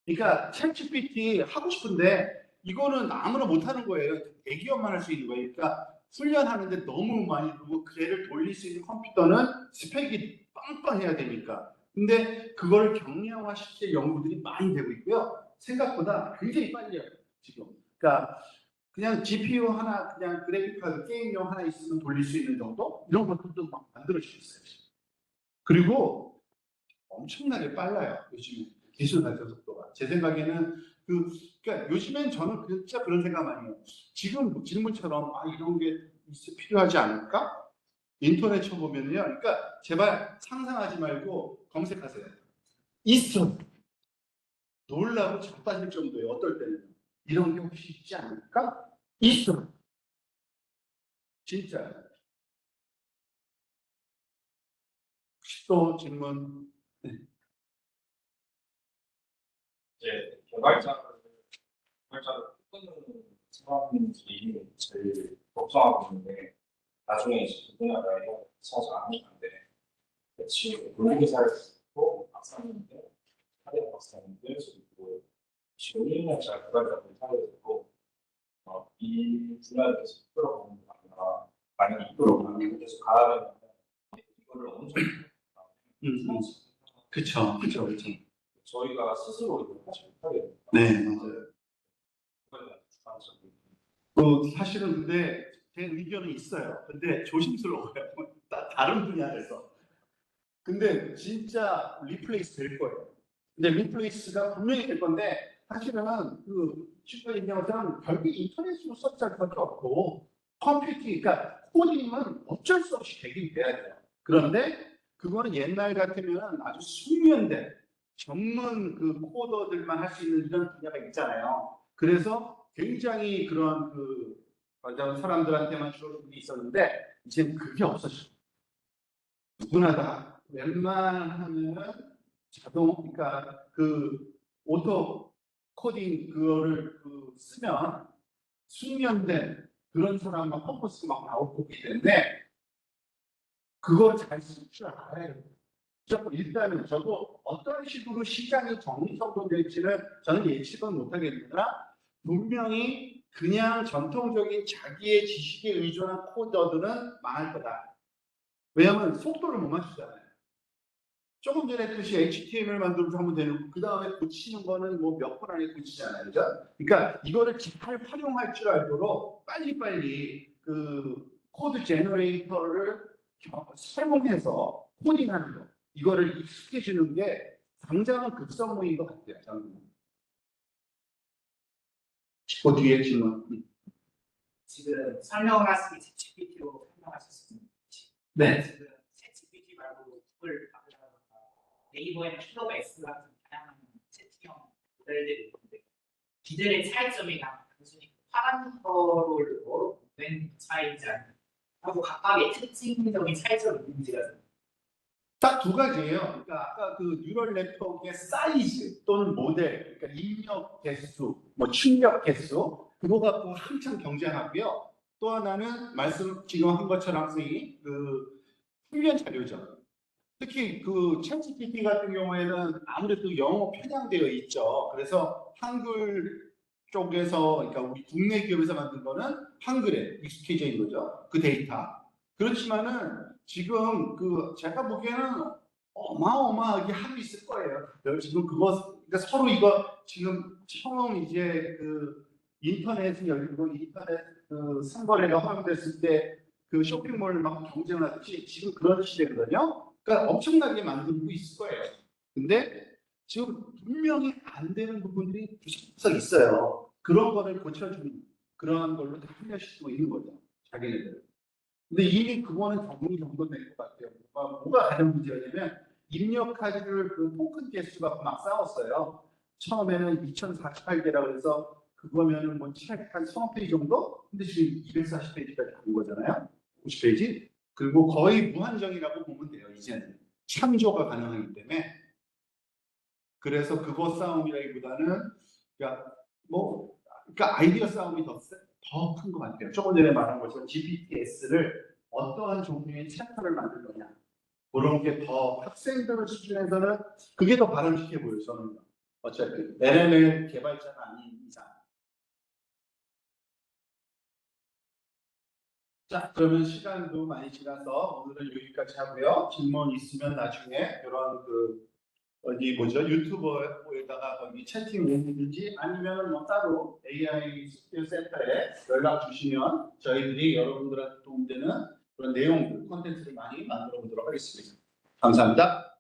그러니까 챗GPT 하고 싶은데 이거는 아무나 못하는 거예요. 대기업만 할 수 있는 거예요. 그러니까 훈련하는데 너무 많이 들고 걔를 돌릴 수 있는 컴퓨터는 스펙이 빵빵해야 되니까. 근데 그걸 경량화시킬 연구들이 많이 되고 있고요. 생각보다 굉장히 빨리 해요, 지금. 그러니까 그냥 GPU 하나, 그냥 그래픽 카드 게임용 하나 있으면 돌릴 수 있는 정도? 이런 것들도 막 만들어지고 있어요. 그리고 엄청나게 빨라요, 요즘에. 기술 발전 속도가. 제 생각에는 그러니까 요즘엔 저는 진짜 그런 생각 많이 해요. 지금 질문처럼 이런 게 필요하지 않을까? 인터넷 쳐보면요. 그러니까 제발 상상하지 말고 검색하세요. 있어. 놀라고 자빠질 정도예요. 어떨 때는. 이런 게 혹시 있지 않을까? 있어. 진짜. 혹시 또 질문? 네. 이제 개발자를 끄는 사람들이 제일 걱정하고 있는데 나중에 이제 그 분야가 찾아 안 하는데 지금 물리기사를 쓰고 박사님들, 하대 박사님들 그리고 지금 1년 차 개발자들 사이에서도 이 분야를 계속 이끌어가는 게 아니라 만약에 이끌어가는 계속 가야 되면 이거를 어느 정도 그쵸. 저희가 스스로 이걸 하지 못하게 됩니다. 네, 맞아요. 그거에 대한 주관적인 사실은 근데 제 의견은 있어요. 근데 조심스러워요. 다른 분야에서. 근데 진짜 리플레이스 될 거예요. 근데 리플레이스가 분명히 될 건데 사실은 친구가 얘기한 것처럼 결국 인터넷으로 서치할 수밖에 없고 컴퓨팅, 그러니까 코딩은 어쩔 수 없이 되긴 돼야 돼요. 그런데 그거는 옛날 같으면 아주 숙련된 전문 코더들만 할 수 있는 이런 분야가 있잖아요. 그래서 굉장히 그런 어떤 사람들한테만 주로 있었는데 이제는 그게 없어졌어요. 누구나 다 웬만하면 그러니까 오토 코딩 그거를 쓰면 숙련된 그런 사람만 컴포스 막 나오고 있기 때문에 그걸 잘 쓸 줄 알아야 돼요. 일단은 저도 어떤 식으로 시장이 정리성공될지는 저는 예측은 못하겠으나 분명히 그냥 전통적인 자기의 지식에 의존한 코더들은 망할 거다. 왜냐하면 속도를 못 맞추잖아요. 조금 전에 했듯이 HTML 만들어서 하면 되는, 그 다음에 고치는 거는 뭐 몇 분 안에 고치잖아요. 그죠? 그러니까 이거를 잘 활용할 줄 알도록 빨리빨리 코드 제너레이터를 사용해서 코딩하는 거. 이거를 익숙해지는 게 당장은 급선무인 것 같아요. 저는. 그 뒤에 질문. 지금 설명을 하시기 챗GPT로 설명하셨습니다. 네. 지금 챗GPT 말고 구글 카드라든가 네이버에는 킬러베이스 같은 다양한 채팅형 모델들이 있는데 이들의 차이점이 단순히 파란컬을 낸 차이지 않나요? 하고 각각의 특징적인 차이점이 있는지가 딱 두 가지예요. 그러니까 아까 뉴럴 네트워크의 사이즈 또는 모델, 그러니까 입력 개수, 뭐 출력 개수, 그거 갖고 한참 경쟁하고요. 또 하나는 말씀 지금 한 것처럼 선생님이 훈련 자료죠. 특히 챗GPT 같은 경우에는 아무래도 영어 편향되어 있죠. 그래서 한글 쪽에서, 그러니까 우리 국내 기업에서 만든 거는 한글에 익숙해져 있는 거죠. 그 데이터. 그렇지만은 지금 제가 보기에는 어마어마하게 하고 있을 거예요. 지금 그러니까 서로 이거 지금 처음 이제 인터넷이 열리고 인터넷 상거래가 허용됐을 때 쇼핑몰 막 경쟁을 하듯이 지금 그런 시대거든요. 그러니까 엄청나게 만들고 있을 거예요. 근데 지금 분명히 안 되는 부분들이 구석구석 있어요. 그런 거를 고쳐주는 그런 걸로 다 훈련시키고 있는 거죠. 자기네들. 근데 이미 그거는 적응이 정도 된 것 같아요. 뭐가 가장 문제냐면 입력하기를 토큰 개수가 막 싸웠어요. 처음에는 2048개라고 해서 그거면은 뭐 책 한 서너 페이지 정도? 근데 지금 240페이지까지 간 거잖아요. 50페이지? 그리고 거의 무한정이라고 보면 돼요. 이제는 참조가 가능하기 때문에. 그래서 그거 싸움이라기보다는 그러니까 아이디어 싸움이 더 큰 것 같아요. 조금 전에 말한 것처럼 GPTS를 어떠한 종류의 챕터를 만들 거냐. 그런 게 더 학생들 수준에서는 그게 더 바람직해 보여요. 저는 어차피 LLM 개발자가 아닌 이상. 자, 그러면 시간도 많이 지나서 오늘은 여기까지 하고요. 질문 있으면 나중에 이런 어디 유튜버에다가 거기 채팅이든지 아니면 뭐 따로 AI 스킬 센터에 연락 주시면 저희들이 여러분들한테 도움되는 그런 내용들, 콘텐츠를 많이 만들어 보도록 하겠습니다. 감사합니다.